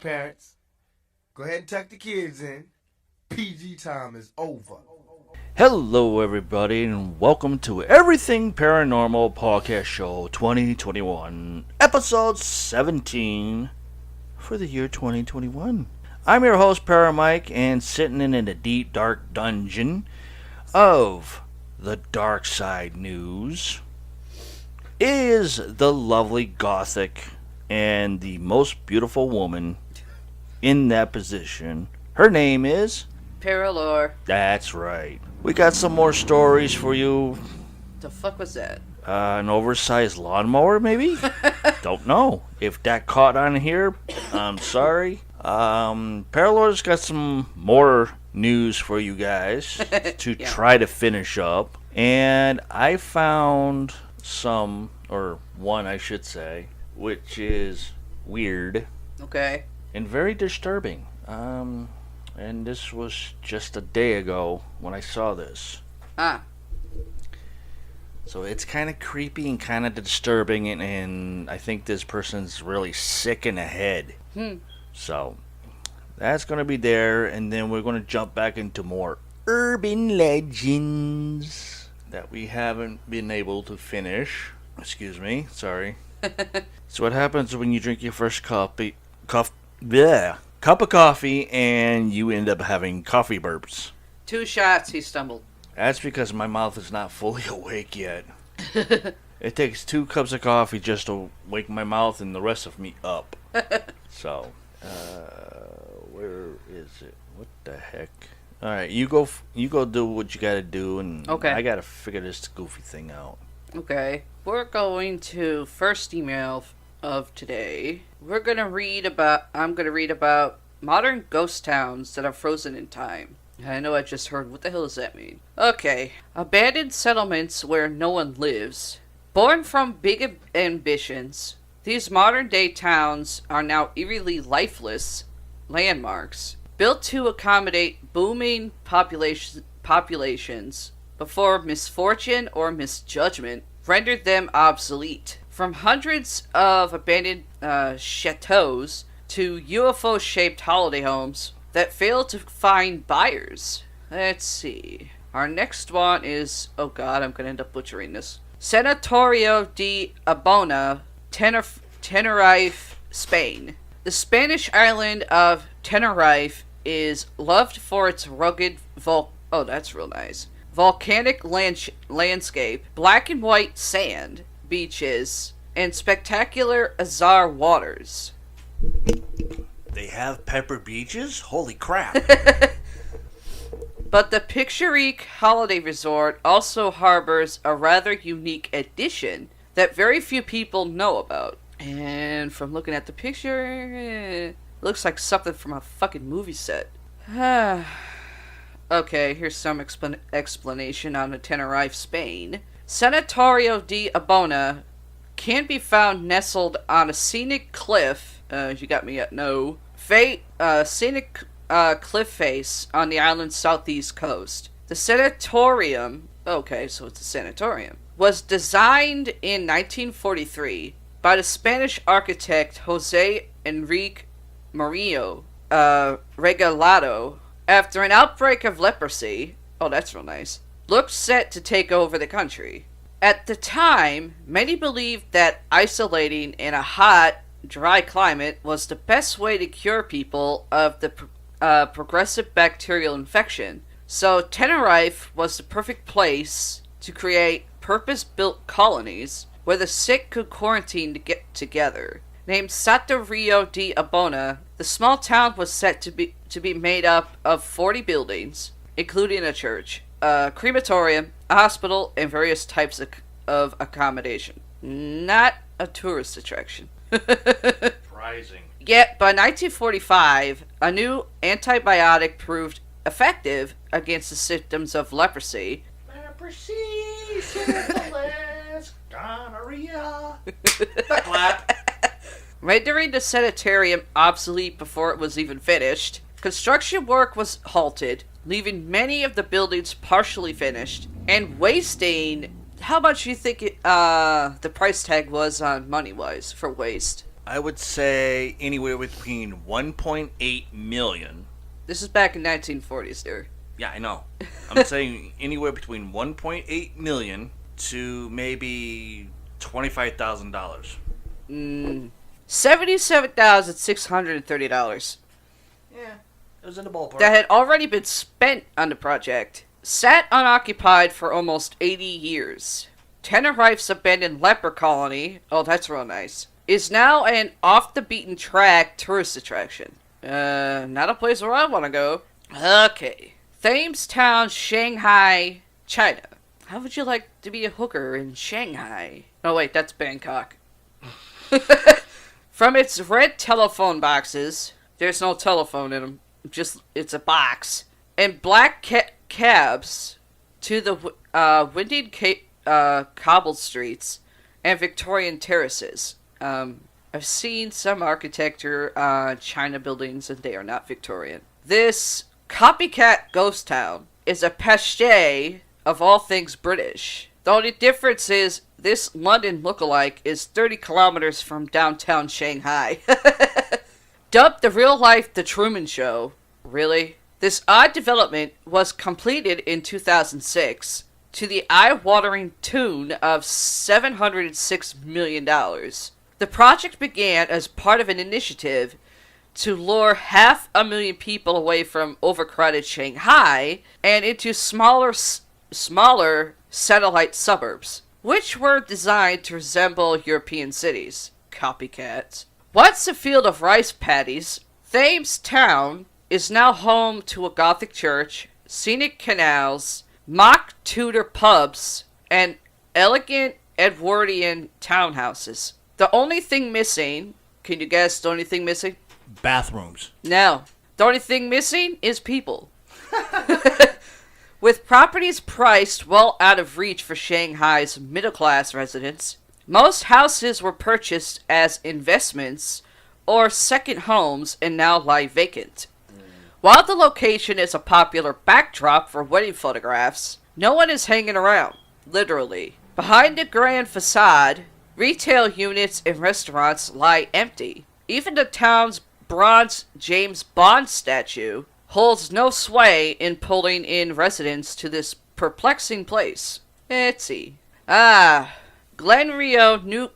parents, go ahead and tuck the kids in. PG time is over. Hello, everybody, and welcome to Everything Paranormal Podcast Show 2021, episode 17 for the year 2021. I'm your host, Paramike, and sitting in a deep, dark dungeon of the Dark Side News is the lovely Gothic and the most beautiful woman in that position. Her name is Paralore. That's right. We got some more stories for you. The fuck was that? An oversized lawnmower, maybe? Don't know. If that caught on here, I'm sorry. Paralore's got some more news for you guys to try to finish up. And I found some, or one I should say, which is weird. Okay. And very disturbing. And this was just a day ago when I saw this. So it's kind of creepy and kind of disturbing, and I think this person's really sick in the head. So that's going to be there, and then we're going to jump back into more urban legends that we haven't been able to finish. Excuse me, sorry. So what happens when you drink your first cup of coffee and you end up having coffee burps? 2 shots, he stumbled. That's because my mouth is not fully awake yet. It takes 2 cups of coffee just to wake my mouth and the rest of me up. So, where is it? What the heck? Alright, you go do what you gotta do, and okay. I gotta figure this goofy thing out. Okay. We're going to first email of today. I'm gonna read about modern ghost towns that are frozen in time. I know I just heard, what the hell does that mean? Okay. Abandoned settlements where no one lives. Born from big ambitions, these modern day towns are now eerily lifeless landmarks, built to accommodate booming populations before misfortune or misjudgment rendered them obsolete. From hundreds of abandoned chateaus to UFO-shaped holiday homes that fail to find buyers. Let's see. Our next one is, oh god, I'm going to end up butchering this. Sanatorio de Abona, Tenerife, Spain. The Spanish island of Tenerife is loved for its rugged oh, that's real nice. Volcanic landscape, black and white sand, beaches, and spectacular azar waters. They have pepper beaches? Holy crap. But the picturesque holiday resort also harbors a rather unique addition that very few people know about. And from looking at the picture, looks like something from a fucking movie set. Okay, here's some explanation on the Tenerife, Spain. Sanatorio de Abona can be found nestled on a scenic cliff. You got me at no. Scenic cliff face on the island's southeast coast. The sanatorium, okay, so it's a sanatorium, was designed in 1943 by the Spanish architect Jose Enrique Murillo Regalado after an outbreak of leprosy. Oh, that's real nice. Looked set to take over the country. At the time, many believed that isolating in a hot, dry climate was the best way to cure people of the progressive bacterial infection. So Tenerife was the perfect place to create purpose-built colonies where the sick could quarantine to get together. Named Sanatorio de Abona, the small town was set to be made up of 40 buildings, including a church, a crematorium, a hospital, and various types of accommodation. Not a tourist attraction. Surprising. Yet, by 1945, a new antibiotic proved effective against the symptoms of leprosy. Leprosy, syphilis, gonorrhea. The clap. Rendering the sanitarium obsolete before it was even finished. Construction work was halted, leaving many of the buildings partially finished, and wasting. How much do you think the price tag was on money-wise for waste? I would say anywhere between 1.8 million. This is back in 1940s, there. Yeah, I know. I'm saying anywhere between 1.8 million to maybe $25,000. $77,630. Yeah, it was in the ballpark. That had already been spent on the project. Sat unoccupied for almost 80 years. Tenerife's abandoned leper colony, oh that's real nice, is now an off-the-beaten-track tourist attraction. Not a place where I want to go. Okay. Thames Town, Shanghai, China. How would you like to be a hooker in Shanghai? Oh wait, that's Bangkok. From its red telephone boxes, there's no telephone in them, it's a box, and black cabs to the winding cobbled streets and Victorian terraces. I've seen some architecture on China buildings and they are not Victorian. This copycat ghost town is a pastiche of all things British. The only difference is this London lookalike is 30 kilometers from downtown Shanghai. Dubbed the real-life The Truman Show. Really? This odd development was completed in 2006 to the eye-watering tune of $706 million. The project began as part of an initiative to lure 500,000 people away from overcrowded Shanghai and into smaller satellite suburbs, which were designed to resemble European cities. Copycats. Once a field of rice paddies, Thames Town is now home to a Gothic church, scenic canals, mock Tudor pubs, and elegant Edwardian townhouses. The only thing missing, can you guess the only thing missing? Bathrooms. No. The only thing missing is people. With properties priced well out of reach for Shanghai's middle-class residents, most houses were purchased as investments or second homes and now lie vacant. While the location is a popular backdrop for wedding photographs, no one is hanging around, literally. Behind the grand facade, retail units and restaurants lie empty. Even the town's bronze James Bond statue holds no sway in pulling in residents to this perplexing place. Let's see. Glen Rio, New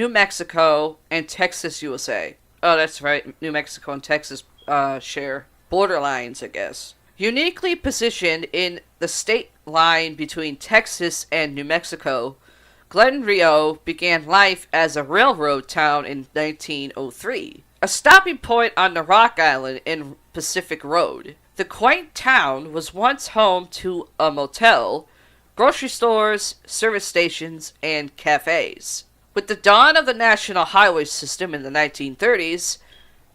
Mexico, and Texas, USA. Oh, that's right. New Mexico and Texas share borderlines, I guess. Uniquely positioned in the state line between Texas and New Mexico, Glen Rio began life as a railroad town in 1903, a stopping point on the Rock Island and Pacific Road. The quaint town was once home to a motel, grocery stores, service stations, and cafes. With the dawn of the national highway system in the 1930s,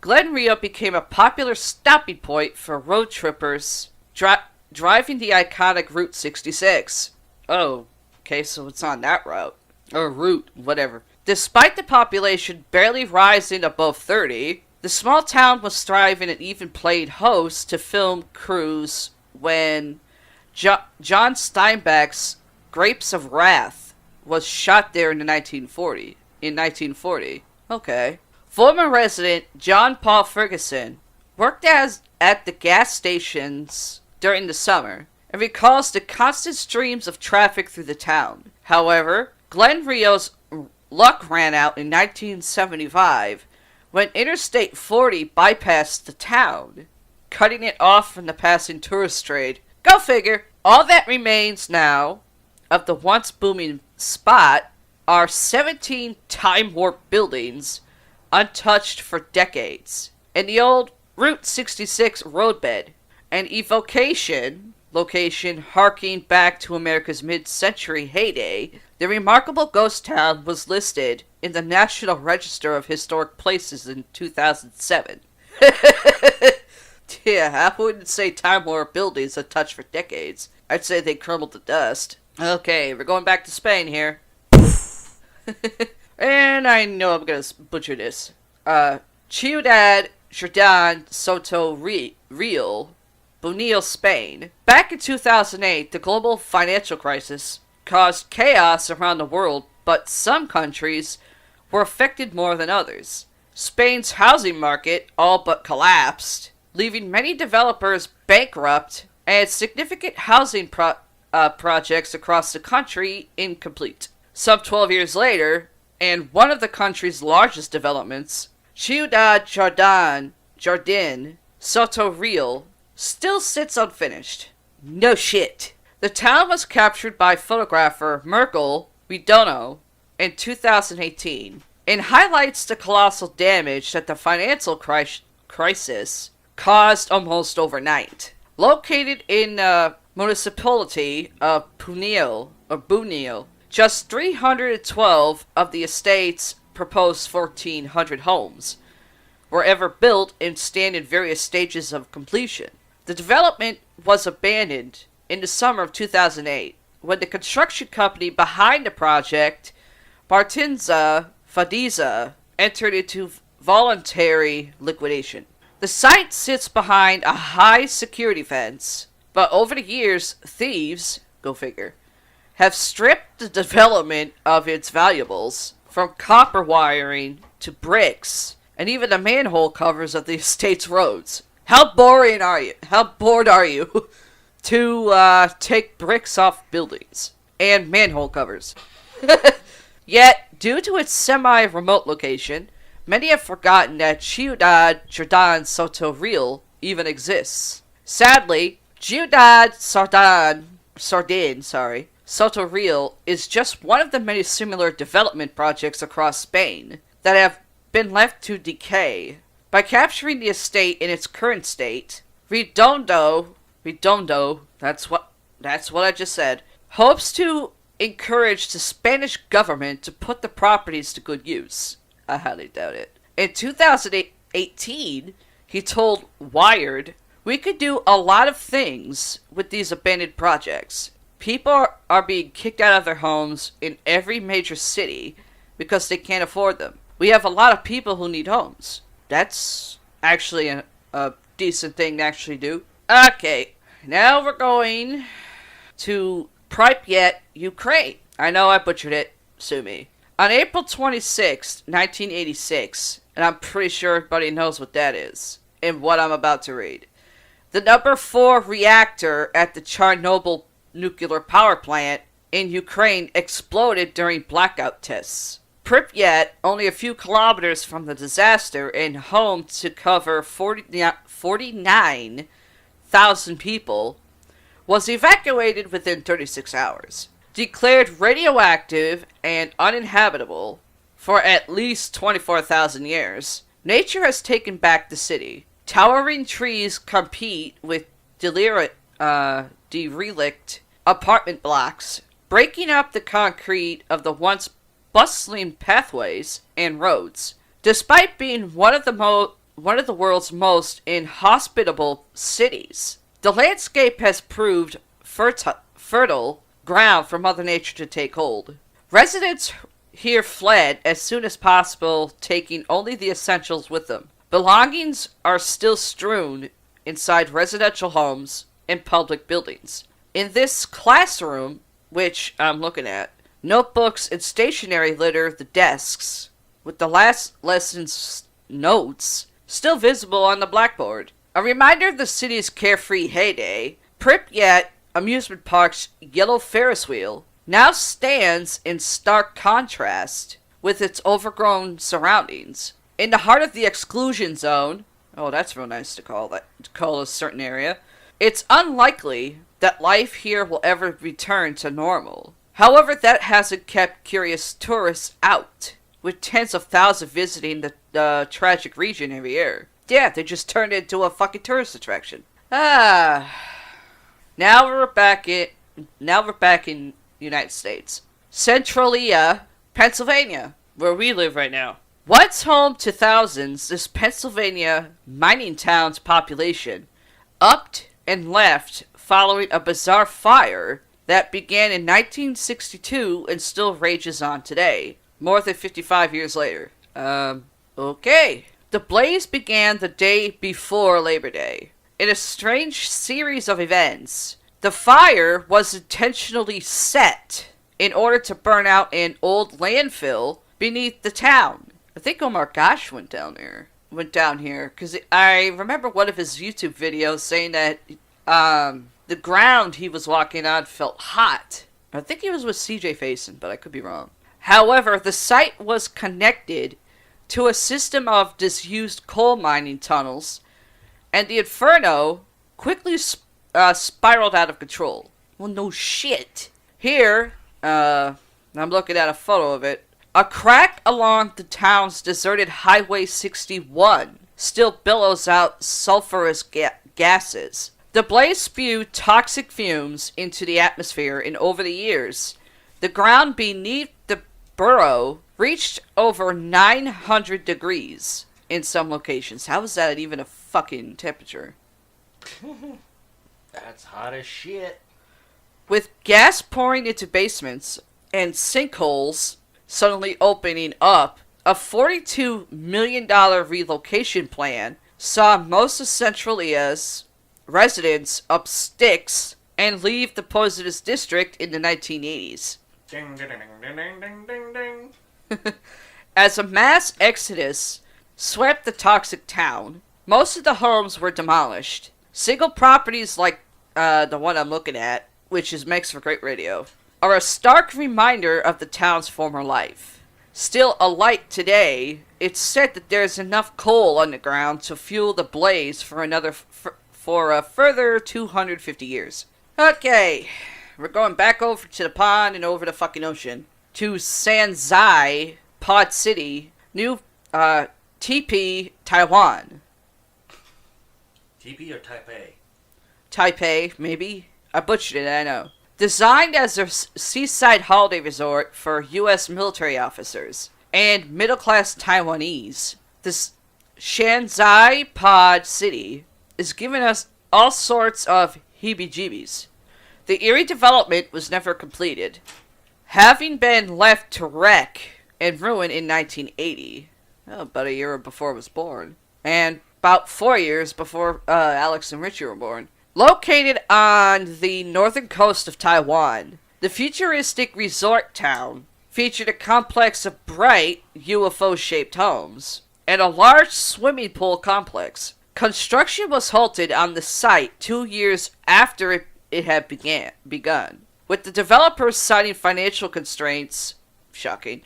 Glen Rio became a popular stopping point for road trippers driving the iconic Route 66. Oh, okay, so it's on that route. Or route, whatever. Despite the population barely rising above 30, the small town was thriving and even played host to film crews when John Steinbeck's Grapes of Wrath was shot there in 1940. Okay. Former resident John Paul Ferguson worked at the gas stations during the summer and recalls the constant streams of traffic through the town. However, Glen Rio's luck ran out in 1975 when Interstate 40 bypassed the town, cutting it off from the passing tourist trade. Go figure. All that remains now of the once booming spot are 17 time warp buildings untouched for decades, and the old Route 66 roadbed, an location harking back to America's mid-century heyday. The remarkable ghost town was listed in the National Register of Historic Places in 2007. Yeah, I wouldn't say time warp buildings untouched for decades. I'd say they crumbled to dust. Okay, we're going back to Spain here. And I know I'm gonna butcher this. Ciudad Jordán Soto Real, Bunil, Spain. Back in 2008, the global financial crisis caused chaos around the world, but some countries were affected more than others. Spain's housing market all but collapsed, leaving many developers bankrupt and significant housing projects across the country incomplete. Some 12 years later, and one of the country's largest developments, Ciudad Jardín Soto Real, still sits unfinished. No shit. The town was captured by photographer Merkel Redondo in 2018 and highlights the colossal damage that the financial crisis caused almost overnight. Located in the municipality of Buñol, just 312 of the estate's proposed 1,400 homes were ever built and stand in various stages of completion. The development was abandoned in the summer of 2008 when the construction company behind the project, Bartinza Fadiza, entered into voluntary liquidation. The site sits behind a high security fence, but over the years, thieves, go figure, have stripped the development of its valuables, from copper wiring to bricks, and even the manhole covers of the estate's roads. How boring are you? How bored are you to take bricks off buildings and manhole covers? Yet, due to its semi-remote location, many have forgotten that Ciudad Jardín Soto Real even exists. Sadly, Ciudad Jardín Soto Real is just one of the many similar development projects across Spain that have been left to decay. By capturing the estate in its current state, Redondo, that's what I just said, hopes to encourage the Spanish government to put the properties to good use. I highly doubt it. In 2018, he told Wired, "We could do a lot of things with these abandoned projects. People are being kicked out of their homes in every major city because they can't afford them. We have a lot of people who need homes." That's actually a decent thing to actually do. Okay, now we're going to Pripyat, Ukraine. I know I butchered it. Sue me. On April 26, 1986, and I'm pretty sure everybody knows what that is, and what I'm about to read, the number 4 reactor at the Chernobyl nuclear power plant in Ukraine exploded during blackout tests. Pripyat, only a few kilometers from the disaster and home to cover 49,000 people, was evacuated within 36 hours. Declared radioactive and uninhabitable for at least 24,000 years, nature has taken back the city. Towering trees compete with derelict apartment blocks, breaking up the concrete of the once bustling pathways and roads. Despite being one of the world's most inhospitable cities, the landscape has proved fertile ground for Mother Nature to take hold. Residents here fled as soon as possible, taking only the essentials with them. Belongings are still strewn inside residential homes and public buildings. In this classroom, which I'm looking at, notebooks and stationery litter the desks, with the last lesson's notes still visible on the blackboard. A reminder of the city's carefree heyday, Pripyat Amusement Park's yellow Ferris wheel now stands in stark contrast with its overgrown surroundings. In the heart of the exclusion zone, oh, that's real nice to call a certain area, it's unlikely that life here will ever return to normal. However, that hasn't kept curious tourists out, with tens of thousands visiting the tragic region every year. Yeah, they just turned it into a fucking tourist attraction. Now we're back in United States. Centralia, Pennsylvania, where we live right now. Once home to thousands, this Pennsylvania mining town's population upped and left following a bizarre fire that began in 1962 and still rages on today, more than 55 years later. Okay. The blaze began the day before Labor Day. In a strange series of events, the fire was intentionally set in order to burn out an old landfill beneath the town. I think Omar Gosh went down here because I remember one of his YouTube videos saying that the ground he was walking on felt hot. I think he was with CJ Faison, but I could be wrong. However, the site was connected to a system of disused coal mining tunnels, and the inferno quickly spiraled out of control. Well, no shit. Here, I'm looking at a photo of it. A crack along the town's deserted Highway 61 still billows out sulfurous gases. The blaze spewed toxic fumes into the atmosphere, and over the years, the ground beneath the borough reached over 900 degrees in some locations. How is that even a fucking temperature? That's hot as shit. With gas pouring into basements and sinkholes suddenly opening up, a $42 million relocation plan saw most of Centralia's residents up sticks and leave the poisonous district in the 1980s. Ding, ding, ding, ding, ding, ding, ding. As a mass exodus swept the toxic town, most of the homes were demolished. Single properties like the one I'm looking at, which makes for great radio, are a stark reminder of the town's former life. Still alight today, it's said that there's enough coal underground to fuel the blaze for a further 250 years. Okay, we're going back over to the pond and over the fucking ocean to Sanzai, Pod City, New TP, Taiwan. TP or Taipei? Taipei, maybe. I butchered it, I know. Designed as a seaside holiday resort for U.S. military officers and middle-class Taiwanese, this Shanzai Pod City is giving us all sorts of heebie-jeebies. The eerie development was never completed, having been left to wreck and ruin in 1980, about a year before I was born, and about 4 years before Alex and Richie were born. Located on the northern coast of Taiwan, the futuristic resort town featured a complex of bright UFO-shaped homes and a large swimming pool complex. Construction was halted on the site 2 years after it had begun, with the developers citing financial constraints, shocking,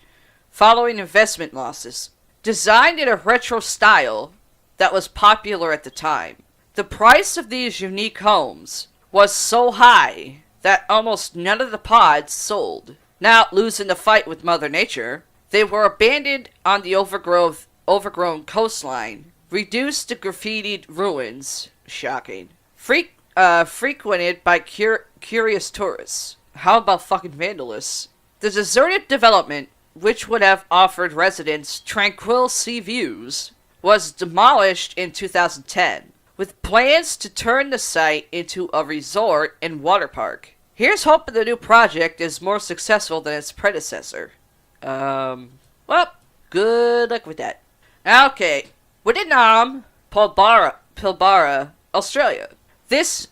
following investment losses. Designed in a retro style that was popular at the time, the price of these unique homes was so high that almost none of the pods sold. Now losing the fight with Mother Nature, they were abandoned on the overgrown coastline, reduced to graffitied ruins, shocking, frequented by curious tourists. How about fucking vandalists? The deserted development, which would have offered residents tranquil sea views, was demolished in 2010. With plans to turn the site into a resort and water park. Here's hoping the new project is more successful than its predecessor. Well, good luck with that. Okay, Wittenoom, Pilbara, Australia. This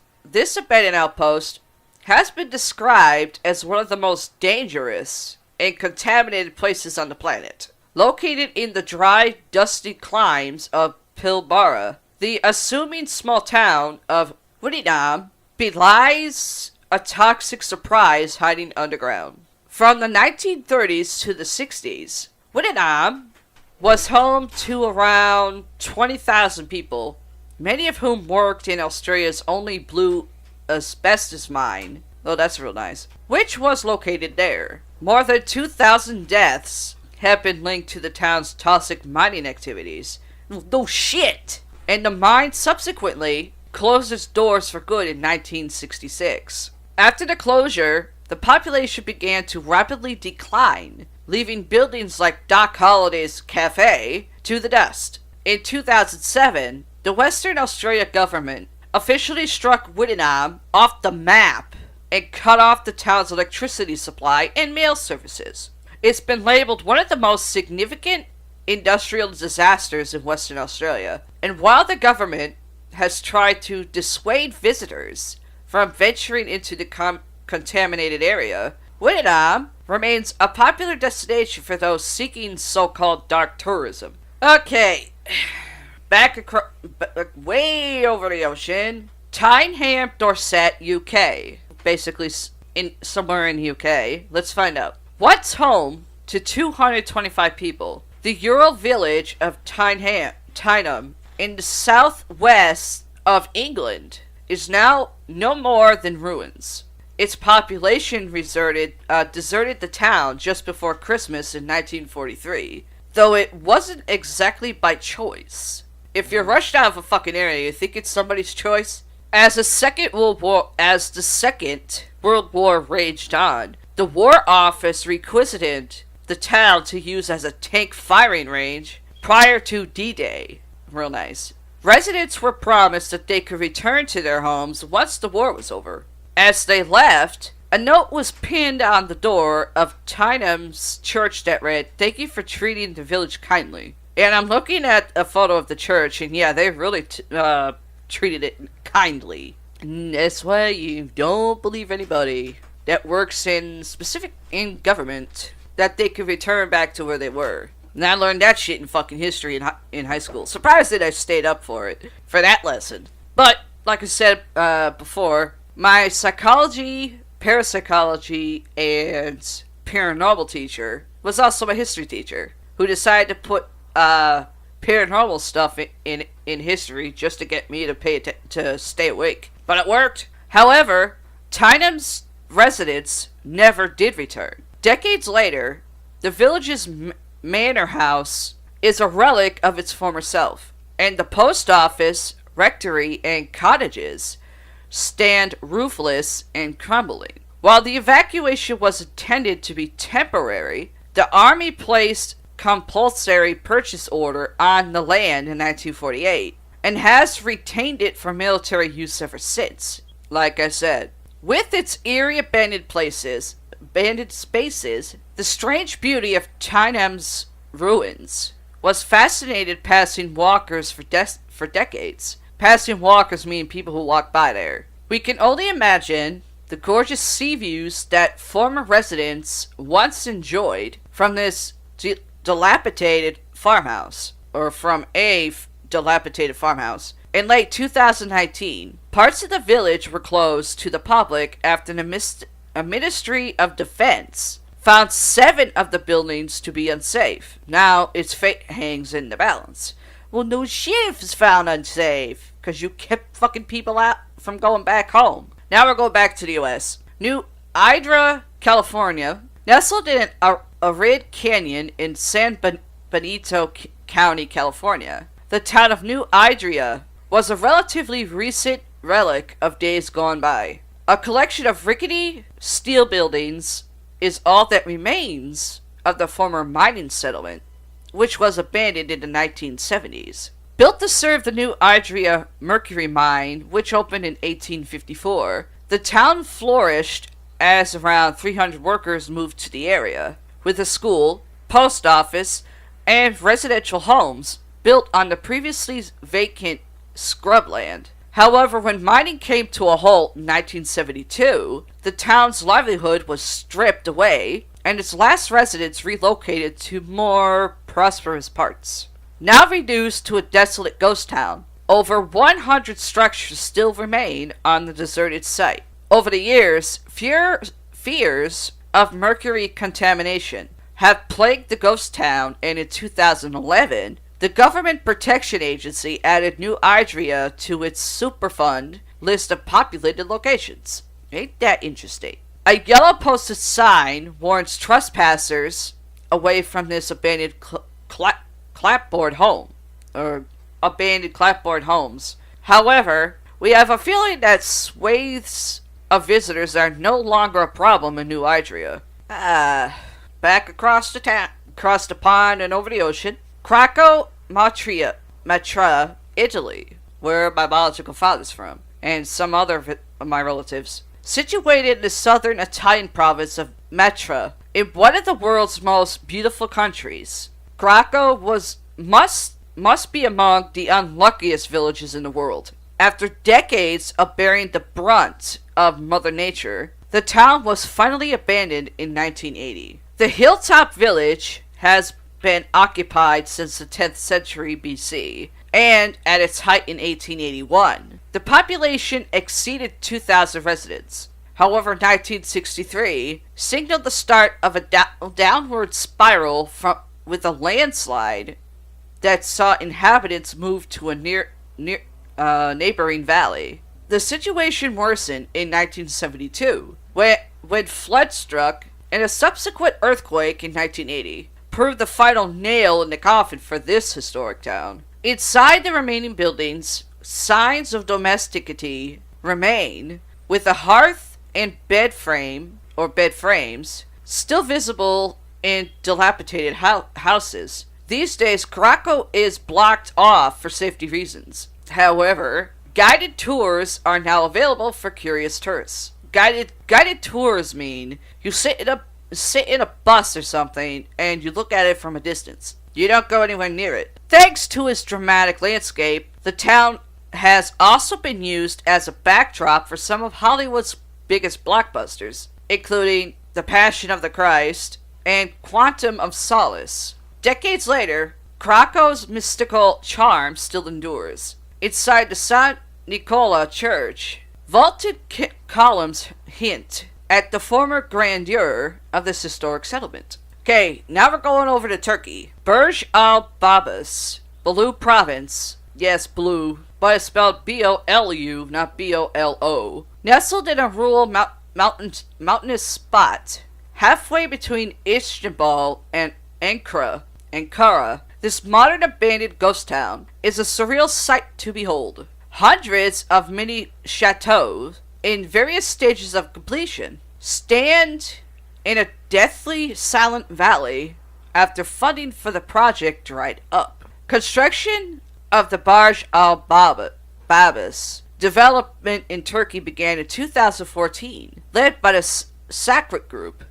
abandoned outpost has been described as one of the most dangerous and contaminated places on the planet. Located in the dry, dusty climes of Pilbara, the assuming small town of Wittenoom belies a toxic surprise hiding underground. From the 1930s to the 60s, Wittenoom was home to around 20,000 people, many of whom worked in Australia's only blue asbestos mine, oh that's real nice, which was located there. More than 2,000 deaths have been linked to the town's toxic mining activities. No shit! And the mine subsequently closed its doors for good in 1966. After the closure, the population began to rapidly decline, leaving buildings like Doc Holliday's Cafe to the dust. In 2007, the Western Australia government officially struck Wittenoom off the map and cut off the town's electricity supply and mail services. It's been labeled one of the most significant industrial disasters in Western Australia, and while the government has tried to dissuade visitors from venturing into the contaminated area, Wittenoom remains a popular destination for those seeking so-called dark tourism. Okay, way over the ocean, Tyneham, Dorset, UK. Basically, somewhere in the UK. Let's find out. What's home to 225 people? The Ural village of Tyneham, in the southwest of England, is now no more than ruins. Its population deserted the town just before Christmas in 1943, though it wasn't exactly by choice. If you're rushed out of a fucking area, you think it's somebody's choice? As the Second World War raged on, the War Office requisitioned the town to use as a tank firing range prior to D-Day. Real nice. Residents were promised that they could return to their homes once the war was over. As they left, a note was pinned on the door of Tyneham's church that read, "Thank you for treating the village kindly." And I'm looking at a photo of the church, and yeah, they really treated it kindly. And that's why you don't believe anybody that works in government that they could return back to where they were. And I learned that shit in fucking history in high school. Surprised that I stayed up for that lesson. But, like I said before, my psychology, parapsychology, and paranormal teacher was also my history teacher, who decided to put paranormal stuff in history just to get me to stay awake. But it worked. However, Tyneham's residents never did return. Decades later, the village's manor house is a relic of its former self, and the post office, rectory, and cottages stand roofless and crumbling. While the evacuation was intended to be temporary, the army placed compulsory purchase order on the land in 1948 and has retained it for military use ever since. Like I said, with its eerie abandoned spaces, the strange beauty of Tyneham's ruins was fascinated passing walkers for decades. Passing walkers mean people who walk by there. We can only imagine the gorgeous sea views that former residents once enjoyed from this dilapidated farmhouse, or from a dilapidated farmhouse. In late 2019, parts of the village were closed to the public after a Ministry of Defense found 7 of the buildings to be unsafe. Now its fate hangs in the balance. Well, no shit is found unsafe, because you kept fucking people out from going back home. Now we're going back to the U.S. New Hydra, California, nestled in a arid canyon in San Benito County, California. The town of New Hydra was a relatively recent relic of days gone by. A collection of rickety steel buildings is all that remains of the former mining settlement, which was abandoned in the 1970s. Built to serve the New Hydra mercury mine, which opened in 1854, the town flourished as around 300 workers moved to the area, with a school, post office, and residential homes built on the previously vacant scrubland. However, when mining came to a halt in 1972, the town's livelihood was stripped away, and its last residents relocated to more prosperous parts. Now reduced to a desolate ghost town, over 100 structures still remain on the deserted site. Over the years, fears of mercury contamination have plagued the ghost town, and in 2011, the Government Protection Agency added New Hydra to its Superfund list of populated locations. Ain't that interesting? A yellow posted sign warns trespassers away from this abandoned clapboard home, or abandoned clapboard homes. However, we have a feeling that swathes of visitors are no longer a problem in New Hydra. Back across the pond and over the ocean, Krakow, Matra, Italy, where my biological father's from, and some other of my relatives. Situated in the southern Italian province of Matra, in one of the world's most beautiful countries, Krakow must be among the unluckiest villages in the world. After decades of bearing the brunt of Mother Nature, the town was finally abandoned in 1980. The hilltop village has been occupied since the 10th century BC, and at its height in 1881. The population exceeded 2,000 residents. However, 1963 signaled the start of a downward spiral with a landslide that saw inhabitants move to a neighboring valley. The situation worsened in 1972, when flood struck, and a subsequent earthquake in 1980 proved the final nail in the coffin for this historic town. Inside the remaining buildings, signs of domesticity remain, with a hearth and bed frames still visible in dilapidated houses. These days, Krakow is blocked off for safety reasons. However, guided tours are now available for curious tourists. Guided tours mean you sit in a bus or something and you look at it from a distance. You don't go anywhere near it. Thanks to its dramatic landscape, the town has also been used as a backdrop for some of Hollywood's biggest blockbusters, including The Passion of the Christ and Quantum of Solace. Decades later, Krakow's mystical charm still endures. Inside the St. Nicola Church, vaulted columns hint at the former grandeur of this historic settlement. Okay, now we're going over to Turkey. Burj Al Babas, Bolu Province. Yes, Blue, but it's spelled B-O-L-U, not B-O-L-O. Nestled in a rural mountainous spot, halfway between Istanbul and Ankara, this modern abandoned ghost town is a surreal sight to behold. Hundreds of mini chateaus, in various stages of completion, stand in a deathly silent valley after funding for the project dried up. Construction of the Burj Al Babas development in Turkey began in 2014, led by the Sakrat Group.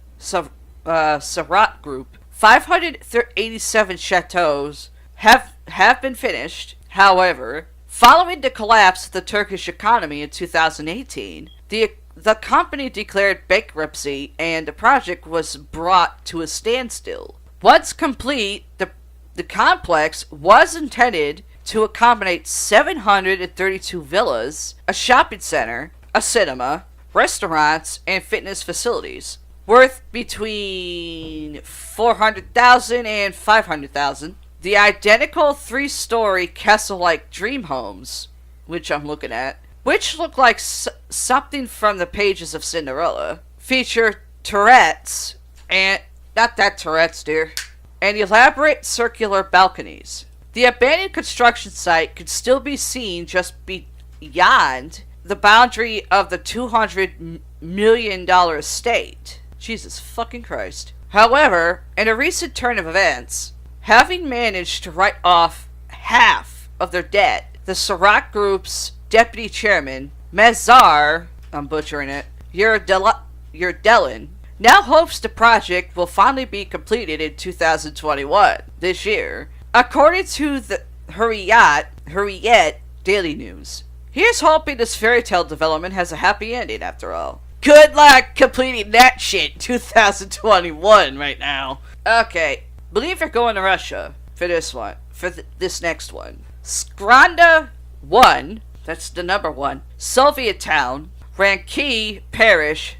587 chateaus have been finished. However, following the collapse of the Turkish economy in 2018, the company declared bankruptcy and the project was brought to a standstill. Once complete, the complex was intended to accommodate 732 villas, a shopping center, a cinema, restaurants, and fitness facilities, worth between $400,000 and $500,000. The identical 3-story castle-like dream homes, which I'm looking at, which look like something from the pages of Cinderella, feature turrets, and not that turrets, dear, and elaborate circular balconies. The abandoned construction site could still be seen just beyond the boundary of the $200 million estate. Jesus fucking Christ. However, in a recent turn of events, having managed to write off half of their debt, the Sakrat Group's deputy chairman, Mazar, I'm butchering it, Yurdelin, now hopes the project will finally be completed in 2021, this year, according to the Hurriyet Daily News. Here's hoping this fairy tale development has a happy ending after all. Good luck completing that shit 2021 right now. Okay, believe you're going to Russia for this one, this next one. Skranda 1, that's the number 1, Soviet town, Ranki Parish,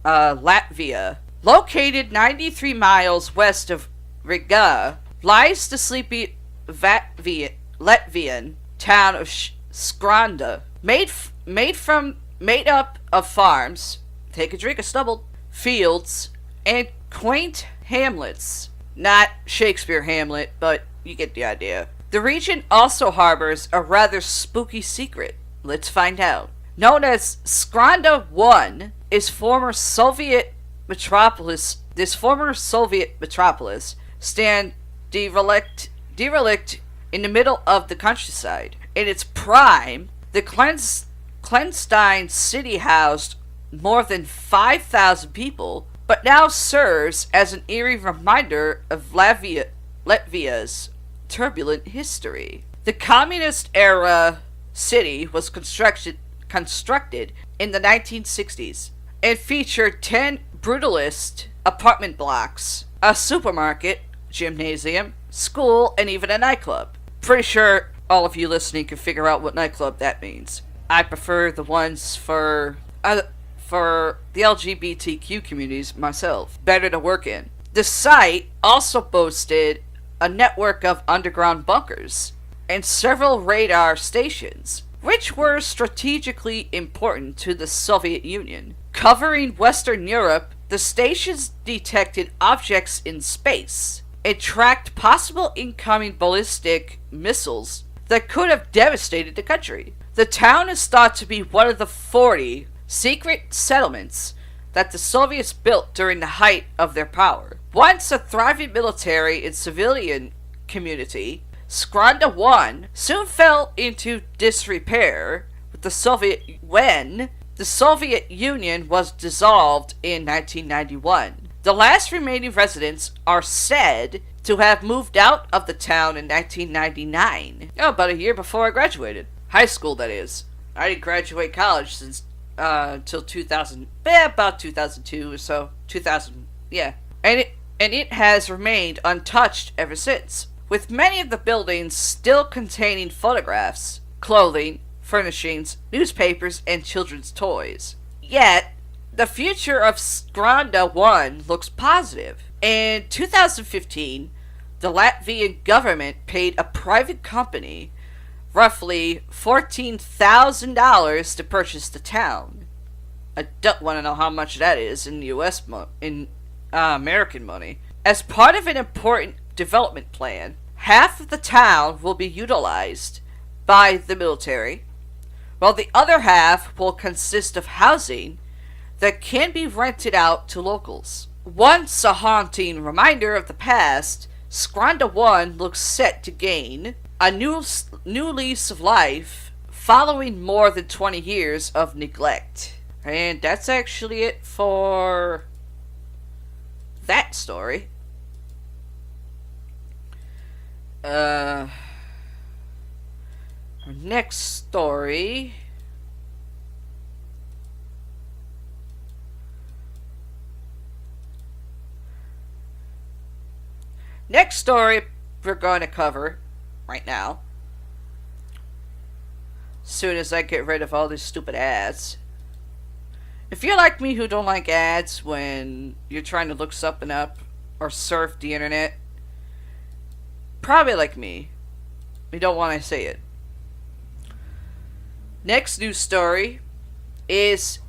Latvia. Located 93 miles west of Riga, lies the sleepy Latvian town of Skranda, made up of farms, take a drink of stubble, fields, and quaint hamlets. Not Shakespeare Hamlet, but you get the idea. The region also harbors a rather spooky secret. Let's find out. Known as Skranda 1, is former Soviet metropolis. This former Soviet metropolis stand derelict in the middle of the countryside. In its prime, the Clandestine city housed more than 5,000 people, but now serves as an eerie reminder of Latvia's turbulent history. The communist-era city was constructed in the 1960s and featured 10 brutalist apartment blocks, a supermarket, gymnasium, school, and even a nightclub. Pretty sure all of you listening can figure out what nightclub that means. I prefer the ones for the LGBTQ communities myself. Better to work in. The site also boasted a network of underground bunkers and several radar stations, which were strategically important to the Soviet Union. Covering Western Europe, the stations detected objects in space and tracked possible incoming ballistic missiles that could have devastated the country. The town is thought to be one of the 40 secret settlements that the Soviets built during the height of their power. Once a thriving military and civilian community, Skronda 1 soon fell into disrepair when the Soviet Union was dissolved in 1991. The last remaining residents are said to have moved out of the town in 1999. Oh, about a year before I graduated. High school, that is. I didn't graduate college since until 2000, about 2002 or so. 2000, yeah. And it has remained untouched ever since, with many of the buildings still containing photographs, clothing, furnishings, newspapers, and children's toys. Yet, the future of Skronda 1 looks positive. In 2015, the Latvian government paid a private company roughly $14,000 to purchase the town. I don't want to know how much that is in American money. As part of an important development plan, half of the town will be utilized by the military, while the other half will consist of housing that can be rented out to locals. Once a haunting reminder of the past, Skronda 1 looks set to gain a new lease of life following more than 20 years of neglect. And that's actually it for that story. Our next story. Next story we're going to cover right now, soon as I get rid of all these stupid ads. If you're like me who don't like ads when you're trying to look something up or surf the internet, probably like me, you don't want to say it. Next news story is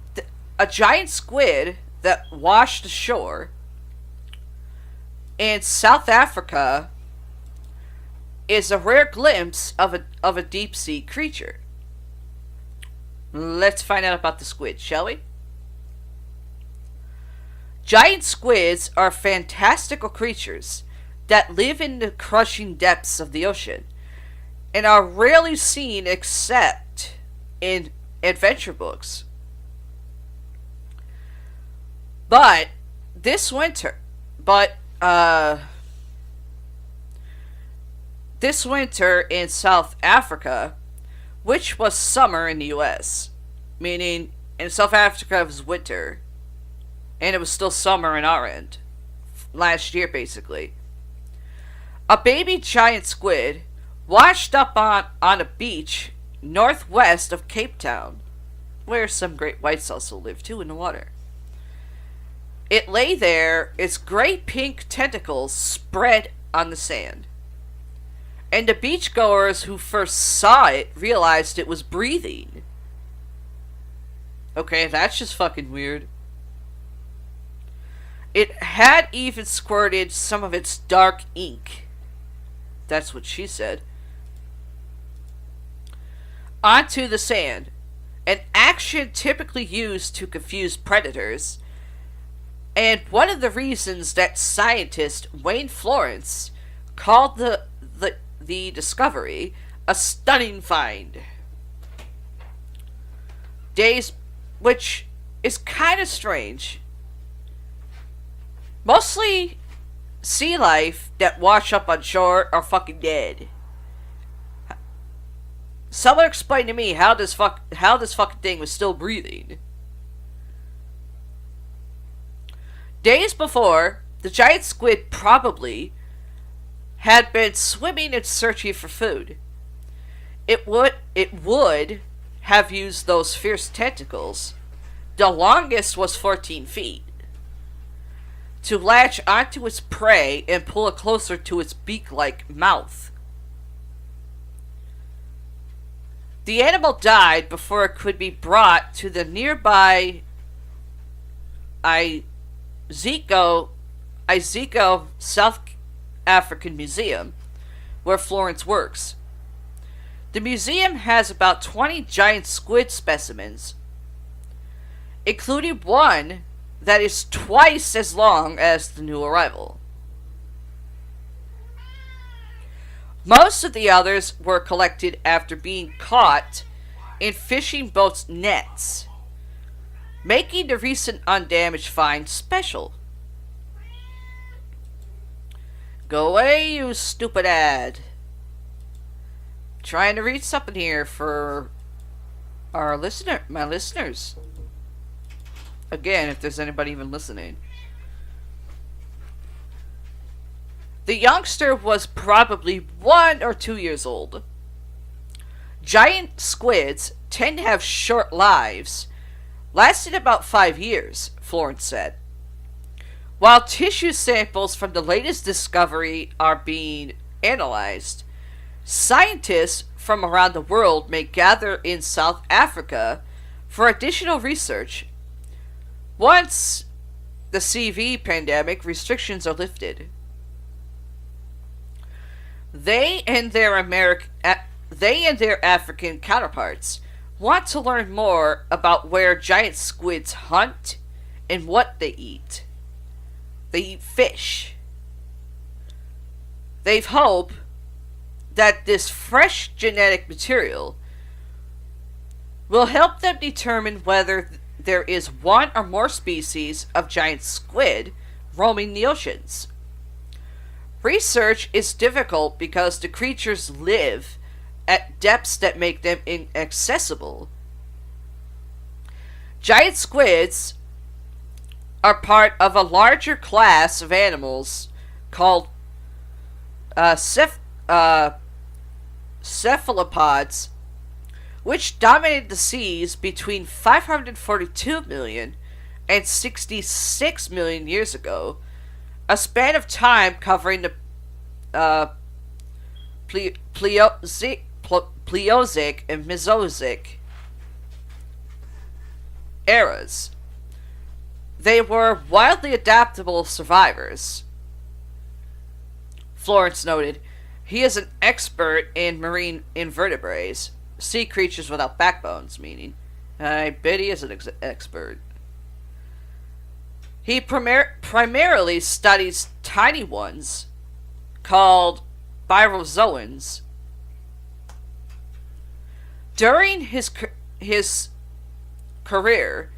a giant squid that washed ashore in South Africa is a rare glimpse of a deep sea creature. Let's find out about the squid, shall we? Giant squids are fantastical creatures that live in the crushing depths of the ocean and are rarely seen except in adventure books. But this winter in South Africa, which was summer in the US, meaning in South Africa it was winter, and it was still summer in our end, last year basically, a baby giant squid washed up on a beach northwest of Cape Town, where some great whites also live too in the water. It lay there, its great pink tentacles spread on the sand. And the beachgoers who first saw it realized it was breathing. Okay, that's just fucking weird. It had even squirted some of its dark ink. That's what she said. Onto the sand. An action typically used to confuse predators. And one of the reasons that scientist Wayne Florence called the discovery a stunning find. Which is kind of strange. Mostly sea life that wash up on shore are fucking dead. Someone explain to me how this fucking thing was still breathing. Days before, the giant squid probably had been swimming and searching for food. It would have used those fierce tentacles. The longest was 14 feet. To latch onto its prey and pull it closer to its beak-like mouth. The animal died before it could be brought to the nearby Iziko South African Museum, where Florence works. The museum has about 20 giant squid specimens, including one that is twice as long as the new arrival. Most of the others were collected after being caught in fishing boats' nets, making the recent undamaged find special. Go away, you stupid ad. Trying to read something here for my listeners. Again, if there's anybody even listening. The youngster was probably 1 or 2 years old. Giant squids tend to have short lives, lasting about 5 years, Florence said. While tissue samples from the latest discovery are being analyzed, scientists from around the world may gather in South Africa for additional research once the CV pandemic restrictions are lifted. They and their African counterparts want to learn more about where giant squids hunt and what they eat. They eat fish. They hope that this fresh genetic material will help them determine whether there is one or more species of giant squid roaming the oceans. Research is difficult because the creatures live at depths that make them inaccessible. Giant squids are part of a larger class of animals called cephalopods, which dominated the seas between 542 million and 66 million years ago, a span of time covering the Plesiozic and Mesozoic eras. They were wildly adaptable survivors. Florence noted, he is an expert in marine invertebrates, sea creatures without backbones, meaning. I bet he is an expert. He primarily studies tiny ones called birozoans. During his career,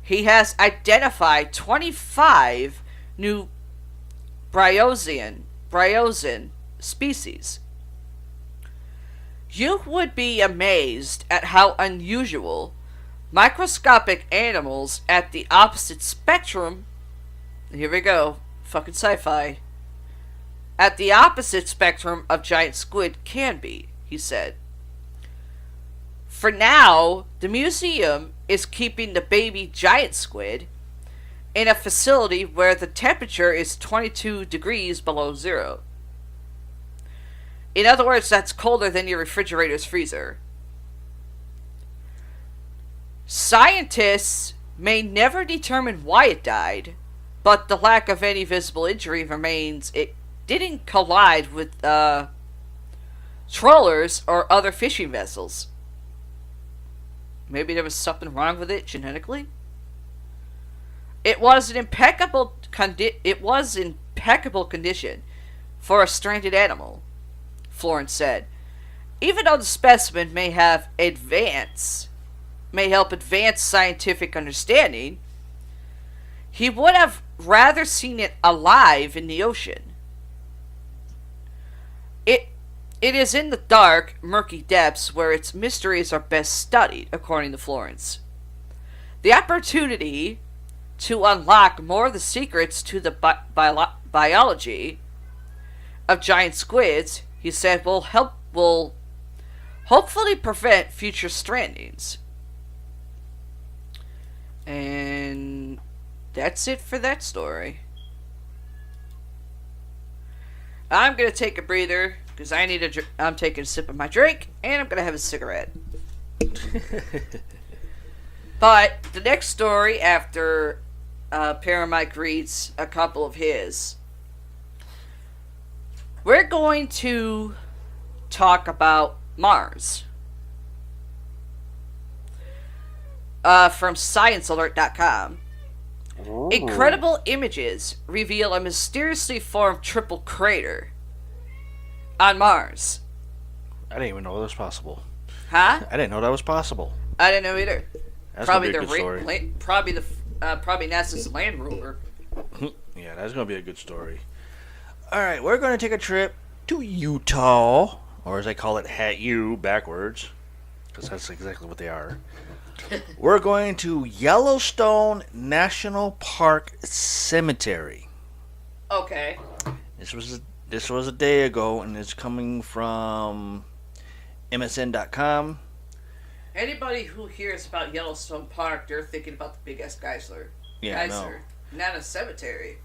he has identified 25 new bryozoan species. You would be amazed at how unusual microscopic animals at the opposite spectrum, here we go, fucking sci-fi, at the opposite spectrum of giant squid can be, he said. For now, the museum is keeping the baby giant squid in a facility where the temperature is 22 degrees below zero. In other words, that's colder than your refrigerator's freezer. Scientists may never determine why it died, but the lack of any visible injury remains. It didn't collide with trawlers or other fishing vessels. Maybe there was something wrong with it genetically. It was in impeccable condition for a stranded animal, Florence said. Even though the specimen may help advance scientific understanding, he would have rather seen it alive in the ocean. It is in the dark, murky depths where its mysteries are best studied, according to Florence. The opportunity to unlock more of the secrets to the biology of giant squids, he said will hopefully prevent future strandings. And that's it for that story. I'm gonna take a breather because I'm taking a sip of my drink and I'm gonna have a cigarette. But the next story, after Paramike reads a couple of his, we're going to talk about Mars. From ScienceAlert.com. Ooh. Incredible images reveal a mysteriously formed triple crater on Mars. I didn't even know that was possible. Huh? I didn't know that was possible. I didn't know either. That's Probably gonna be a good story. Probably NASA's land rover. Yeah, that's gonna be a good story. All right, we're gonna take a trip to Utah, or as I call it, Hat U backwards, because that's exactly what they are. We're going to Yellowstone National Park Cemetery. Okay. This was a day ago, and it's coming from MSN.com. Anybody who hears about Yellowstone Park, they're thinking about the big ass geyser. Yeah, Geyser, not a cemetery.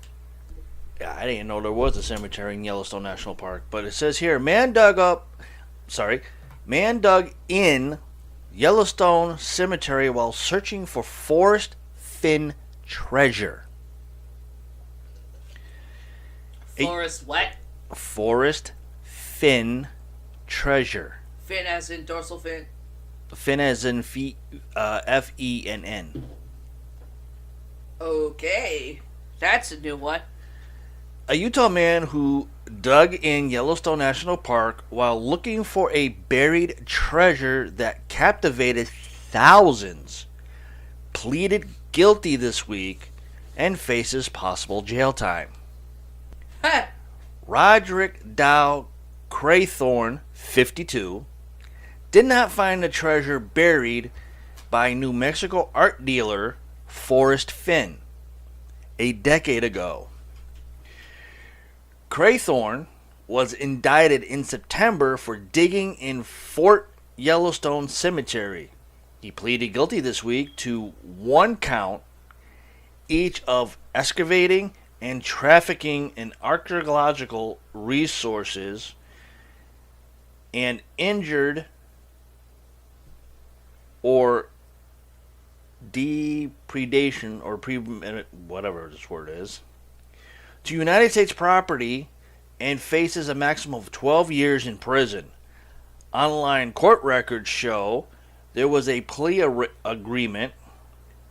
Yeah, I didn't know there was a cemetery in Yellowstone National Park, but it says here, man dug in Yellowstone Cemetery while searching for forest fin treasure. Forest what? Forest fin treasure. Fin as in dorsal fin? Fin as in F-E-N-N. Okay. That's a new one. A Utah man who dug in Yellowstone National Park while looking for a buried treasure that captivated thousands pleaded guilty this week and faces possible jail time. Ha! Roderick Dow Craythorne, 52, did not find the treasure buried by New Mexico art dealer Forrest Finn a decade ago. Craythorne was indicted in September for digging in Fort Yellowstone Cemetery. He pleaded guilty this week to one count each of excavating and trafficking in archaeological resources and injured or depredation or whatever this word is to United States property and faces a maximum of 12 years in prison. Online court records show there was a plea agreement,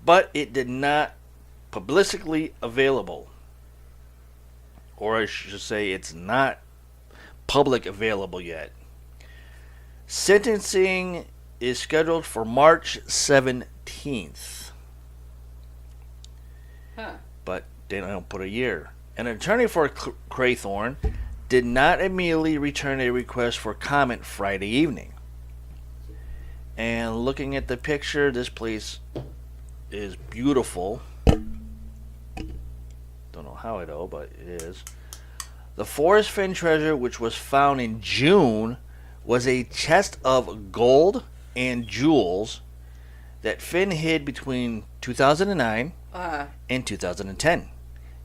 but it did not publicly available. Or I should say it's not public available yet. Sentencing is scheduled for March 17th. Huh. But they don't put a year. An attorney for Craythorne did not immediately return a request for comment Friday evening. And looking at the picture, this place is beautiful. Don't know how though, but it is. The forest fin treasure, which was found in June, was a chest of gold and jewels that Finn hid between 2009 and 2010,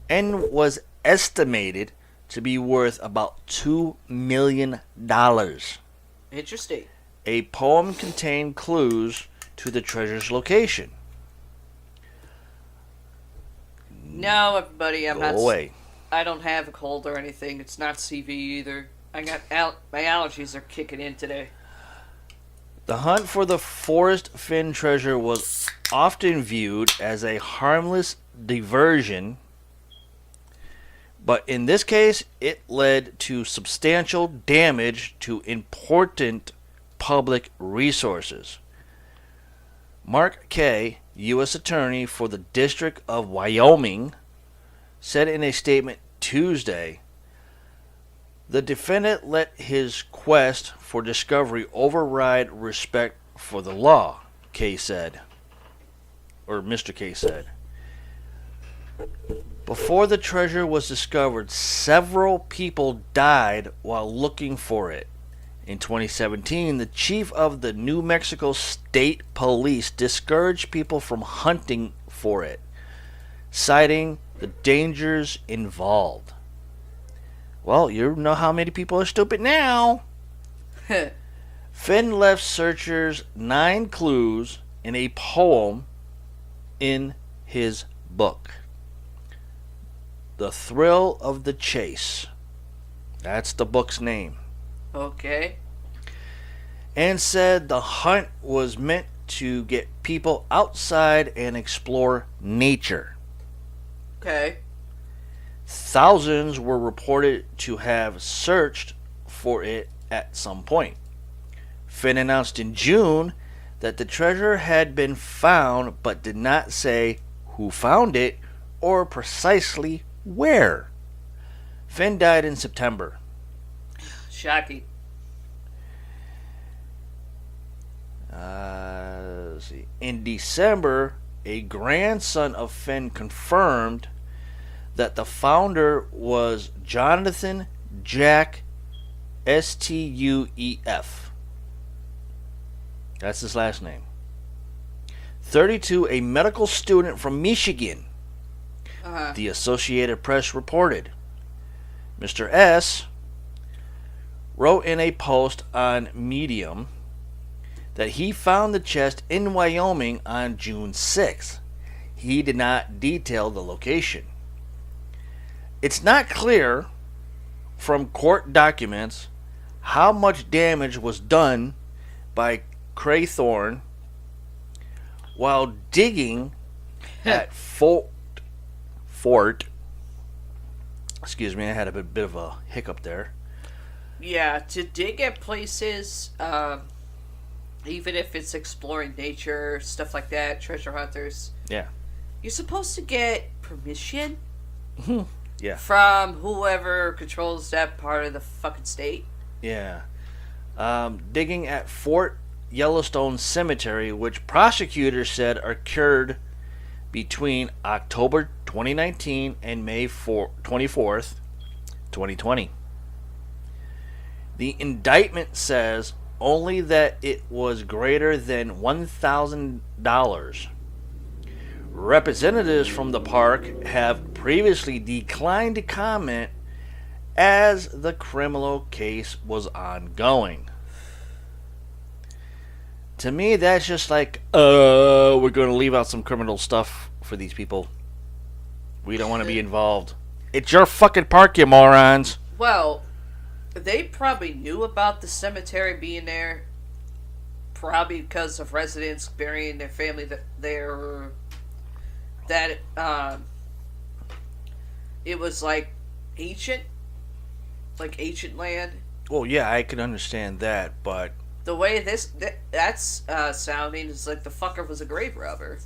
and was estimated to be worth about $2 million. Interesting. A poem contained clues to the treasure's location. No, everybody, I'm Go not. away. I don't have a cold or anything. It's not CV either. I got my allergies are kicking in today. The hunt for the forest fin treasure was often viewed as a harmless diversion, but in this case, it led to substantial damage to important public resources. Mark Kay, U.S. Attorney for the District of Wyoming, said in a statement Tuesday, the defendant let his quest for discovery override respect for the law, Kay said. Or Mr. Kay said. Before the treasure was discovered, several people died while looking for it. In 2017, the chief of the New Mexico State Police discouraged people from hunting for it, citing the dangers involved. Well, you know how many people are stupid now. Finn left searchers 9 clues in a poem in his book. The Thrill of the Chase. That's the book's name. Okay. And said the hunt was meant to get people outside and explore nature. Okay. Thousands were reported to have searched for it at some point. Finn announced in June that the treasure had been found, but did not say who found it or precisely where. Finn died in September. Shocking. Let's see. In December, a grandson of Finn confirmed that the founder was Jonathan Jack Stuef. That's his last name. 32, a medical student from Michigan. The Associated Press reported. Mr. S wrote in a post on Medium that he found the chest in Wyoming on June 6th. He did not detail the location. It's not clear from court documents how much damage was done by Craythorne while digging at Fort. Excuse me, I had a bit of a hiccup there. Yeah, to dig at places, even if it's exploring nature, stuff like that, treasure hunters. Yeah. You're supposed to get permission Yeah. from whoever controls that part of the fucking state. Yeah. Digging at Fort Yellowstone Cemetery, which prosecutors said occurred between October 2019 and May 24th, 2020. The indictment says only that it was greater than $1,000. Representatives from the park have previously declined to comment as the criminal case was ongoing. To me, that's just like, we're going to leave out some criminal stuff for these people. We don't want to be involved. It's your fucking park, you morons. Well, they probably knew about the cemetery being there, probably because of residents burying their family there. That it was like ancient land. Well, yeah, I can understand that, but The way that's sounding is like the fucker was a grave robber.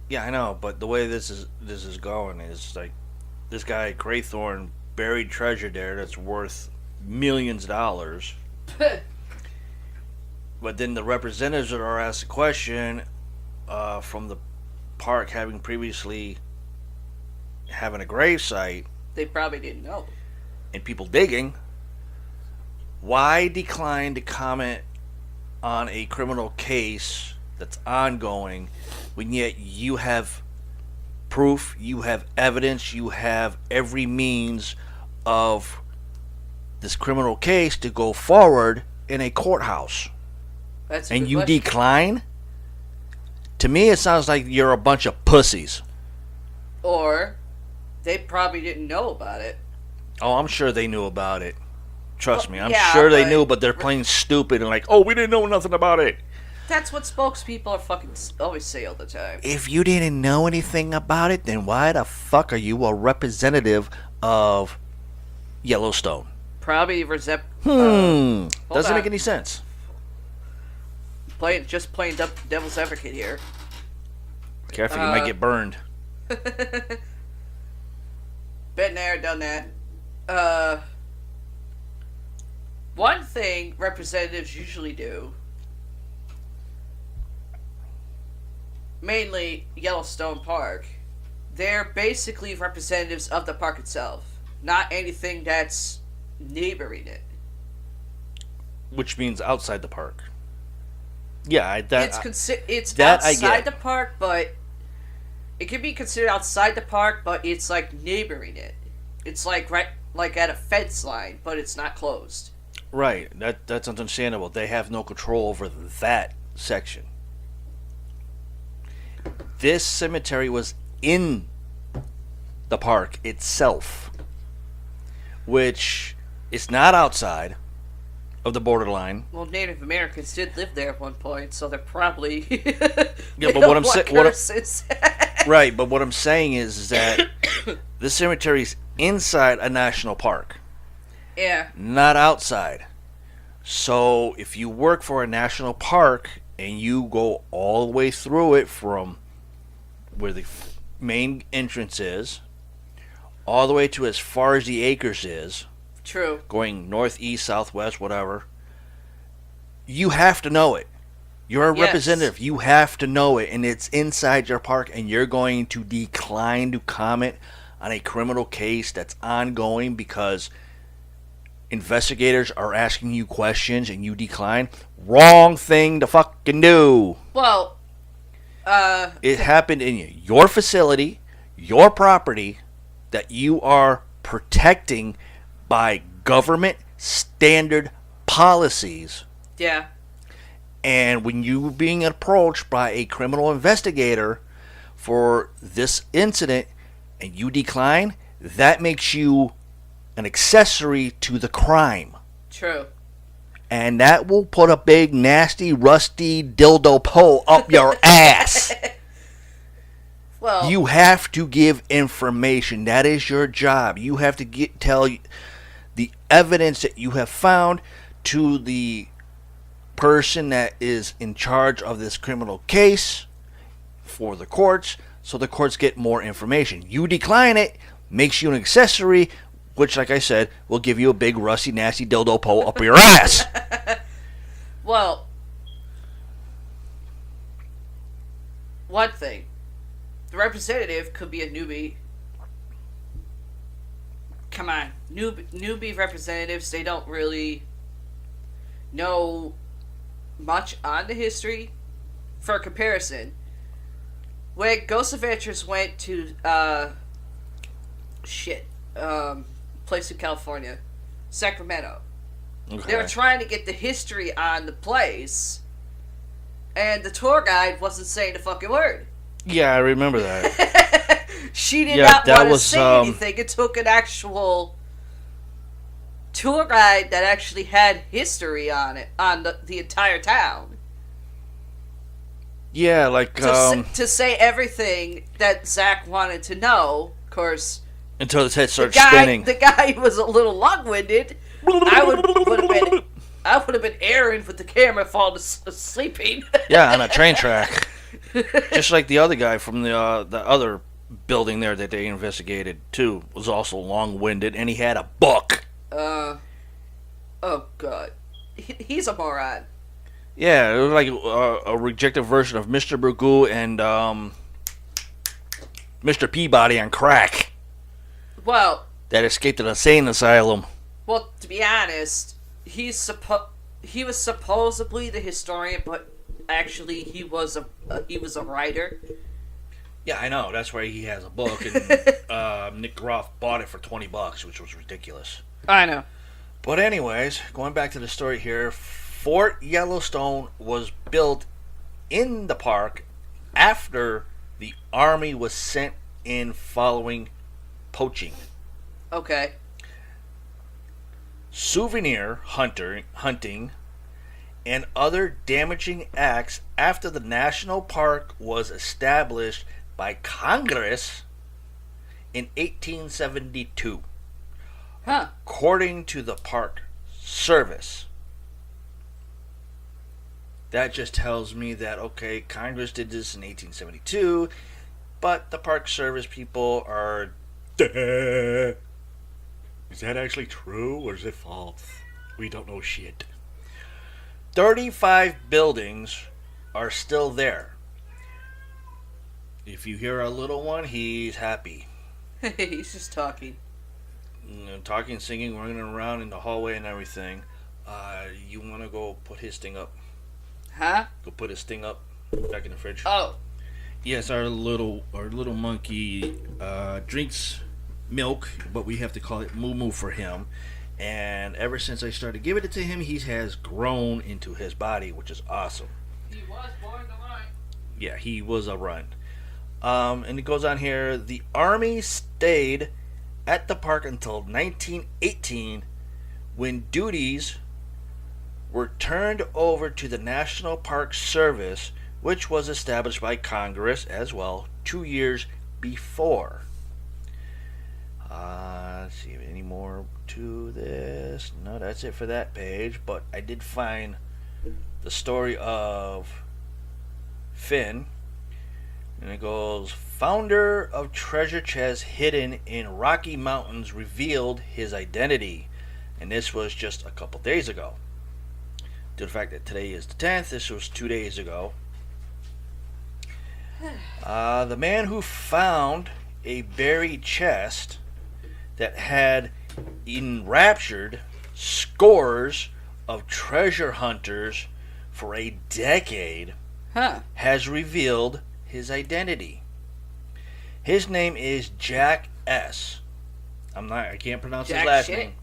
yeah, I know. But the way this is going is like this guy Craythorne buried treasure there that's worth millions of dollars. But then the representatives are asked a question from the park having previously having a grave site They probably didn't know. and people digging. Why decline to comment on a criminal case that's ongoing when yet you have proof, you have evidence, you have every means of this criminal case to go forward in a courthouse? That's a And good you question. decline? To me, it sounds like you're a bunch of pussies. Or they probably didn't know about it. Oh, I'm sure they knew about it. Trust me, I'm yeah, sure they but- knew, but they're playing stupid and like, oh, we didn't know nothing about it. That's what spokespeople are fucking always say all the time. If you didn't know anything about it, then why the fuck are you a representative of Yellowstone? Probably Doesn't on. make any sense. playing devil's advocate here. Careful, you might get burned. Been there, done that. One thing representatives usually do, mainly Yellowstone Park, they're basically representatives of the park itself, not anything that's neighboring it. Which means outside the park. Yeah, It's that I outside get. the park, but it can be considered outside the park, but it's like neighboring it. It's like right, like at a fence line, but it's not closed. Right. That's understandable. They have no control over that section. This cemetery was in the park itself, which is not outside of the borderline. Well, Native Americans did live there at one point, so they're probably Yeah, but what I'm saying, saying, right? But what I'm saying is that the cemetery is inside a national park, yeah, not outside. So if you work for a national park and you go all the way through it from where the main entrance is, all the way to as far as the acres is, true. going northeast, southwest, whatever, you have to know it. You're a Yes. representative. You have to know it, and it's inside your park, and you're going to decline to comment on a criminal case that's ongoing because investigators are asking you questions and you decline. Wrong thing to fucking do. Well, It happened in your facility, your property, that you are protecting by government standard policies. yeah, And when you being approached by a criminal investigator for this incident and you decline, that makes you an accessory to the crime. true. And that will put a big, nasty, rusty dildo pole up your ass. Well, You have to give information. That is your job. You have to tell the evidence that you have found to the person that is in charge of this criminal case for the courts, so the courts get more information. You decline it, makes you an accessory, which, like I said, will give you a big, rusty, nasty dildo pole up your ass. well, one thing. The representative could be a newbie. Come on. Newbie representatives, they don't really know much on the history. For comparison, when Ghost Adventures went to, place in California, Sacramento, Okay. they were trying to get the history on the place, and the tour guide wasn't saying the fucking word. Yeah, I remember that. She did Yeah, not that want to was, say anything. It took an actual tour guide that actually had history on it, on the entire town. Yeah, like, To say everything that Zach wanted to know. Of course, until his head the starts guy, spinning. the guy was a little long-winded. I would have been Aaron with the camera falling sleeping. Yeah, on a train track. Just like the other guy from the other building there that they investigated, too, was also long-winded, and he had a book. Oh god, he's a moron. Yeah, it was like a rejected version of Mr. Magoo and Mr. Peabody on crack Well, that escaped an insane asylum. to be honest, he was supposedly the historian, but actually he was a writer. Yeah, I know. That's why he has a book, and Nick Groff bought it for $20, which was ridiculous. I know. But anyways, going back to the story here, Fort Yellowstone was built in the park after the Army was sent in following poaching. Okay. Souvenir hunting, and other damaging acts after the national park was established by Congress in 1872. Huh. According to the Park Service. That just tells me that, okay, Congress did this in 1872, but the Park Service people are... Duh. Is that actually true, or is it false? We don't know shit. 35 buildings are still there. If you hear a little one, he's happy. He's just talking. Talking, singing, running around in the hallway and everything. You want to go put his thing up? Huh? Go put his thing up back in the fridge. Oh. Yes, our little monkey drinks milk, but we have to call it Moo Moo for him. And ever since I started giving it to him, he has grown into his body, which is awesome. He was born to run. Yeah, he was a run. And it goes on here. The Army stayed at the park until 1918, when duties were turned over to the National Park Service, which was established by Congress as well 2 years before. Let's see, any more to this? No, that's it for that page. But I did find the story of Finn. And it goes, founder of treasure chest hidden in Rocky Mountains revealed his identity. And this was just a couple days ago. Due to the fact that today is the 10th, this was 2 days ago. The man who found a buried chest that had enraptured scores of treasure hunters for a decade has revealed his identity. His name is Jack S. I can't pronounce his last name.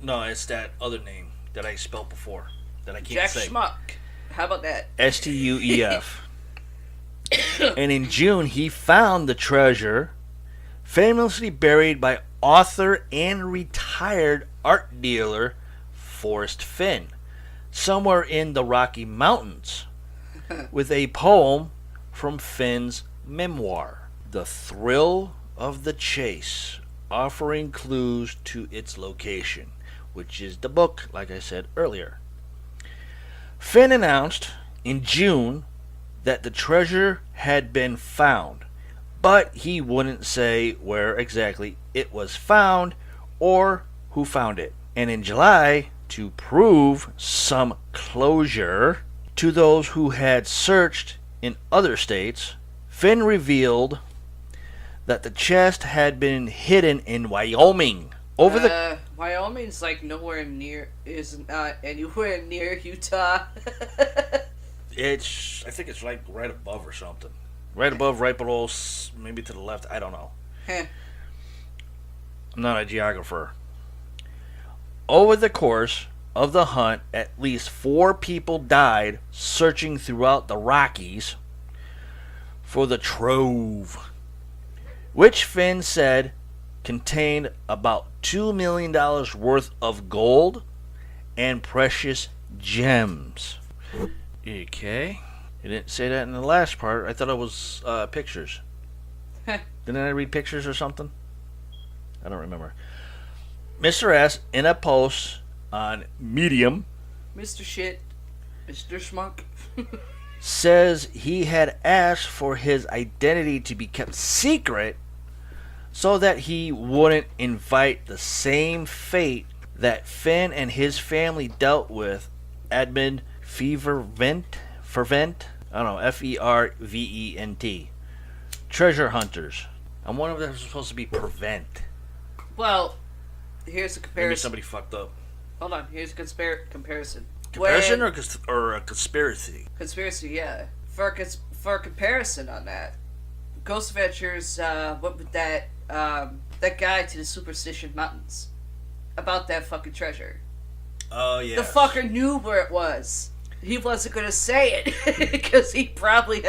No, it's that other name that I spelled before that I can't say. Jack Schmuck. How about that? Stuef. And in June, he found the treasure, famously buried by author and retired art dealer Forrest Finn, somewhere in the Rocky Mountains, with a poem from Finn's memoir, The Thrill of the Chase, offering clues to its location, which is the book, like I said earlier. Finn announced in June that the treasure had been found, but he wouldn't say where exactly it was found or who found it. And in July, to prove some closure to those who had searched in other states, Finn revealed that the chest had been hidden in Wyoming. Wyoming's like is not anywhere near Utah. I think it's like right above or something. Right above, right below, maybe to the left. I don't know. I'm not a geographer. Over the course of the hunt, at least 4 people died searching throughout the Rockies for the trove, which Finn said contained about $2 million worth of gold and precious gems. Okay. He didn't say that in the last part. I thought it was pictures. Didn't I read pictures or something? I don't remember. Mr. S, in a post on Medium, Mr. Shit, Mr. Schmuck, says he had asked for his identity to be kept secret so that he wouldn't invite the same fate that Finn and his family dealt with. Edmund Fervent, I don't know, Fervent. Treasure hunters. And one of them was supposed to be prevent. Well, here's a comparison. Maybe somebody fucked up. Hold on, here's a comparison. Comparison or a conspiracy? Conspiracy, yeah. For comparison on that, Ghost Adventures went with that guy to the Superstition Mountains about that fucking treasure. Oh yeah. The fucker knew where it was. He wasn't gonna say it because he probably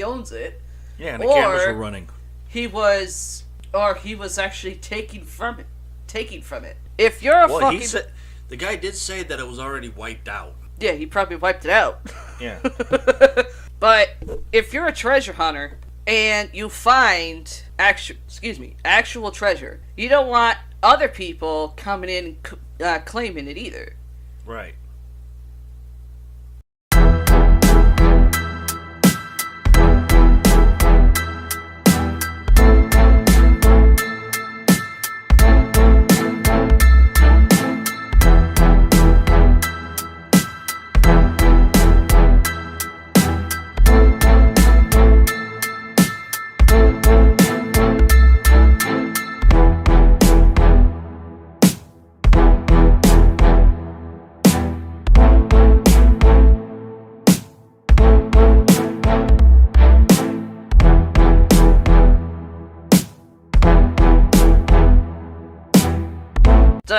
owns it. Yeah, and the cameras were running. He was actually taking from it. If you're a fucking... The guy did say that it was already wiped out. Yeah, he probably wiped it out. Yeah. But if you're a treasure hunter and you find actual treasure, you don't want other people coming in and claiming it either. Right.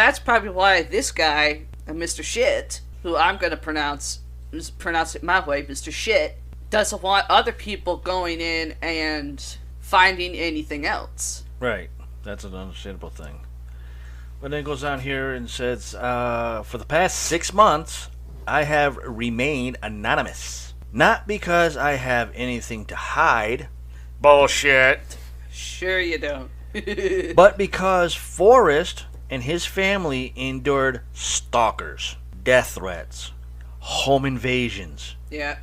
that's probably why this guy, Mr. Shit, who I'm going to pronounce it my way, Mr. Shit, doesn't want other people going in and finding anything else. Right. That's an understandable thing. But then it goes on here and says, for the past 6 months, I have remained anonymous. Not because I have anything to hide. Bullshit. Sure you don't. But because Forrest and his family endured stalkers, death threats, home invasions, Yeah.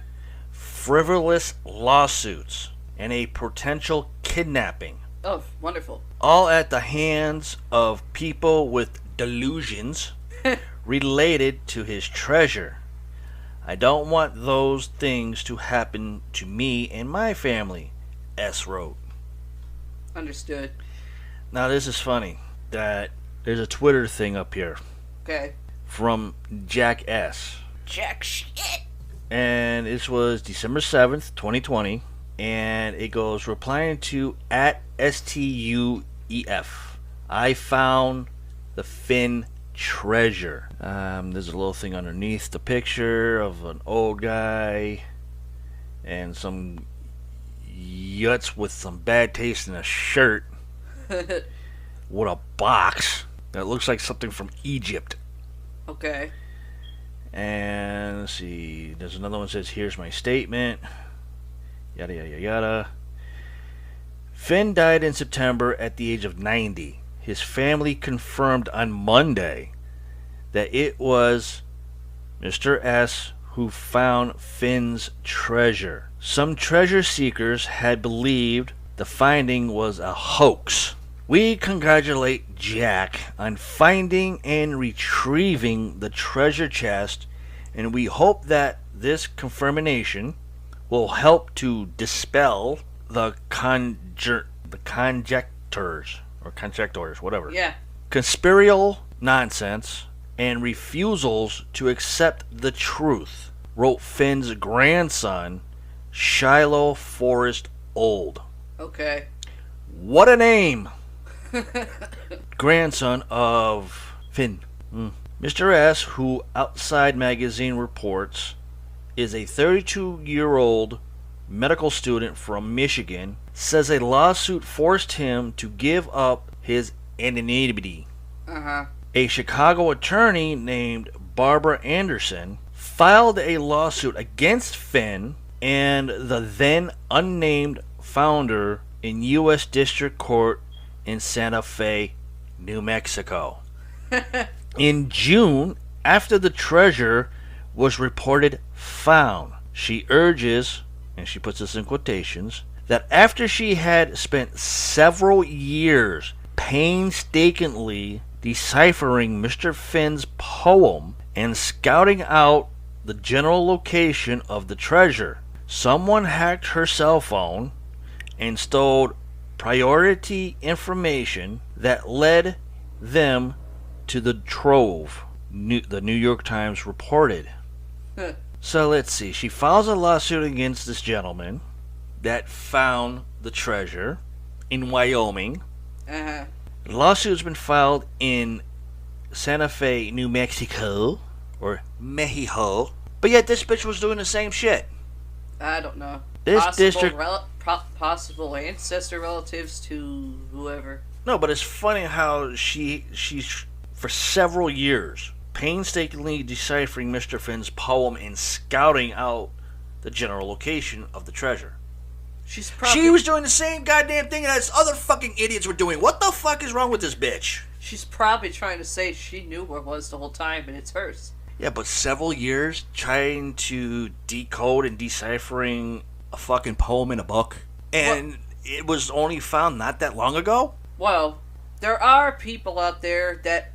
frivolous lawsuits, and a potential kidnapping. Oh, wonderful. All at the hands of people with delusions related to his treasure. I don't want those things to happen to me and my family, S wrote. Understood. Now this is funny that there's a Twitter thing up here Okay. from Jack S. Jack Shit. And this was December 7th, 2020. And it goes, replying to at STUEF. I found the Finn treasure. There's a little thing underneath the picture of an old guy and some yuts with some bad taste in a shirt with a box that looks like something from Egypt. Okay. And let's see, there's another one that says, here's my statement. Yada yada yada. Finn died in September at the age of 90. His family confirmed on Monday that it was Mr. S who found Finn's treasure. Some treasure seekers had believed the finding was a hoax. We congratulate Jack on finding and retrieving the treasure chest, and we hope that this confirmation will help to dispel the conjectures, whatever. Yeah. Conspiratorial nonsense and refusals to accept the truth, wrote Finn's grandson, Shiloh Forrest Old. Okay. What a name! Grandson of Finn. Mr. S, who Outside Magazine reports is a 32-year-old medical student from Michigan, says a lawsuit forced him to give up his anonymity. Uh-huh. A Chicago attorney named Barbara Anderson filed a lawsuit against Finn and the then unnamed founder in U.S. District Court in Santa Fe, New Mexico. In June, after the treasure was reported found, she urges, and she puts this in quotations, that after she had spent several years painstakingly deciphering Mr. Finn's poem and scouting out the general location of the treasure, someone hacked her cell phone and stole priority information that led them to the trove, the New York Times reported. So let's see. She files a lawsuit against this gentleman that found the treasure in Wyoming. Uh-huh. The lawsuit's been filed in Santa Fe, New Mexico, or Mexico. But yet this bitch was doing the same shit. I don't know. This possible district... possible ancestor relatives to whoever. No, but it's funny how she's for several years painstakingly deciphering Mr. Finn's poem and scouting out the general location of the treasure. She was doing the same goddamn thing that other fucking idiots were doing. What the fuck is wrong with this bitch? She's probably trying to say she knew where it was the whole time and it's hers. Yeah, but several years trying to decode and deciphering a fucking poem in a book, and it was only found not that long ago? Well, there are people out there that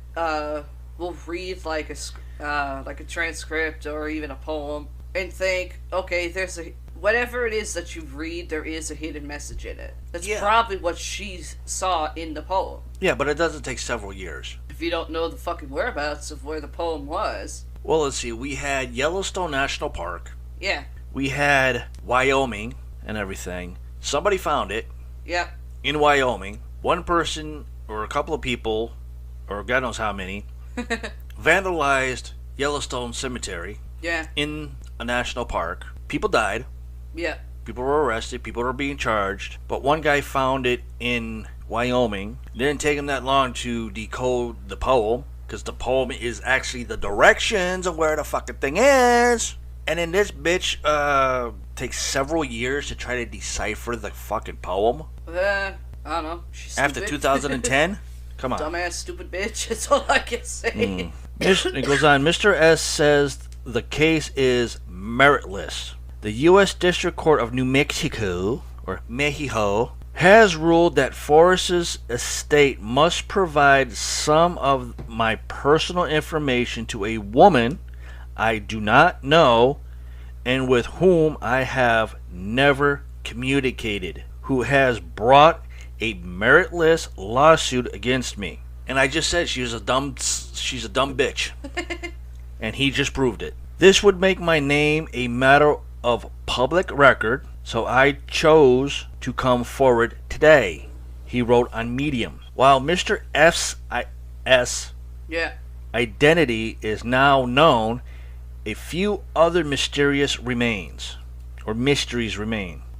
will read like a transcript or even a poem and think, okay, there's a whatever it is that you read, there is a hidden message in it. That's probably what she saw in the poem. Yeah, but it doesn't take several years. If you don't know the fucking whereabouts of where the poem was. Well, let's see. We had Yellowstone National Park. Yeah. We had Wyoming and everything. Somebody found it. Yeah. In Wyoming. One person or a couple of people, or God knows how many, vandalized Yellowstone Cemetery Yeah. in a national park. People died. Yeah. People were arrested. People were being charged. But one guy found it in Wyoming. It didn't take him that long to decode the poem, because the poem is actually the directions of where the fucking thing is. And then this bitch takes several years to try to decipher the fucking poem. I don't know. She's After stupid. 2010? Come on. Dumbass, stupid bitch. That's all I can say. It goes on. Mr. S says the case is meritless. The U.S. District Court of New Mexico, or Mexico, has ruled that Forrest's estate must provide some of my personal information to a woman I do not know and with whom I have never communicated, who has brought a meritless lawsuit against me. And I just said she's a dumb bitch. And he just proved it. This would make my name a matter of public record, so I chose to come forward today, he wrote on Medium. While Mr. F's identity is now known, a few other mysteries remain.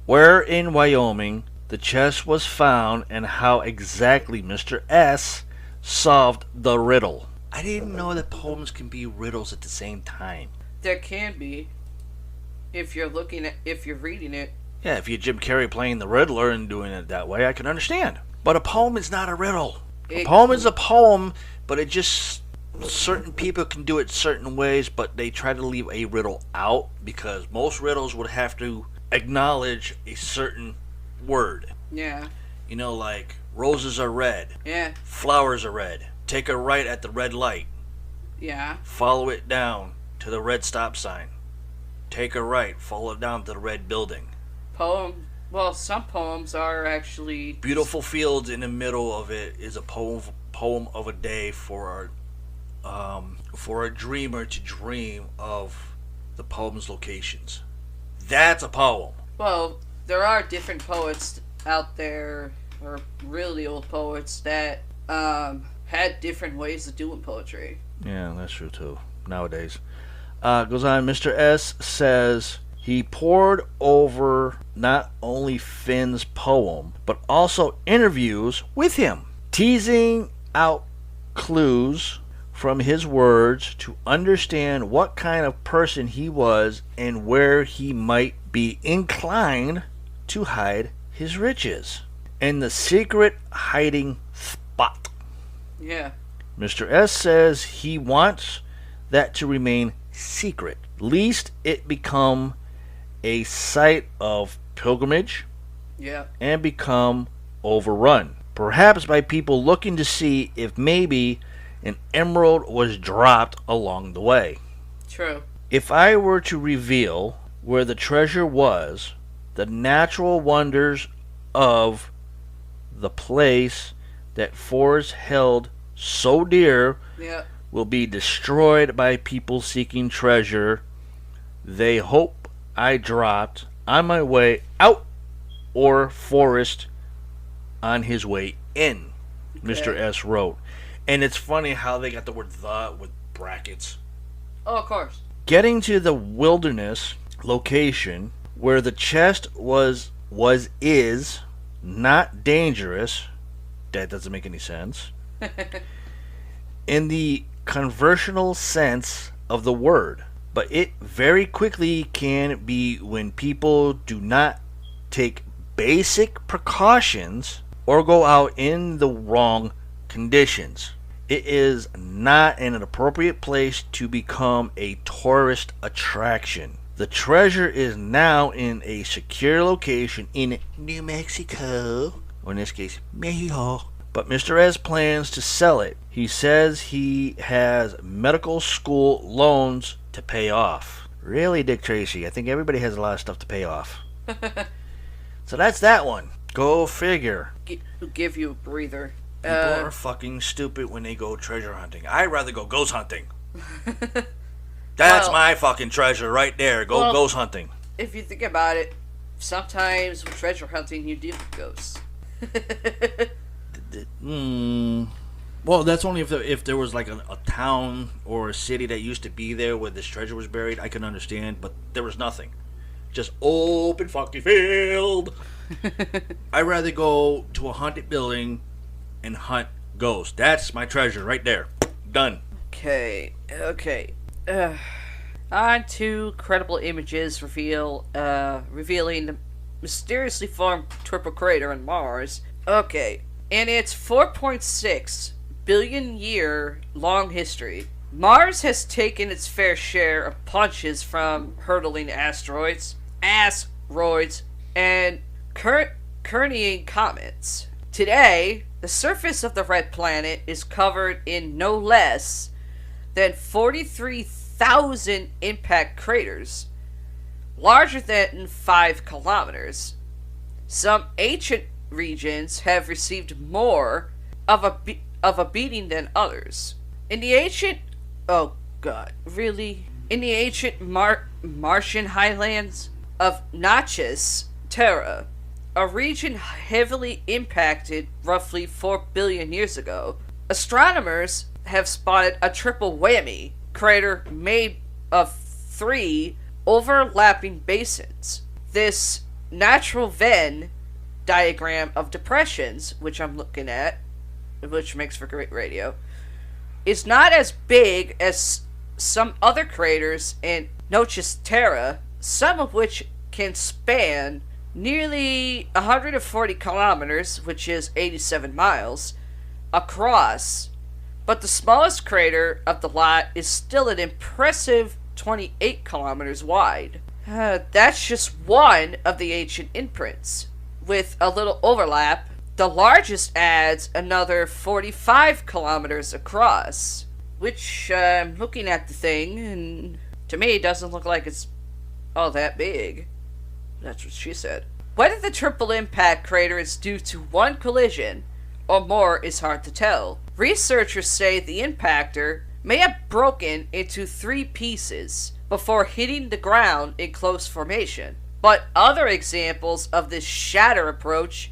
Where in Wyoming the chest was found and how exactly Mr. S solved the riddle. I didn't know that poems can be riddles at the same time. There can be, if you're reading it. Yeah, if you're Jim Carrey playing the Riddler and doing it that way, I can understand. But a poem is not a riddle. A poem is a poem, but it just, certain people can do it certain ways, but they try to leave a riddle out because most riddles would have to acknowledge a certain word. Yeah. You know, like, roses are red. Yeah. Flowers are red. Take a right at the red light. Yeah. Follow it down to the red stop sign. Take a right. Follow it down to the red building. Well, some poems are actually... Beautiful fields in the middle of it is a poem of a day for a dreamer to dream of the poem's locations. That's a poem. Well, there are different poets out there, or really old poets, that had different ways of doing poetry. Yeah, that's true too. Nowadays. Goes on, Mr. S says he pored over not only Finn's poem, but also interviews with him, teasing out clues from his words to understand what kind of person he was and where he might be inclined to hide his riches, and the secret hiding spot. Yeah. Mr. S says he wants that to remain secret, lest it become a site of pilgrimage and become overrun, perhaps by people looking to see if maybe an emerald was dropped along the way. True. If I were to reveal where the treasure was, the natural wonders of the place that Forrest held so dear will be destroyed by people seeking treasure they hope I dropped on my way out or Forrest on his way in, Mr. S wrote. And it's funny how they got the word "the" with brackets. Oh, of course. Getting to the wilderness location where the chest is not dangerous. That doesn't make any sense. In the conversational sense of the word. But it very quickly can be when people do not take basic precautions or go out in the wrong conditions. It is not an appropriate place to become a tourist attraction. The treasure is now in a secure location in New Mexico, or in this case, Mexico. But Mr. S plans to sell it. He says he has medical school loans to pay off. Really, Dick Tracy? I think everybody has a lot of stuff to pay off. So that's that one. Go figure. Give you a breather. People are fucking stupid when they go treasure hunting. I'd rather go ghost hunting. That's my fucking treasure right there. Go ghost hunting. If you think about it, sometimes with treasure hunting you deal with ghosts. Well, that's only if there was like a town or a city that used to be there where this treasure was buried. I can understand, but there was nothing. Just open fucking field. I'd rather go to a haunted building and hunt ghosts. That's my treasure right there. Done. Okay. On to credible images revealing the mysteriously formed triple crater on Mars. Okay. In its 4.6 billion year long history, Mars has taken its fair share of punches from hurtling asteroids, and Kernian comets. Today, the surface of the red planet is covered in no less than 43,000 impact craters, larger than 5 kilometers. Some ancient regions have received more of a beating than others. In the ancient Martian highlands of Natchez Terra, a region heavily impacted roughly 4 billion years ago, astronomers have spotted a triple whammy crater made of 3 overlapping basins. This natural Venn diagram of depressions, which I'm looking at, which makes for great radio, is not as big as some other craters in Noches Terra, some of which can span nearly 140 kilometers, which is 87 miles, across, but the smallest crater of the lot is still an impressive 28 kilometers wide. That's just one of the ancient imprints. With a little overlap, the largest adds another 45 kilometers across, which, I'm looking at the thing, and to me it doesn't look like it's all that big. That's what she said. Whether the triple impact crater is due to one collision or more is hard to tell. Researchers say the impactor may have broken into 3 pieces before hitting the ground in close formation. But other examples of this shatter approach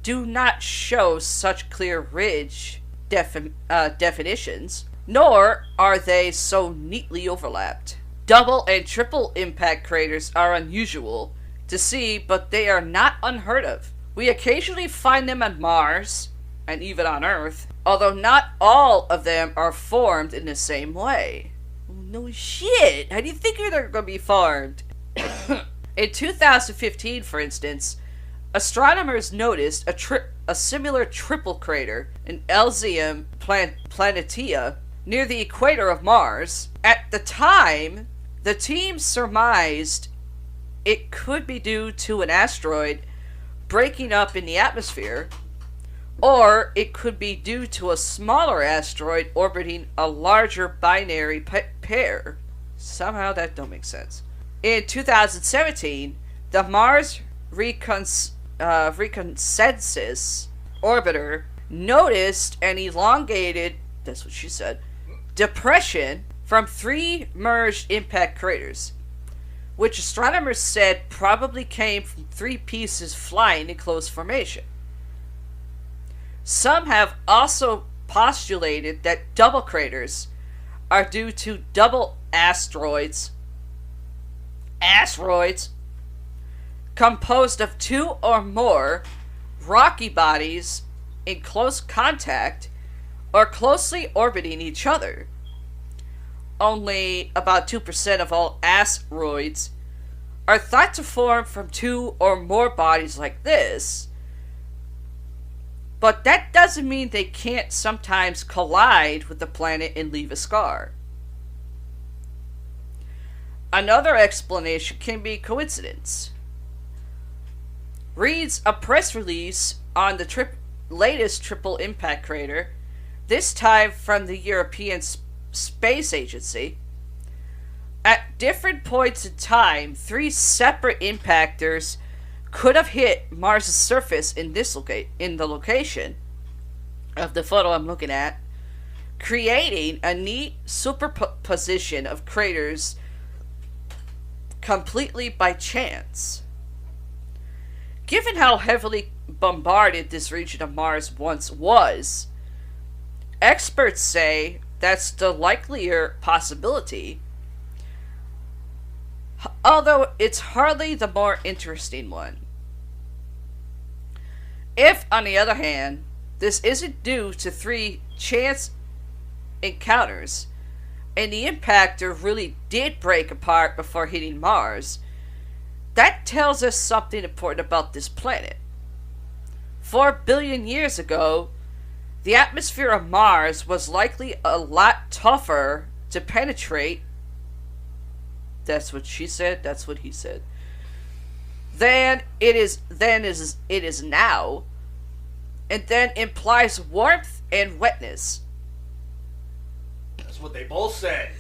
do not show such clear ridge definitions, nor are they so neatly overlapped. Double and triple impact craters are unusual to see, but they are not unheard of. We occasionally find them on Mars, and even on Earth, although not all of them are formed in the same way. No shit! How do you think they're gonna be formed? In 2015, for instance, astronomers noticed a similar triple crater in Elysium Planitia near the equator of Mars. At the time, the team surmised it could be due to an asteroid breaking up in the atmosphere, or it could be due to a smaller asteroid orbiting a larger binary pair. Somehow that don't make sense. In 2017, the Mars Reconsensus orbiter noticed an elongated, that's what she said, depression from 3 merged impact craters, which astronomers said probably came from 3 pieces flying in close formation. Some have also postulated that double craters are due to double asteroids composed of 2 or more rocky bodies in close contact or closely orbiting each other. Only about 2% of all asteroids are thought to form from 2 or more bodies like this, but that doesn't mean they can't sometimes collide with the planet and leave a scar. Another explanation can be coincidence. Reads a press release on the latest triple impact crater, this time from the European Space Agency. At different points in time, 3 separate impactors could have hit Mars' surface in the location of the photo I'm looking at, creating a neat superposition of craters completely by chance. Given how heavily bombarded this region of Mars once was, Experts say that's the likelier possibility, although it's hardly the more interesting one. If, on the other hand, this isn't due to 3 chance encounters, and the impactor really did break apart before hitting Mars, that tells us something important about this planet. 4 billion years ago, the atmosphere of Mars was likely a lot tougher to penetrate. That's what she said, that's what he said. Than it is now, and then implies warmth and wetness. That's what they both said.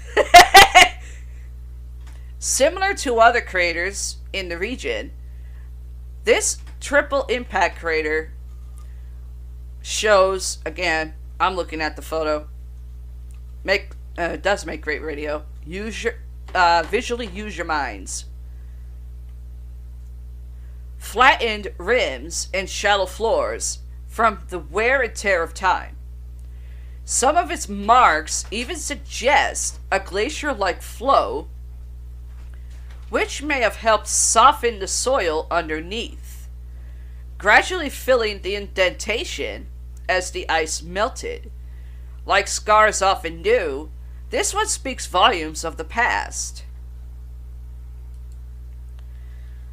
Similar to other craters in the region, this triple impact crater shows, again, I'm looking at the photo, does make great radio. Visually use your minds. Flattened rims and shallow floors from the wear and tear of time. Some of its marks even suggest a glacier-like flow, which may have helped soften the soil underneath, gradually filling the indentation as the ice melted. Like scars often do, this one speaks volumes of the past.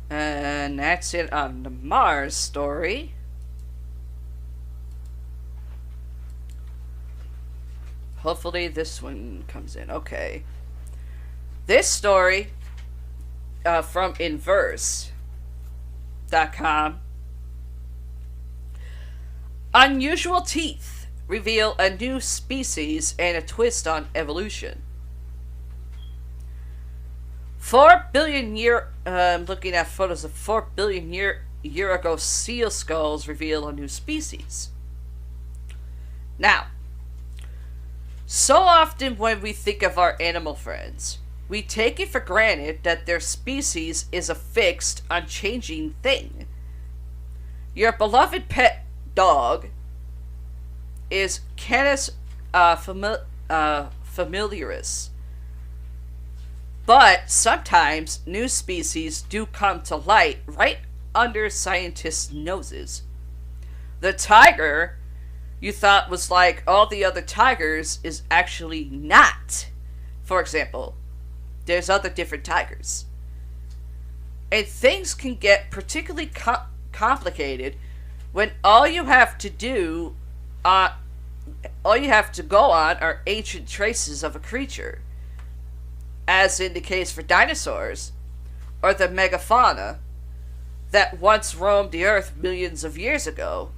And that's it on the Mars story. Hopefully this one comes in. Okay. This story from Inverse.com. Unusual teeth reveal a new species and a twist on evolution. 4 billion year looking at photos of 4 billion year ago seal skulls reveal a new species. Now, so often when we think of our animal friends, we take it for granted that their species is a fixed, unchanging thing. Your beloved pet dog is Canis familiaris. But sometimes new species do come to light right under scientists' noses. The tiger you thought was like all the other tigers is actually not. For example, there's other different tigers. And things can get particularly complicated when all you have to go on are ancient traces of a creature, as in the case for dinosaurs, or the megafauna that once roamed the earth millions of years ago.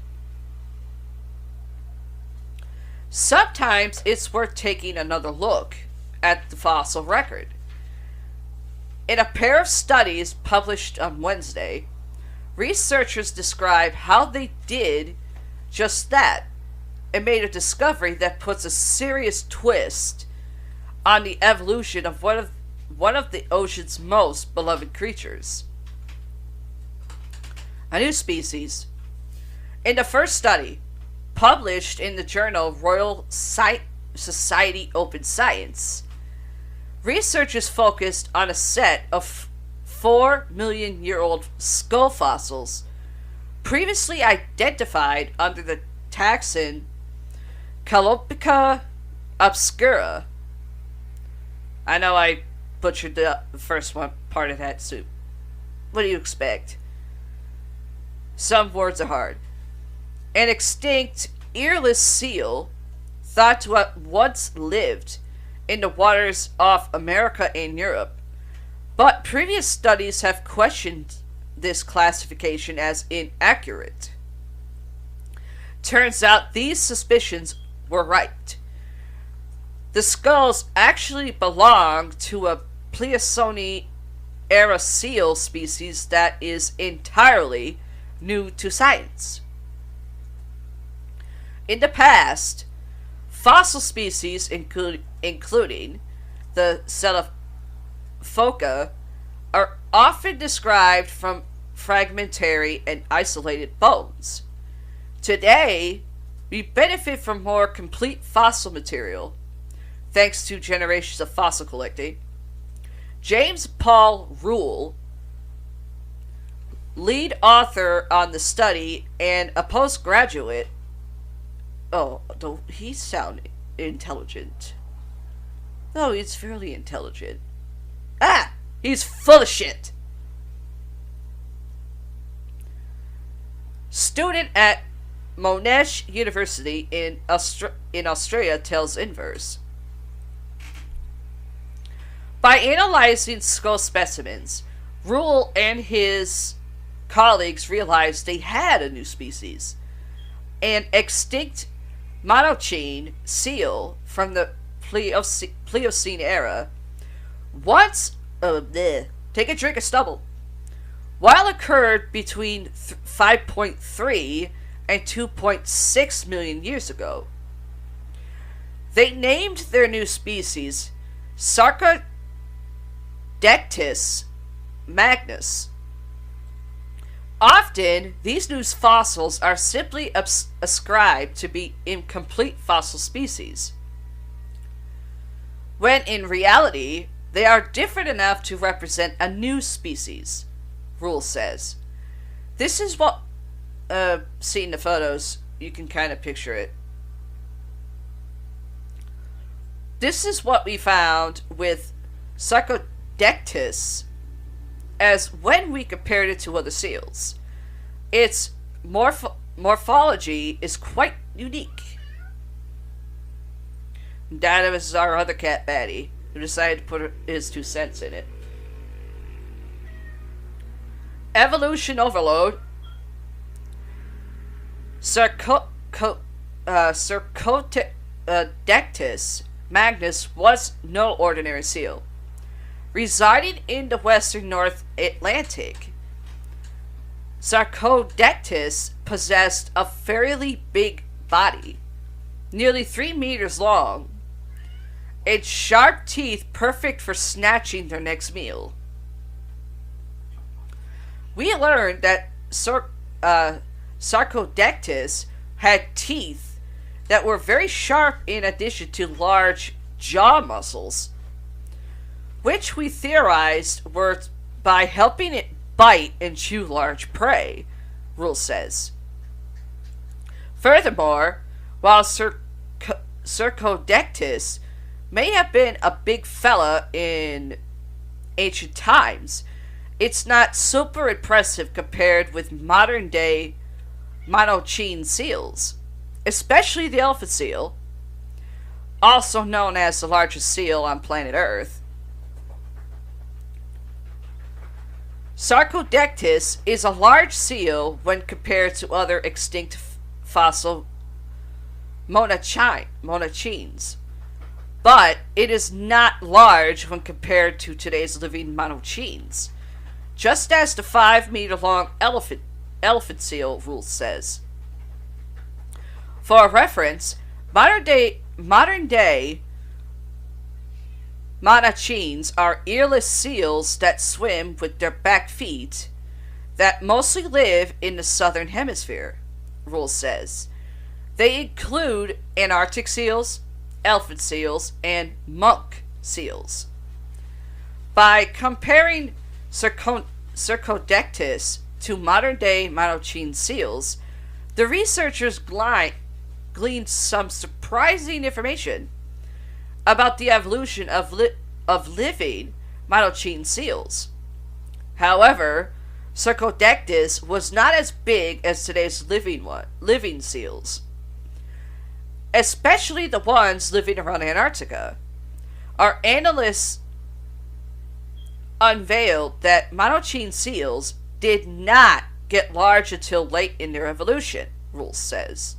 Sometimes it's worth taking another look at the fossil record. In a pair of studies published on Wednesday, researchers describe how they did just that and made a discovery that puts a serious twist on the evolution of one of the ocean's most beloved creatures. A new species. In the first study, published in the journal Royal Society Open Science, researchers focused on a set of 4 million year old skull fossils previously identified under the taxon Calopica obscura. I know I butchered the first one part of that soup. What do you expect? Some words are hard. An extinct, earless seal thought to have once lived in the waters off America and Europe, but previous studies have questioned this classification as inaccurate. Turns out these suspicions were right. The skulls actually belong to a Pliocene-era seal species that is entirely new to science. In the past, fossil species including the Cephalofoca are often described from fragmentary and isolated bones. Today, we benefit from more complete fossil material thanks to generations of fossil collecting. James Paul Rule, lead author on the study and a postgraduate. Oh, don't he sound intelligent? Oh, he's fairly intelligent. Ah! He's full of shit! Student at Monash University in Australia tells Inverse. By analyzing skull specimens, Rule and his colleagues realized they had a new species, an extinct Monochain seal from the Pliocene era. Once, take a drink of stubble. While occurred between 5.3 and 2.6 million years ago. They named their new species Sarcodectus magnus. Often, these new fossils are simply ascribed to be incomplete fossil species, when in reality, they are different enough to represent a new species, Rule says. This is what, seeing the photos, you can kind of picture it. This is what we found with Sarcodectus as when we compared it to other seals. Its morphology is quite unique. That was our other cat, Batty, who decided to put his 2 cents in it. Evolution overload. Sarcodectus magnus was no ordinary seal. Residing in the western North Atlantic, Sarcodectus possessed a fairly big body, nearly 3 meters long, and sharp teeth perfect for snatching their next meal. We learned that Sarcodectus had teeth that were very sharp in addition to large jaw muscles, which we theorized were by helping it bite and chew large prey, Rule says. Furthermore, while Sarcodectus may have been a big fella in ancient times, it's not super impressive compared with modern day Monochain seals, especially the elephant seal, also known as the largest seal on planet Earth. Sarcodectus is a large seal when compared to other extinct fossil monochains, but it is not large when compared to today's living monochains, just as the 5-meter-long elephant seal rule says. For reference, modern day monochains are earless seals that swim with their back feet that mostly live in the southern hemisphere, Rule says. They include Antarctic seals, elephant seals, and monk seals. By comparing Sarcodectus to modern-day Monochain seals, the researchers gleaned some surprising information about the evolution of living Monochain seals. However, Sarcodectus was not as big as today's living seals, especially the ones living around Antarctica. Our analysts unveiled that Monochain seals did not get large until late in their evolution, Rule says.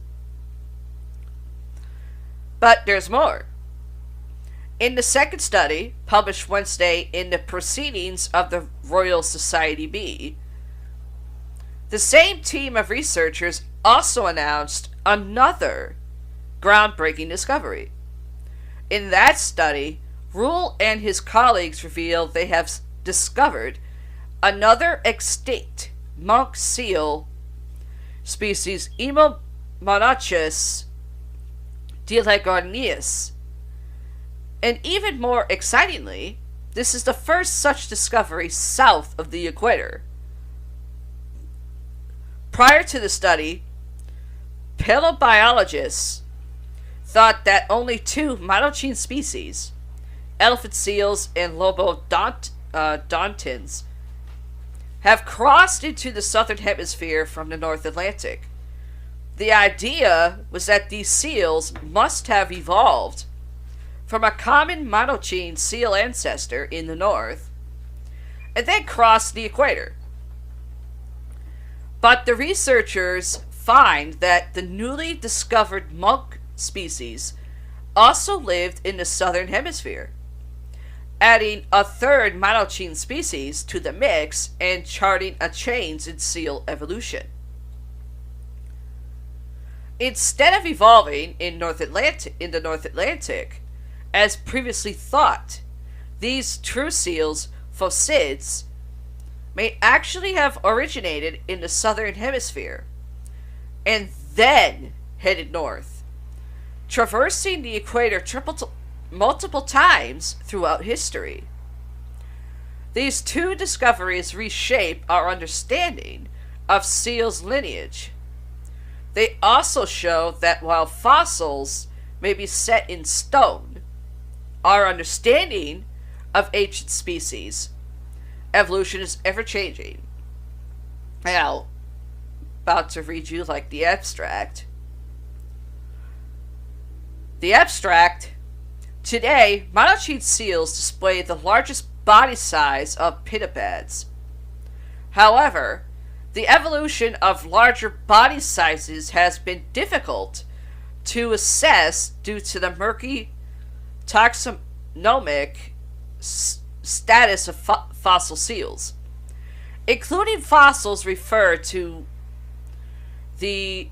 But there's more. In the second study, published Wednesday in the Proceedings of the Royal Society B, the same team of researchers also announced another groundbreaking discovery. In that study, Rule and his colleagues revealed they have discovered another extinct monk seal species, Monachus Dilegornius. And even more excitingly, this is the first such discovery south of the equator. Prior to the study, paleobiologists thought that only two Miocene species, elephant seals and lobodontins, have crossed into the southern hemisphere from the North Atlantic. The idea was that these seals must have evolved from a common Miocene seal ancestor in the north and then crossed the equator. But the researchers find that the newly discovered monk species also lived in the southern hemisphere, adding a third Miocene species to the mix and charting a change in seal evolution. Instead of evolving in the North Atlantic, as previously thought, these true seals, phocids, may actually have originated in the southern hemisphere and then headed north, traversing the equator multiple times throughout history. These two discoveries reshape our understanding of seals' lineage. They also show that while fossils may be set in stone, our understanding of ancient species evolution is ever changing. Now, about to read you like the abstract. The abstract. Today, Miocene seals display the largest body size of pinnipeds. However, the evolution of larger body sizes has been difficult to assess due to the murky taxonomic status of fossil seals, including fossils referred to the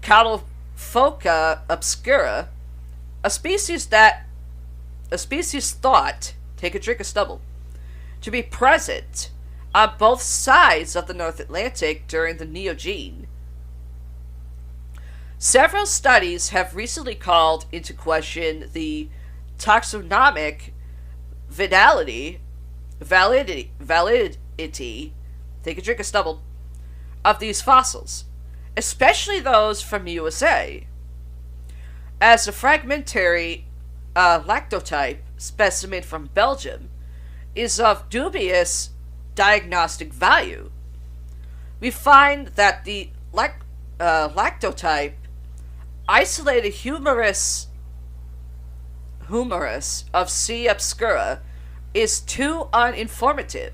Caulofoca obscura, a species thought, take a drink of stubble, to be present on both sides of the North Atlantic during the Neogene. Several studies have recently called into question the taxonomic validity, take a drink of stubble, of these fossils, especially those from USA, as a fragmentary lactotype specimen from Belgium is of dubious diagnostic value. We find that the lactotype isolated humerus of C. obscura is too uninformative,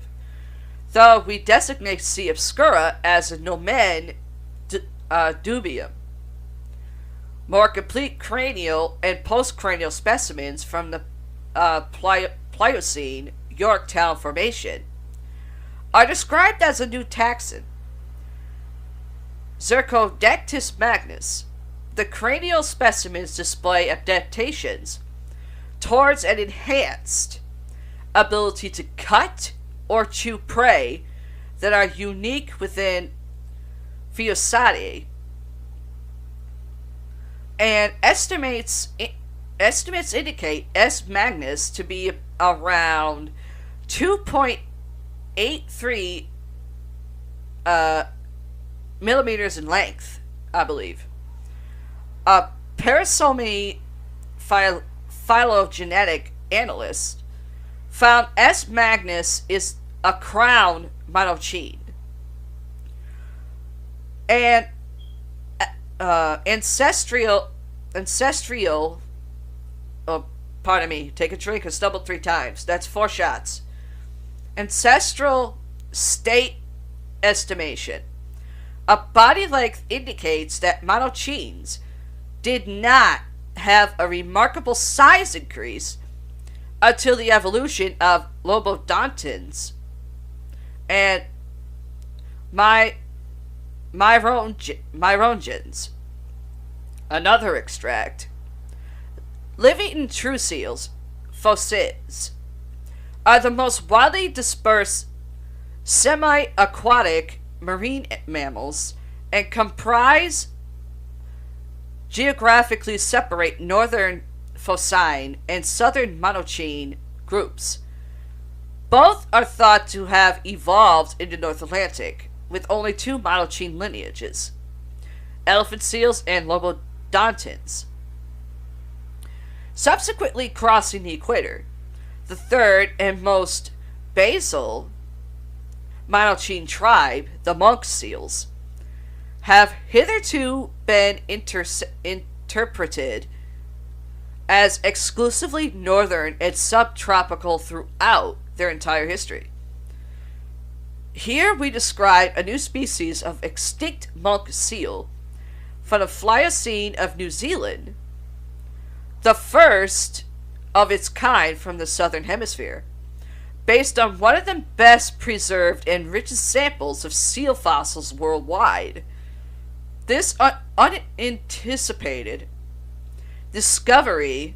though we designate C. obscura as a nomen dubium. More complete cranial and postcranial specimens from the Pliocene Yorktown Formation are described as a new taxon, Zircodectus magnus. The cranial specimens display adaptations towards an enhanced ability to cut or chew prey that are unique within Phyoscidae, and estimates indicate S. magnus to be around 2.83 millimeters in length, I believe. Parasomy phylogenetic analyst found S. magnus is a crown Miocene, and ancestral. Oh, pardon me. Take a drink and stumble 3 times. That's 4 shots. Ancestral state estimation. A body length indicates that Miocenes did not have a remarkable size increase until the evolution of lobodontins and myrongens. Another extract. Living true seals, phocids, are the most widely dispersed semi-aquatic marine mammals and comprise geographically separate northern Phocine and southern Monocene groups. Both are thought to have evolved in the North Atlantic, with only two Monocene lineages, elephant seals and lobodontans, subsequently crossing the equator. The third and most basal Monocene tribe, the monk seals, have hitherto been interpreted as exclusively northern and subtropical throughout their entire history. Here we describe a new species of extinct monk seal from the Pliocene of New Zealand, the first of its kind from the southern hemisphere, based on one of the best preserved and richest samples of seal fossils worldwide. This unanticipated discovery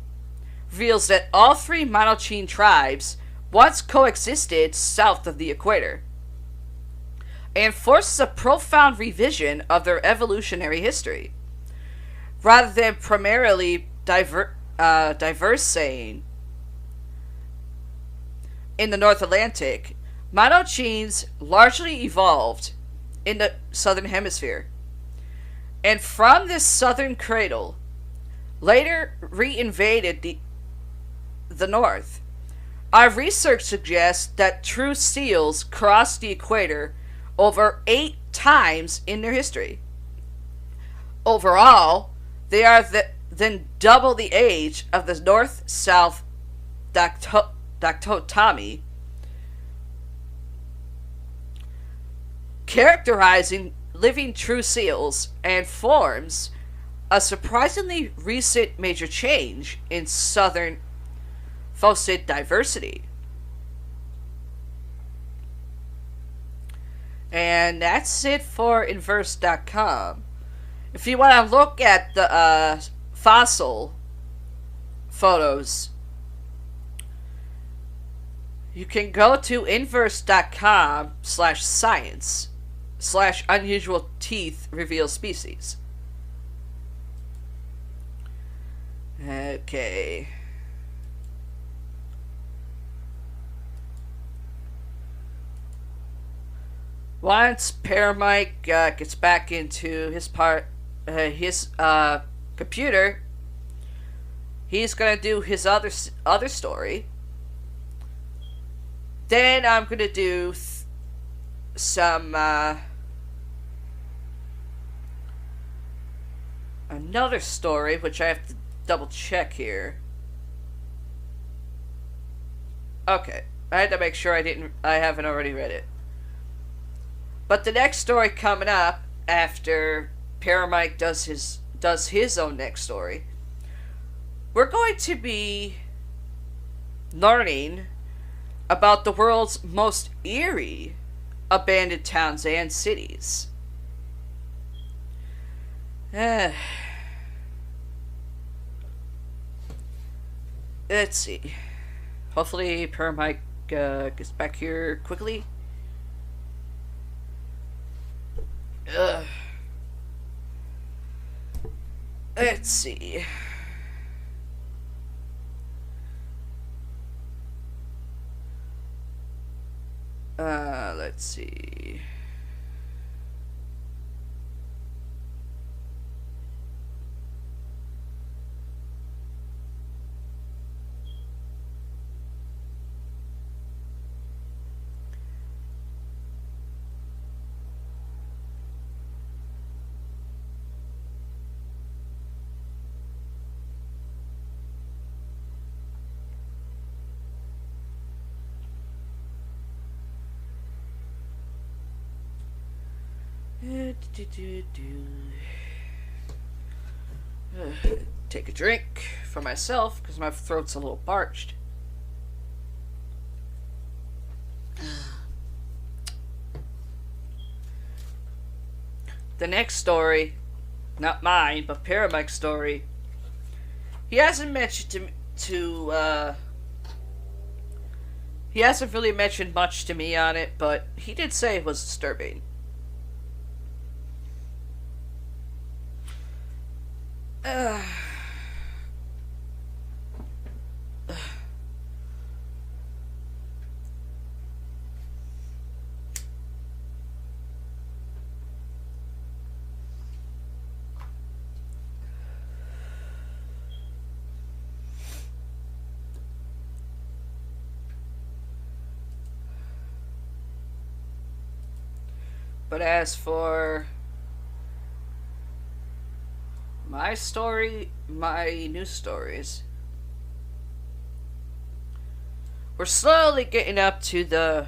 reveals that all three Monocene tribes once coexisted south of the equator, and forces a profound revision of their evolutionary history. Rather than primarily diversing in the North Atlantic, Monocenes largely evolved in the southern hemisphere, and from this southern cradle, later reinvaded the north. Our research suggests that true seals crossed the equator over 8 times in their history. Overall, they are then double the age of the north-south dichotomy, characterizing living true seals, and forms a surprisingly recent major change in southern faucet diversity. And that's it for Inverse.com. If you want to look at the fossil photos, you can go to inverse.com/science/unusual teeth reveal species. Okay. Once Paramike gets back into his computer, he's gonna do his other story. Then I'm gonna do some another story, which I have to double check here. Okay, I had to make sure I haven't already read it. But the next story coming up after Paramike does his own next story, we're going to be learning about the world's most eerie abandoned towns and cities. Let's see. Hopefully Paramike gets back here quickly. Let's see. Let's see. Take a drink for myself because my throat's a little parched. The next story, not mine, but Paramike's story. He hasn't mentioned he hasn't really mentioned much to me on it, but he did say it was disturbing. Uh, but as for my story, my news stories, we're slowly getting up to the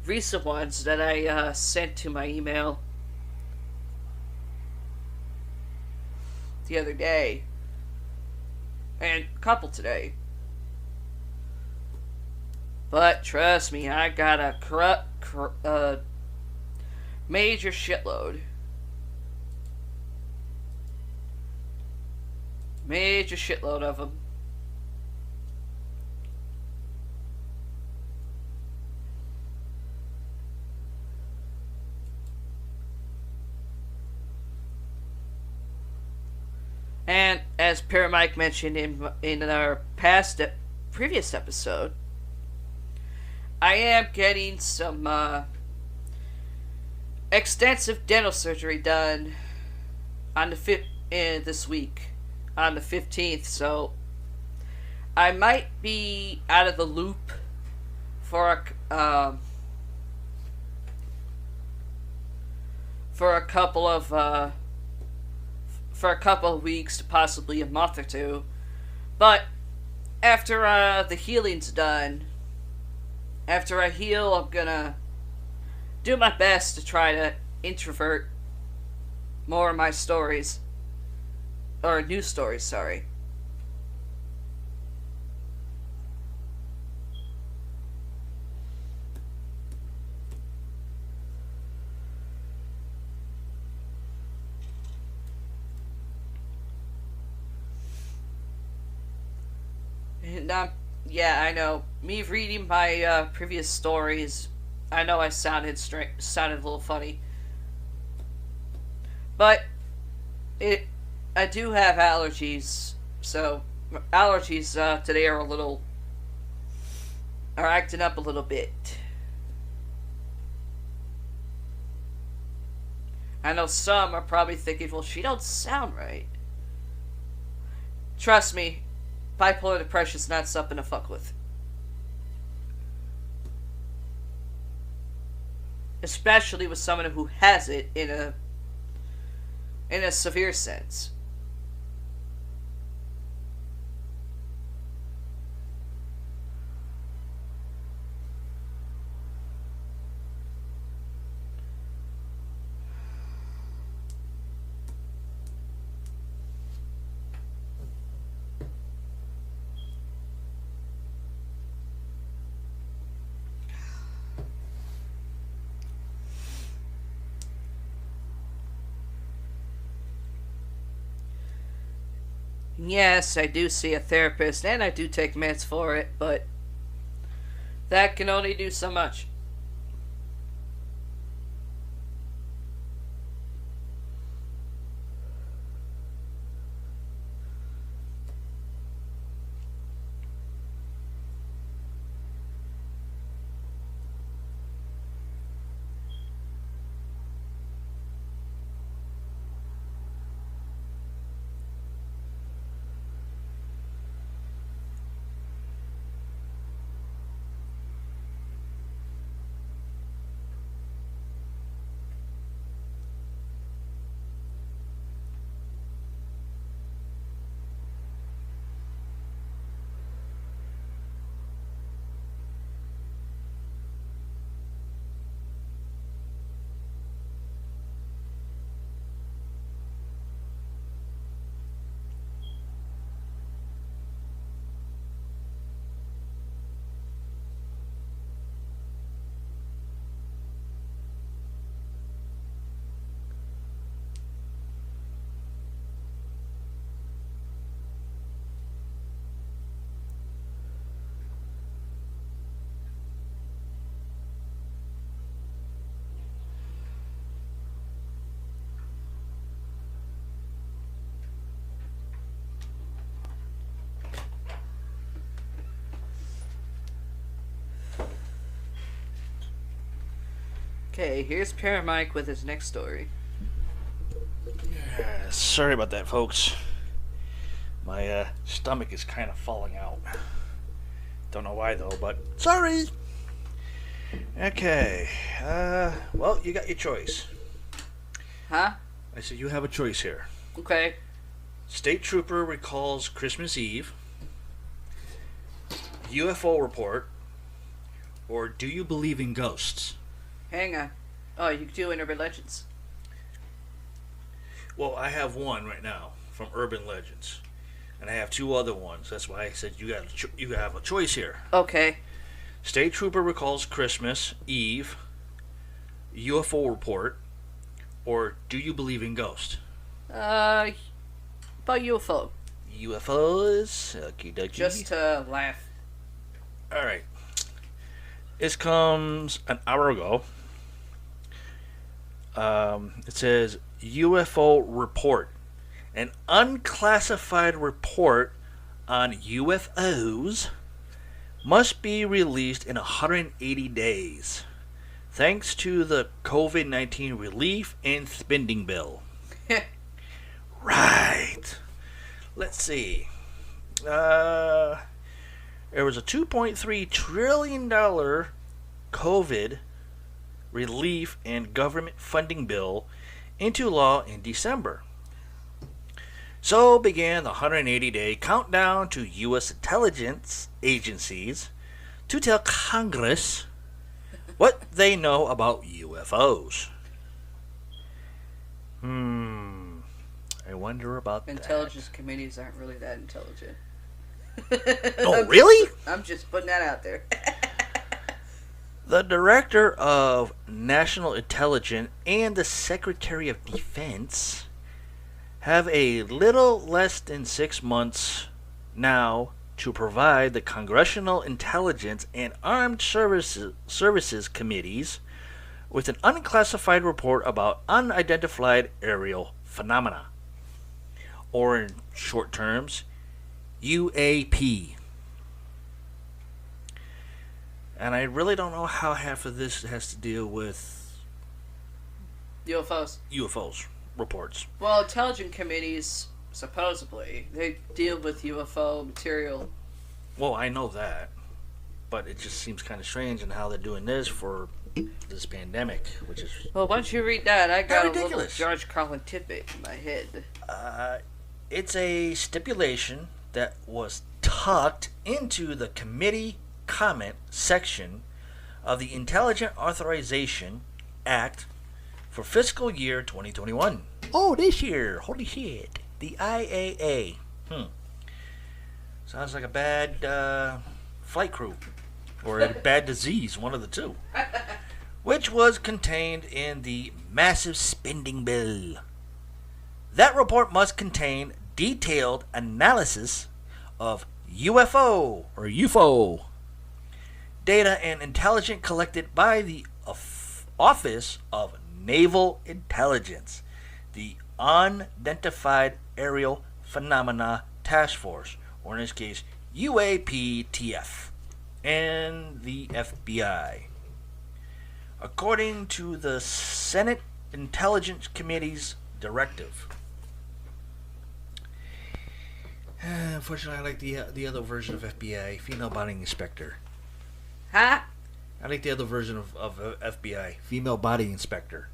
recent ones that I sent to my email the other day, and a couple today. But trust me, I got a major shitload. Major shitload of them. And as Paramike mentioned in our previous episode, I am getting some extensive dental surgery done on this week on the 15th, so I might be out of the loop for a couple of weeks to possibly a month or two. But after the healing's done, after I heal, I'm gonna do my best to try to introvert more of my stories. Or news stories, sorry. And yeah, I know. Me reading my previous stories, I know I sounded a little funny, but I do have allergies, so allergies today are acting up a little bit. I know some are probably thinking, well, she don't sound right. Trust me, bipolar depression's not something to fuck with. Especially with someone who has it in a severe sense. Yes, I do see a therapist, and I do take meds for it, but that can only do so much. Okay, here's Paramike with his next story. Sorry about that, folks. My stomach is kind of falling out. Don't know why, though, but sorry. Okay. Well, you got your choice. Huh? I said you have a choice here. Okay. State trooper recalls Christmas Eve, UFO report, or do you believe in ghosts? Hang on. Oh, you can do Urban Legends. Well, I have one right now from Urban Legends, and I have two other ones. That's why I said you have a choice here. Okay. State trooper recalls Christmas Eve, UFO report, or do you believe in ghosts? About UFO. UFOs? Okie dokie. Just to laugh. Alright. This comes an hour ago. It says UFO report. An unclassified report on UFOs must be released in 180 days, thanks to the COVID-19 relief and spending bill. Right. Let's see. There was a $2.3 trillion COVID relief and government funding bill into law in December. So began the 180-day countdown to U.S. intelligence agencies to tell Congress what they know about UFOs. I wonder about Intelligence committees aren't really that intelligent. Oh, really? I'm just putting that out there. The Director of National Intelligence and the Secretary of Defense have a little less than 6 months now to provide the Congressional Intelligence and Armed Services Committees with an unclassified report about unidentified aerial phenomena, or in short terms, UAP. And I really don't know how half of this has to deal with UFOs reports. Well, intelligence committees, supposedly, they deal with UFO material. Well, I know that, but it just seems kind of strange in how they're doing this for this pandemic, which is... Well, once you read that, I got a little ridiculous. George Carlin tidbit in my head. It's a stipulation that was tucked into the committee comment section of the Intelligent Authorization Act for fiscal year 2021. Oh, this year. Holy shit. The IAA. Sounds like a bad flight crew. Or a bad disease, one of the two. Which was contained in the massive spending bill. That report must contain detailed analysis of UFO or UFO data and intelligence collected by the Office of Naval Intelligence, the Unidentified Aerial Phenomena Task Force, or in this case, UAPTF, and the FBI. According to the Senate Intelligence Committee's directive. Unfortunately, I like the other version of FBI, Female Body Inspector. Huh? I like the other version of FBI, Female Body Inspector.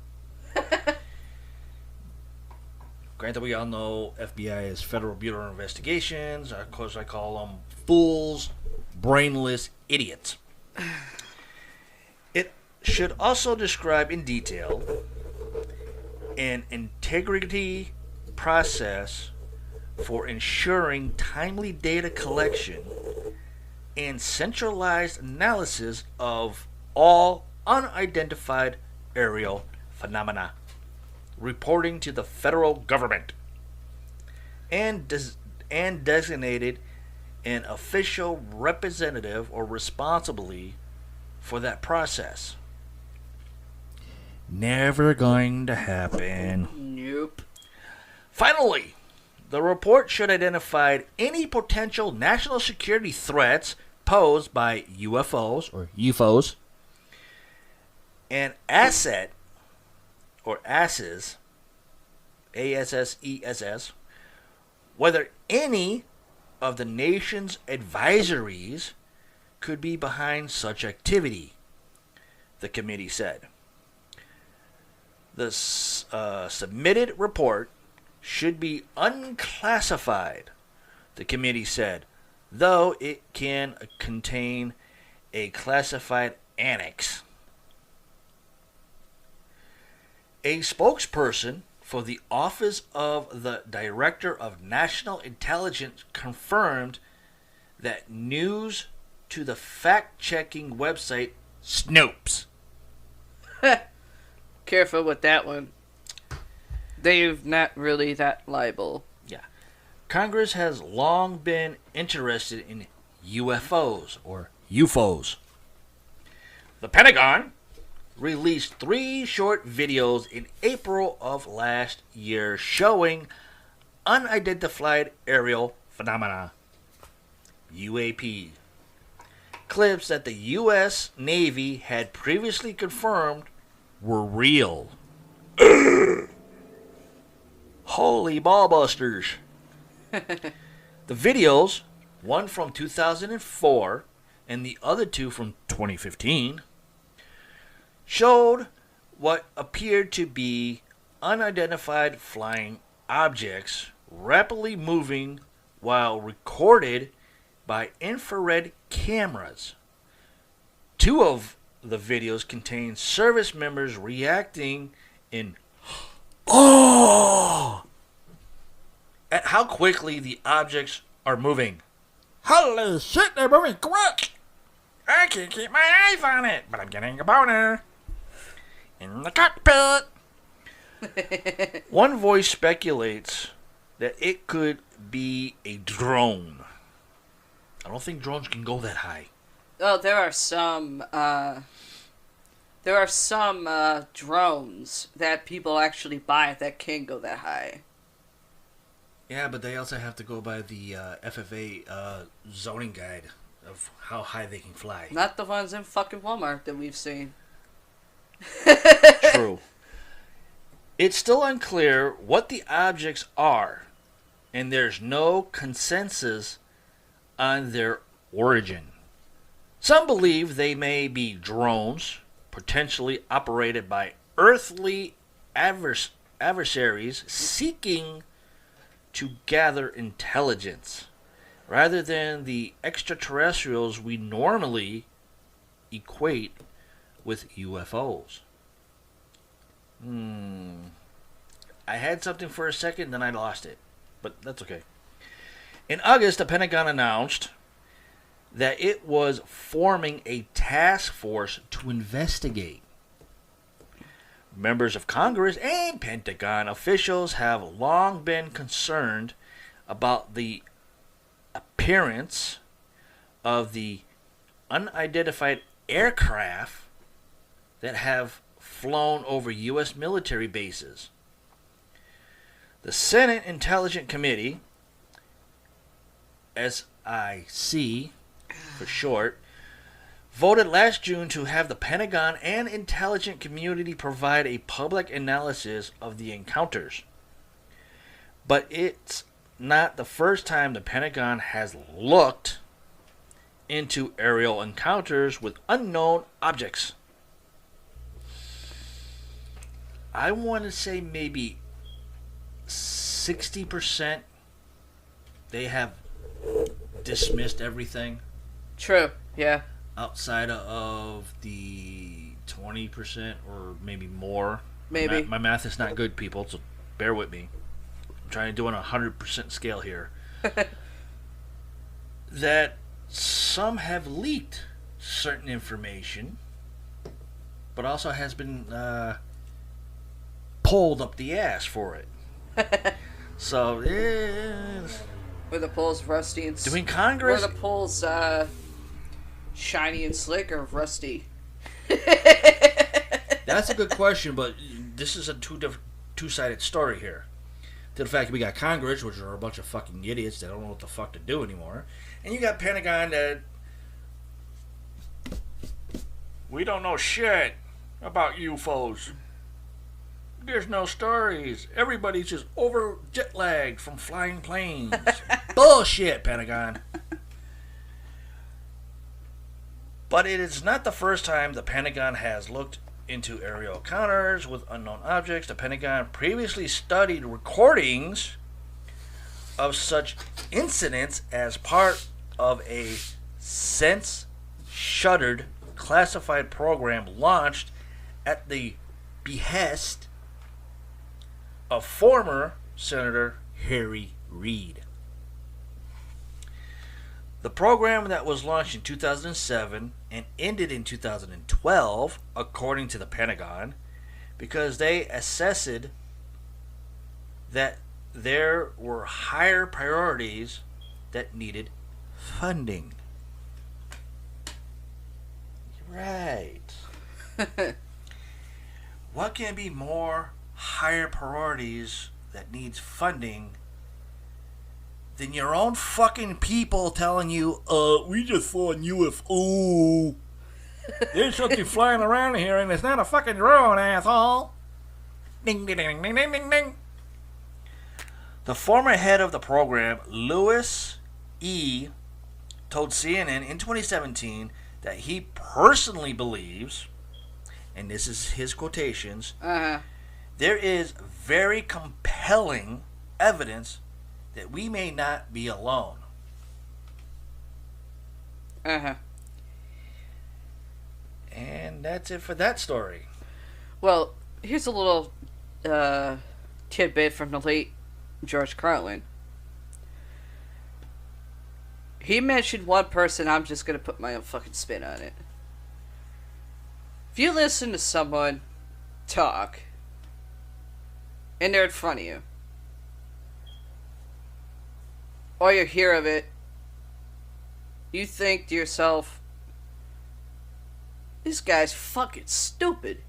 Granted, we all know FBI is Federal Bureau of Investigations. Of course, I call them fools, brainless idiots. It should also describe in detail an integrity process for ensuring timely data collection and centralized analysis of all unidentified aerial phenomena, reporting to the federal government, and designated an official representative or responsibly for that process. Never going to happen. Nope. Finally, the report should identify any potential national security threats posed by UFOs or UFOs an asset, or asses, ASSESS, whether any of the nation's advisories could be behind such activity, the committee said. The submitted report should be unclassified, the committee said, though it can contain a classified annex. A spokesperson for the Office of the Director of National Intelligence confirmed that news to the fact-checking website Snopes. Careful with that one. They're not really that liable. Yeah. Congress has long been interested in UFOs, or UFOs. The Pentagon released 3 short videos in April of last year showing unidentified aerial phenomena, UAP. Clips that the U.S. Navy had previously confirmed were real. Holy ballbusters. The videos, one from 2004 and the other 2 from 2015, showed what appeared to be unidentified flying objects rapidly moving while recorded by infrared cameras. 2 of the videos contain service members reacting in awe at how quickly the objects are moving. Holy shit, they're moving quick! I can't keep my eyes on it, but I'm getting a boner. In the cockpit! One voice speculates that it could be a drone. I don't think drones can go that high. Oh, there are some drones that people actually buy that can go that high. Yeah, but they also have to go by the FFA zoning guide of how high they can fly. Not the ones in fucking Walmart that we've seen. True. It's still unclear what the objects are, and there's no consensus on their origin. Some believe they may be drones, potentially operated by earthly adversaries seeking to gather intelligence, rather than the extraterrestrials we normally equate with UFOs. I had something for a second, then I lost it. But that's okay. In August, the Pentagon announced that it was forming a task force to investigate. Members of Congress and Pentagon officials have long been concerned about the appearance of the unidentified aircraft that have flown over U.S. military bases. The Senate Intelligence Committee, SIC for short, voted last June to have the Pentagon and intelligence community provide a public analysis of the encounters. But it's not the first time the Pentagon has looked into aerial encounters with unknown objects. I want to say maybe 60% they have dismissed everything. True, yeah. Outside of the 20% or maybe more. Maybe. My math is not good, people, so bear with me. I'm trying to do on a 100% scale here. That some have leaked certain information, but also has been pulled up the ass for it. So, Were the poles rusty and doing Congress? Were the poles shiny and slick or rusty? That's a good question, but this is a two-sided story here. To the fact that we got Congress, which are a bunch of fucking idiots that don't know what the fuck to do anymore, and you got Pentagon that we don't know shit. about UFOs. There's no stories. Everybody's just over jet lagged from flying planes. Bullshit, Pentagon. But it is not the first time the Pentagon has looked into aerial encounters with unknown objects. The Pentagon previously studied recordings of such incidents as part of a since shuttered classified program launched at the behest of former Senator Harry Reid. The program that was launched in 2007 and ended in 2012, according to the Pentagon, because they assessed that there were higher priorities that needed funding. Right. What can be more higher priorities that needs funding than your own fucking people telling you, we just saw a UFO. There's something flying around here and it's not a fucking drone, asshole. Ding, ding, ding, ding, ding, ding, ding. The former head of the program, Louis E., told CNN in 2017 that he personally believes, and this is his quotations, there is very compelling evidence that we may not be alone. And that's it for that story. Well, here's a little tidbit from the late George Carlin. He mentioned one person. I'm just going to put my own fucking spin on it. If you listen to someone talk and they're in front of you, or you hear of it, you think to yourself, this guy's fucking stupid.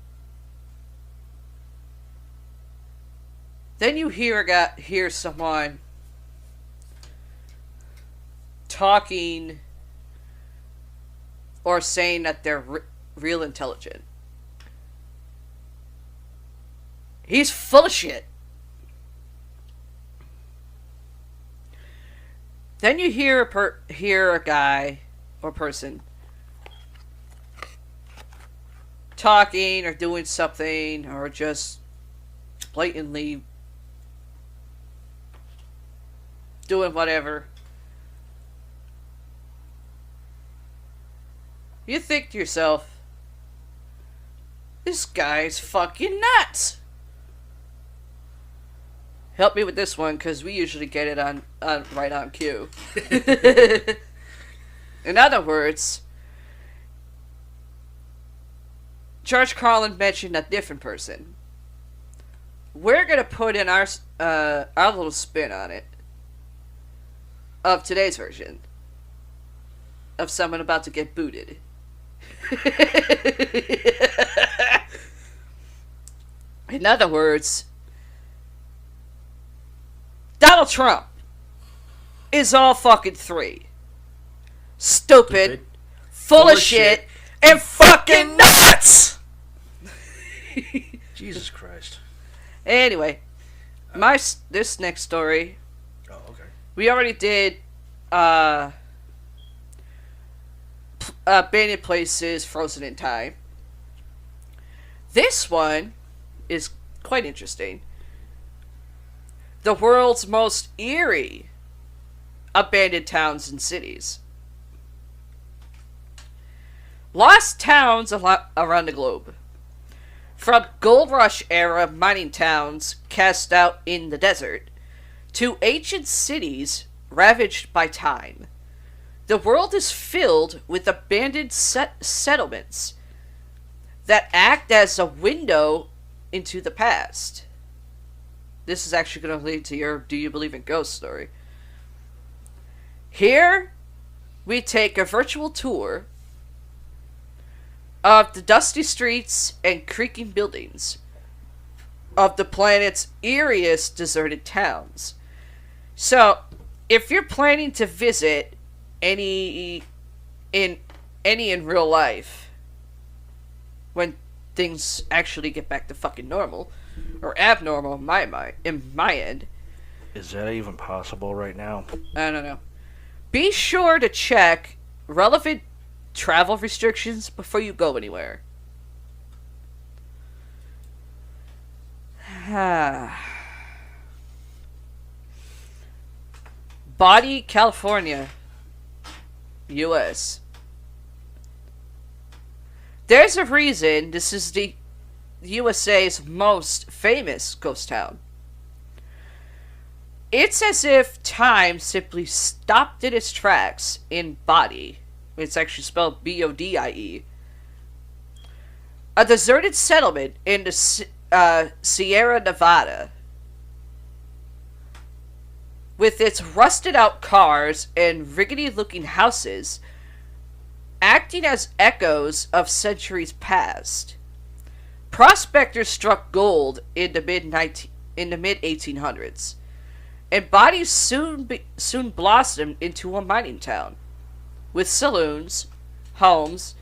Then you hear someone talking or saying that they're real intelligent. He's full of shit. Then you hear a guy or person talking or doing something or just blatantly doing whatever. You think to yourself, this guy's fucking nuts. Help me with this one, because we usually get it on right on cue. In other words, George Carlin mentioned a different person. We're going to put in our little spin on it of today's version of someone about to get booted. In other words, Donald Trump is all fucking three. Stupid, full of shit, and fucking nuts! Jesus Christ. Anyway, this next story, Oh, okay. we already did abandoned places frozen in time. This one is quite interesting. The world's most eerie abandoned towns and cities. Lost towns around the globe. From gold rush era mining towns cast out in the desert to ancient cities ravaged by time. The world is filled with abandoned settlements that act as a window into the past. This is actually going to lead to your Do You Believe in Ghosts story. Here, we take a virtual tour of the dusty streets and creaking buildings of the planet's eeriest deserted towns. So, if you're planning to visit any in real life, when things actually get back to fucking normal. Or abnormal in my end. Is that even possible right now? I don't know. Be sure to check relevant travel restrictions before you go anywhere. Body, California, U.S. There's a reason this is the USA's most famous ghost town. It's as if time simply stopped in its tracks in Body. It's actually spelled Bodie. A deserted settlement in the Sierra Nevada. With its rusted out cars and rickety looking houses acting as echoes of centuries past. Prospectors struck gold in the mid 1800s, and Body soon blossomed into a mining town, with saloons, homes,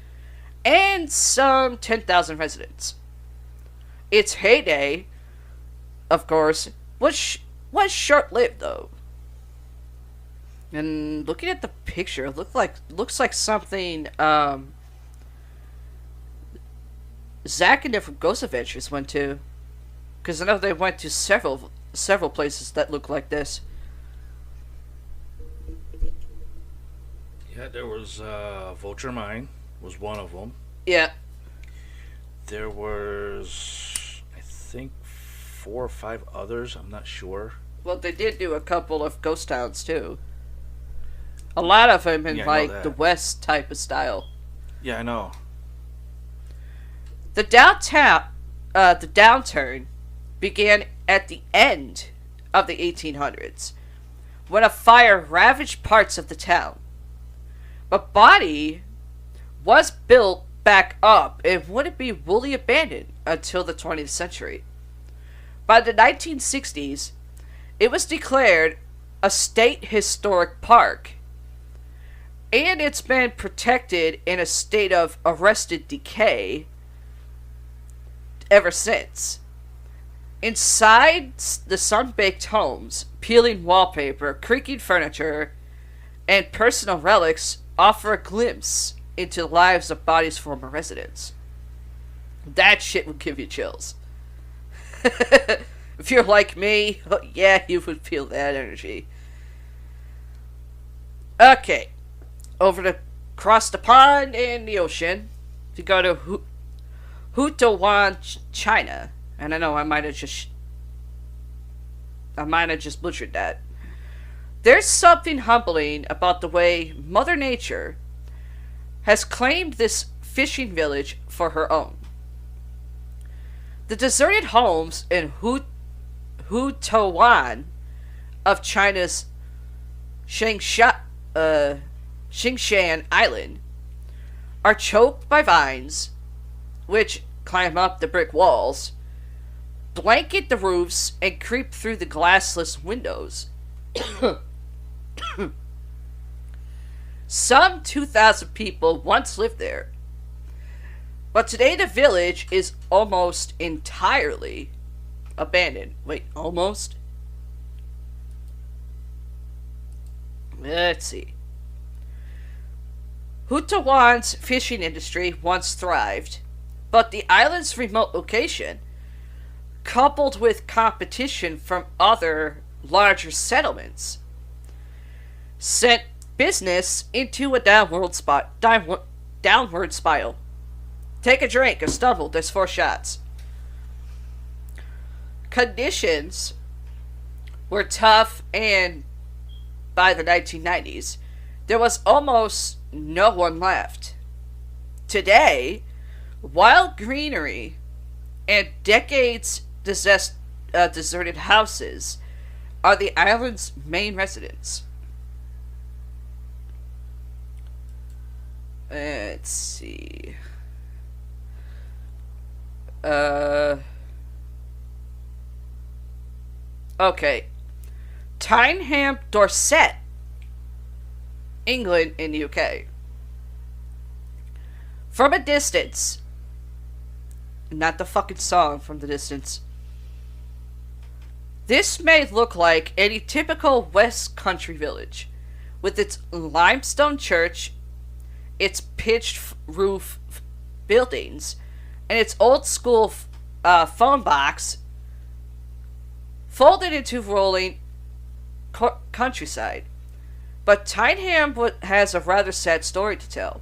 and some 10,000 residents. Its heyday, of course, was short-lived though. And looking at the picture, it looks like something Zach and different Ghost Adventures went to, because I know they went to several places that look like this. Yeah, there was Vulture Mine was one of them. Yeah. There was, I think, 4 or 5 others. I'm not sure. Well, they did do a couple of ghost towns too. A lot of them in the West type of style. Yeah, I know. The downturn began at the end of the 1800s, when a fire ravaged parts of the town. But Body was built back up and wouldn't be fully abandoned until the 20th century. By the 1960s, it was declared a state historic park, and it's been protected in a state of arrested decay ever since. Inside the sun-baked homes, peeling wallpaper, creaking furniture, and personal relics offer a glimpse into the lives of Body's former residents. That shit would give you chills. If you're like me, yeah, you would feel that energy. Okay, across the pond and the ocean, to go to Hutawan, China. And I know I might have just butchered that. There's something humbling about the way Mother Nature has claimed this fishing village for her own. The deserted homes in Hutawan of China's Xingshan Island are choked by vines, which climb up the brick walls, blanket the roofs, and creep through the glassless windows. Some 2,000 people once lived there, but today the village is almost entirely abandoned. Wait, almost? Let's see. Hutawan's fishing industry once thrived, but the island's remote location, coupled with competition from other larger settlements, sent business into a downward spiral. Take a drink, a stumble, there's 4 shots. Conditions were tough, and by the 1990s, there was almost no one left. Today, wild greenery and decades deserted houses are the island's main residents. Let's see. Okay. Tyneham, Dorset, England in the UK. From a distance, not the fucking song from the distance. This may look like any typical West Country village, with its limestone church, its pitched roof buildings, and its old school phone box folded into rolling countryside. But Tyneham has a rather sad story to tell.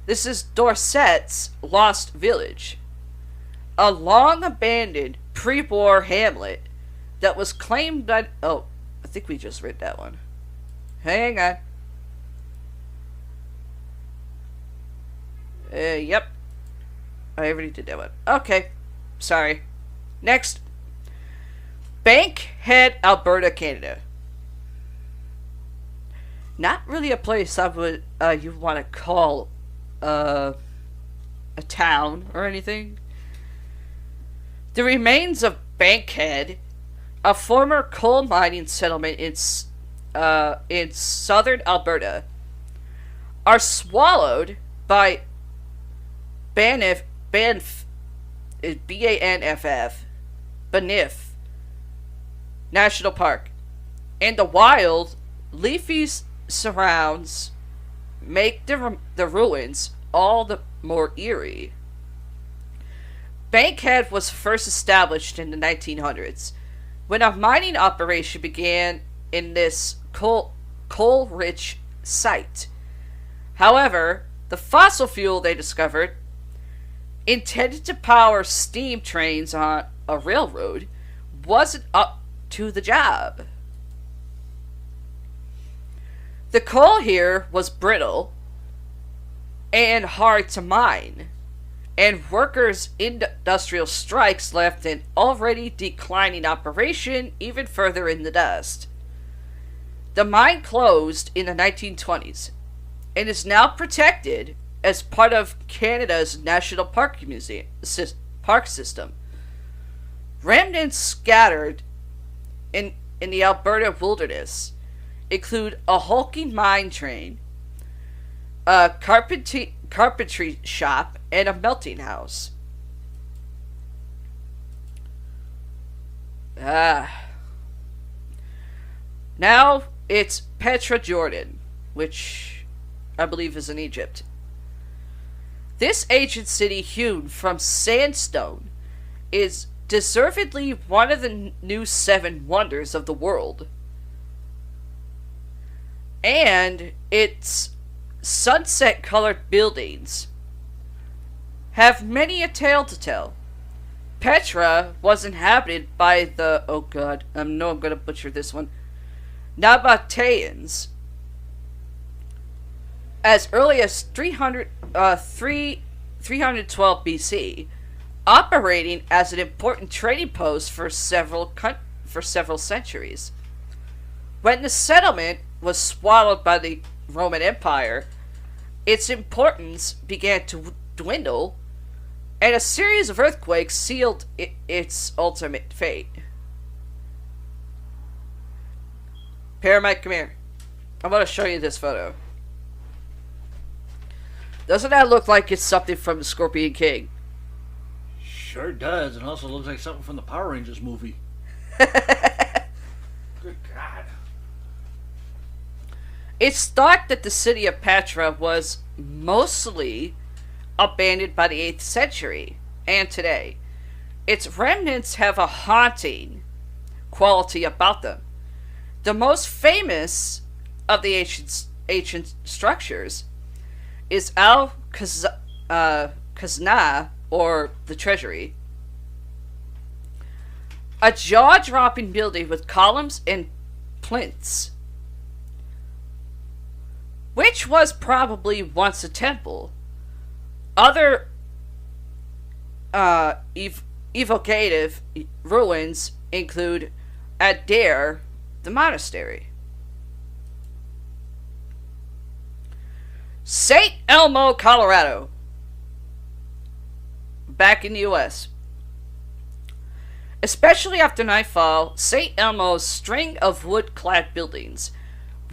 This is Dorset's Lost Village, a long abandoned pre-war hamlet that was claimed by... Oh, I think we just read that one. Hang on. Yep. I already did that one. Okay. Sorry. Next. Bankhead, Alberta, Canada. Not really a place I would you want to call a town or anything. The remains of Bankhead, a former coal mining settlement in southern Alberta, are swallowed by Banff, B-A-N-F-F, Banff National Park, and the wild, leafy surrounds make the ruins all the more eerie. Bankhead was first established in the 1900s, when a mining operation began in this coal-rich site. However, the fossil fuel they discovered, intended to power steam trains on a railroad, wasn't up to the job. The coal here was brittle and hard to mine, and workers' industrial strikes left an already declining operation even further in the dust. The mine closed in the 1920s and is now protected as part of Canada's National Park park system. Remnants scattered in the Alberta wilderness include a hulking mine train, a carpentry shop, and a melting house. Now it's Petra, Jordan, which I believe is in Egypt. This ancient city hewn from sandstone is deservedly one of the new 7 wonders of the world. And its sunset-colored buildings have many a tale to tell. Petra was inhabited by the, oh god, I know I'm gonna butcher this one, Nabateans, as early as 312 BC, operating as an important trading post for several centuries. When the settlement was swallowed by the Roman Empire, its importance began to dwindle, and a series of earthquakes sealed its ultimate fate. Paramite, come here. I'm going to show you this photo. Doesn't that look like it's something from the Scorpion King? Sure does, and also looks like something from the Power Rangers movie. Good God. It's thought that the city of Petra was mostly abandoned by the 8th century and today. Its remnants have a haunting quality about them. The most famous of the ancient structures is Al-Khazna, or the Treasury. A jaw-dropping building with columns and plinths, which was probably once a temple. Other evocative ruins include Adair, the monastery. St. Elmo, Colorado. Back in the U.S. Especially after nightfall, St. Elmo's string of wood-clad buildings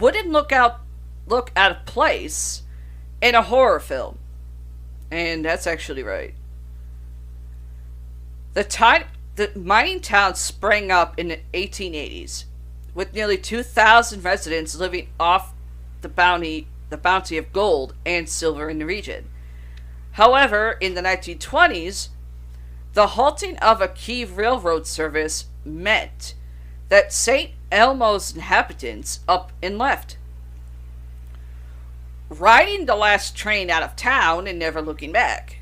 wouldn't look out of place in a horror film. And that's actually right. The mining town sprang up in the 1880s, with nearly 2,000 residents living off the bounty of gold and silver in the region. However, in the 1920s, the halting of a key railroad service meant that St. Elmo's inhabitants up and left, riding the last train out of town and never looking back.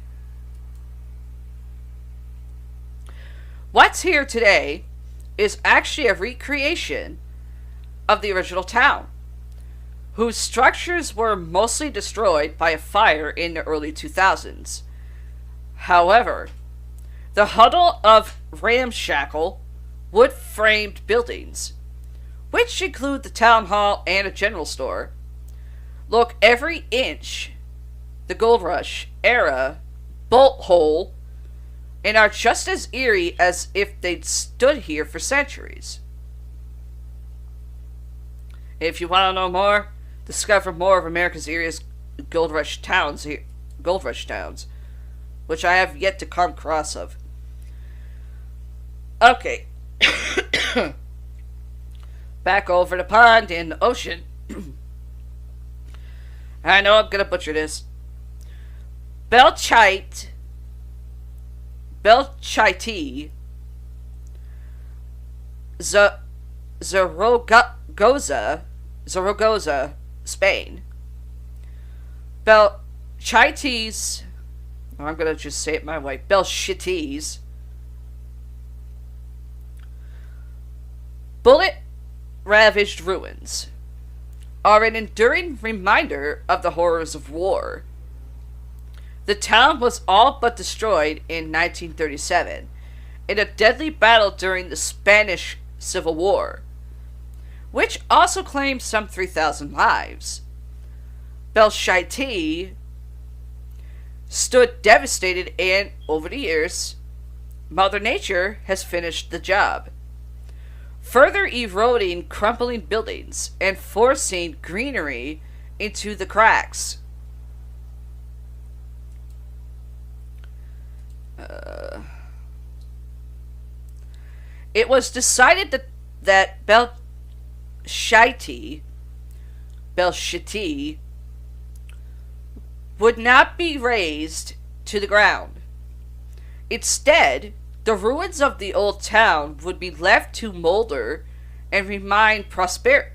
What's here today is actually a recreation of the original town, whose structures were mostly destroyed by a fire in the early 2000s. However, the huddle of ramshackle, wood-framed buildings, which include the town hall and a general store, look every inch the Gold Rush era bolt hole and are just as eerie as if they'd stood here for centuries. If you want to know more, discover more of America's eeriest Gold Rush towns, which I have yet to come across of. Okay. Back over the pond in the ocean. I know I'm gonna butcher this. Belchite, Zaragoza, Spain. Belchites, I'm gonna just say it my way. Belchites. Bullet-ravaged ruins are an enduring reminder of the horrors of war. The town was all but destroyed in 1937 in a deadly battle during the Spanish Civil War, which also claimed some 3,000 lives. Belchite stood devastated, and over the years, Mother Nature has finished the job, further eroding crumbling buildings and forcing greenery into the cracks. It was decided that Belchite would not be razed to the ground. Instead, the ruins of the old town would be left to molder and remind prosperity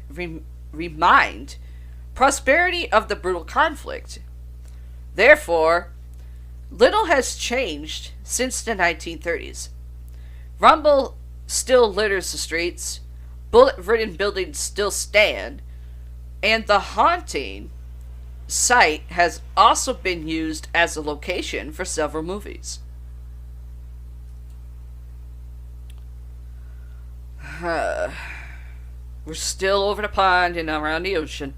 of the brutal conflict. Therefore, little has changed since the 1930s. Rumble still litters the streets, bullet-ridden buildings still stand, and the haunting site has also been used as a location for several movies. We're still over the pond and around the ocean.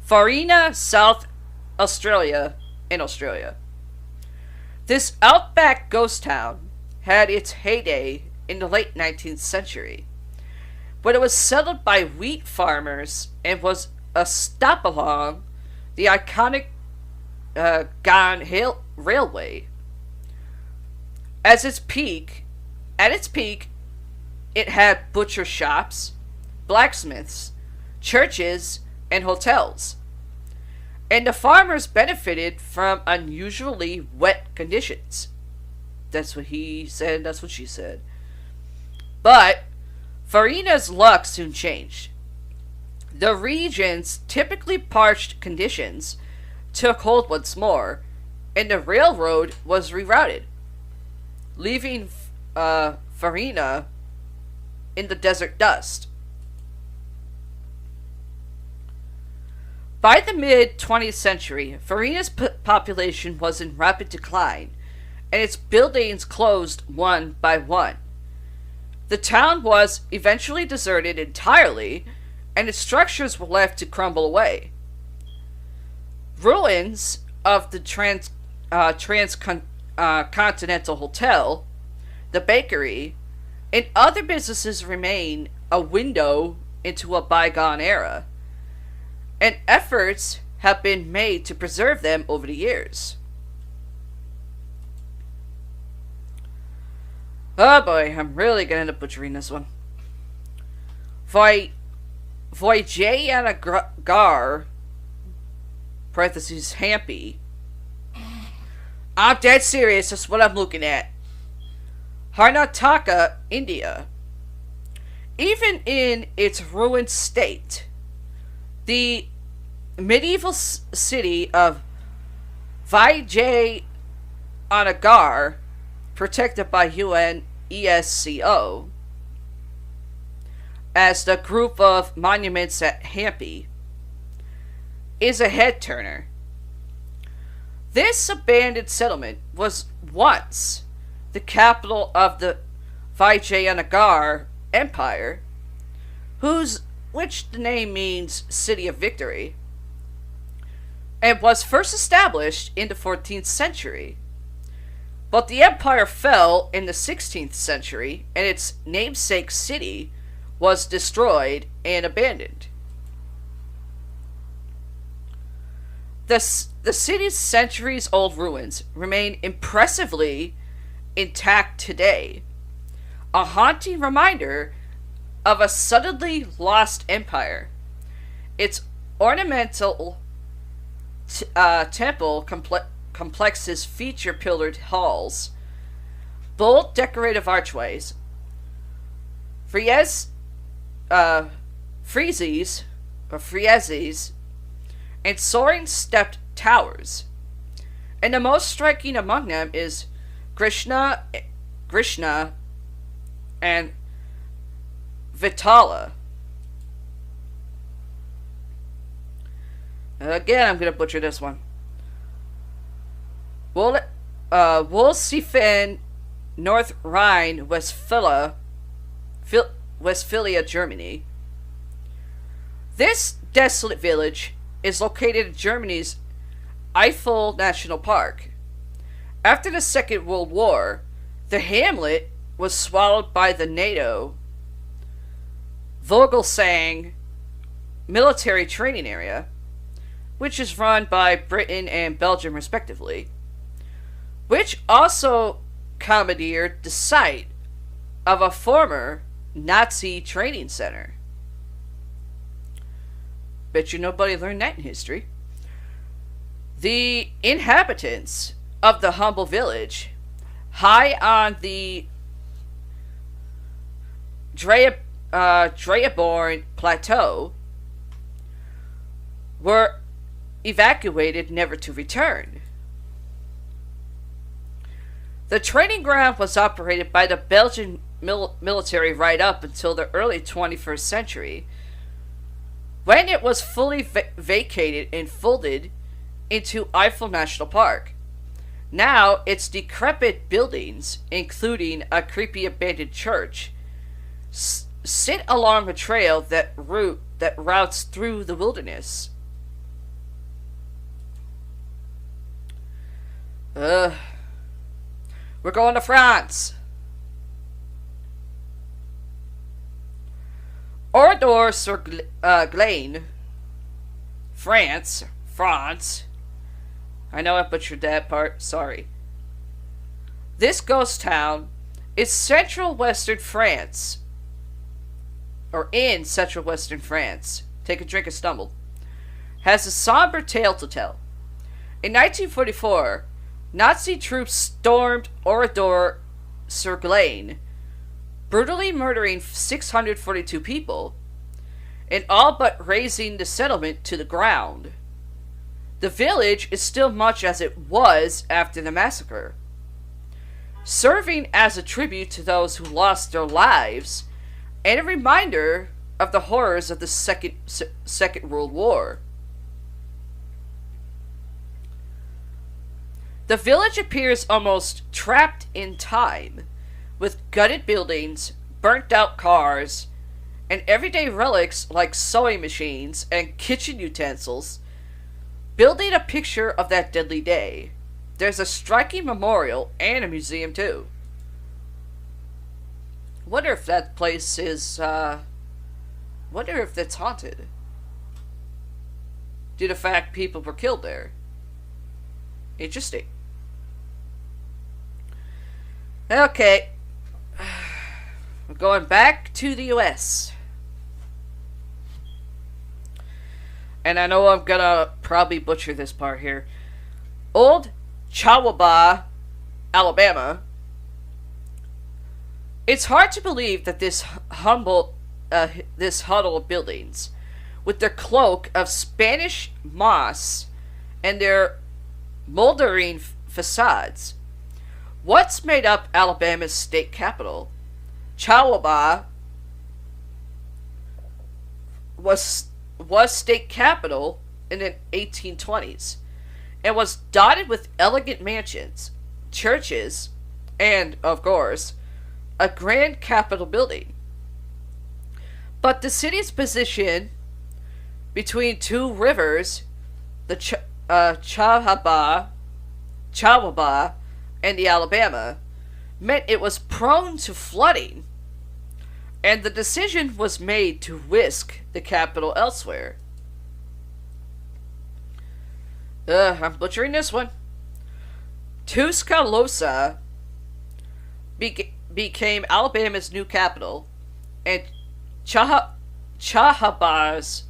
Farina, South Australia, in Australia. This outback ghost town had its heyday in the late 19th century, but it was settled by wheat farmers and was a stop along the iconic Ghan Railway. At its peak, it had butcher shops, blacksmiths, churches, and hotels. And the farmers benefited from unusually wet conditions. That's what he said, that's what she said. But Farina's luck soon changed. The region's typically parched conditions took hold once more, and the railroad was rerouted, leaving Farina in the desert dust. By the mid-20th century, Farina's population was in rapid decline, and its buildings closed one by one. The town was eventually deserted entirely, and its structures were left to crumble away. Ruins of the Transcontinental Hotel, the bakery, and other businesses remain a window into a bygone era, and efforts have been made to preserve them over the years. Oh boy, I'm really gonna end up butchering this one. Vijayanagar, parentheses, Hampi. I'm dead serious, that's what I'm looking at. Karnataka, India. Even in its ruined state, the medieval city of Vijayanagar, protected by UNESCO as the group of monuments at Hampi, is a head-turner. This abandoned settlement was once the capital of the Vijayanagar Empire, which the name means City of Victory, and was first established in the 14th century. But the empire fell in the 16th century, and its namesake city was destroyed and abandoned. The city's centuries-old ruins remain impressively intact today, a haunting reminder of a suddenly lost empire. Its ornamental temple complexes feature pillared halls, bold decorative archways, friezes, and soaring stepped towers. And the most striking among them is Krishna and Vitala. Again, I'm going to butcher this one. Wolfsiefen, North Rhine-Westphalia, Germany. This desolate village is located in Germany's Eifel National Park. After the Second World War, the hamlet was swallowed by the NATO Vogelsang military training area, which is run by Britain and Belgium respectively, which also commandeered the site of a former Nazi training center. Bet you nobody learned that in history. The inhabitants of the humble village, high on the Dreaborn Plateau, were evacuated never to return. The training ground was operated by the Belgian military right up until the early 21st century, when it was fully vacated and folded into Eifel National Park. Now, its decrepit buildings, including a creepy abandoned church, sit along a trail that routes through the wilderness. We're going to France. Oradour-sur-Glane, France. I know I butchered that part, sorry. This ghost town is central western France, or in central western France. Take a drink and stumble. Has a somber tale to tell. In 1944, Nazi troops stormed Oradour-sur-Glane, brutally murdering 642 people, and all but razing the settlement to the ground. The village is still much as it was after the massacre, serving as a tribute to those who lost their lives and a reminder of the horrors of the Second World War. The village appears almost trapped in time, with gutted buildings, burnt-out cars, and everyday relics like sewing machines and kitchen utensils, building a picture of that deadly day. There's a striking memorial and a museum, too. Wonder if that place is, wonder if that's haunted, due to the fact people were killed there. Interesting. Okay. We're going back to the U.S. And I know I'm gonna probably butcher this part here. Old Chawaba, Alabama. It's hard to believe that this huddle of buildings, with their cloak of Spanish moss and their moldering facades, once made up Alabama's state capital. Chawaba was state capital in the 1820s and was dotted with elegant mansions, churches, and, of course, a grand capitol building. But the city's position between two rivers, the Chawaba and the Alabama, meant it was prone to flooding, and the decision was made to whisk the capital elsewhere. I'm butchering this one. Tuscaloosa became Alabama's new capital, and Chawaba's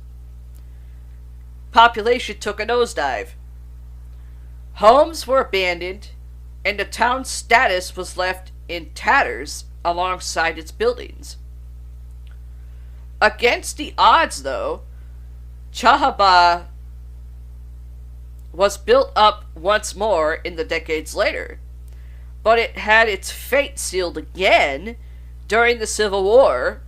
population took a nosedive. Homes were abandoned, and the town's status was left in tatters alongside its buildings. Against the odds, though, Chawaba was built up once more in the decades later, but it had its fate sealed again during the Civil War,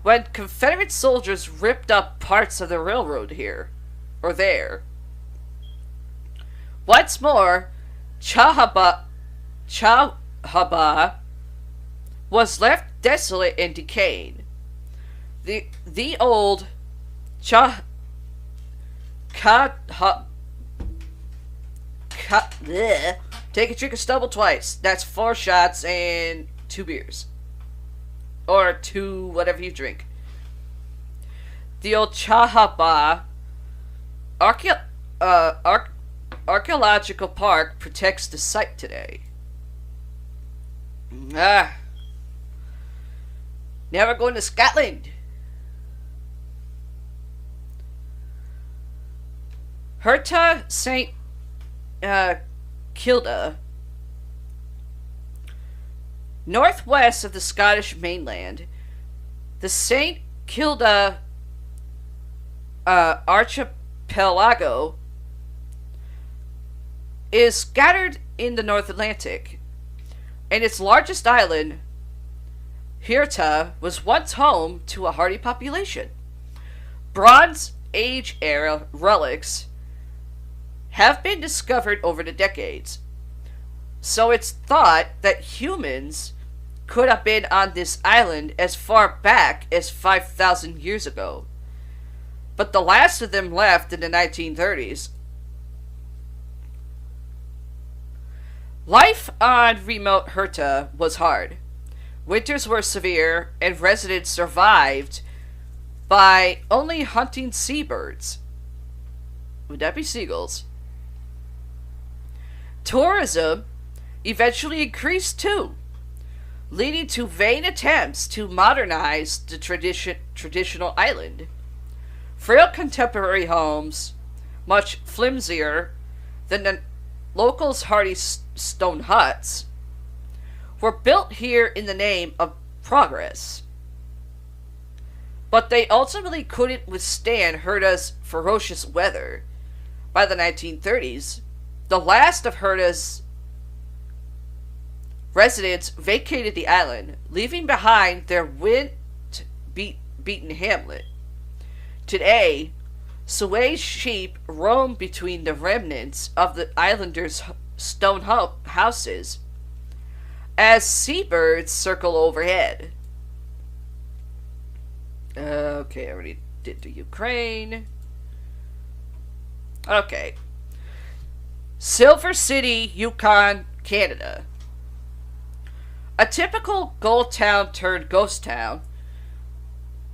when Confederate soldiers ripped up parts of the railroad here or there. Once more, Chawaba was left desolate and decaying. The old take a drink of stubble twice. That's 4 shots and 2 beers. Or 2 whatever you drink. The old Chawaba Archaeological Park protects the site today. Never going to Scotland. Herta St. Kilda, northwest of the Scottish mainland, the St. Kilda archipelago is scattered in the North Atlantic, and its largest island, Herta, was once home to a hardy population. Bronze Age era relics have been discovered over the decades, so it's thought that humans could have been on this island as far back as 5,000 years ago, but the last of them left in the 1930s. Life on remote Herta was hard. Winters were severe, and residents survived by only hunting seabirds. Would that be seagulls? Tourism eventually increased too, leading to vain attempts to modernize the traditional island. Frail contemporary homes, much flimsier than the locals' hardy stone huts, were built here in the name of progress. But they ultimately couldn't withstand Herta's ferocious weather. By the 1930s, the last of Herta's residents vacated the island, leaving behind their wind-beaten hamlet. Today, Suez sheep roam between the remnants of the islanders' stone houses as seabirds circle overhead. Okay, I already did the Ukraine. Okay. Silver City, Yukon, Canada. A typical gold town turned ghost town,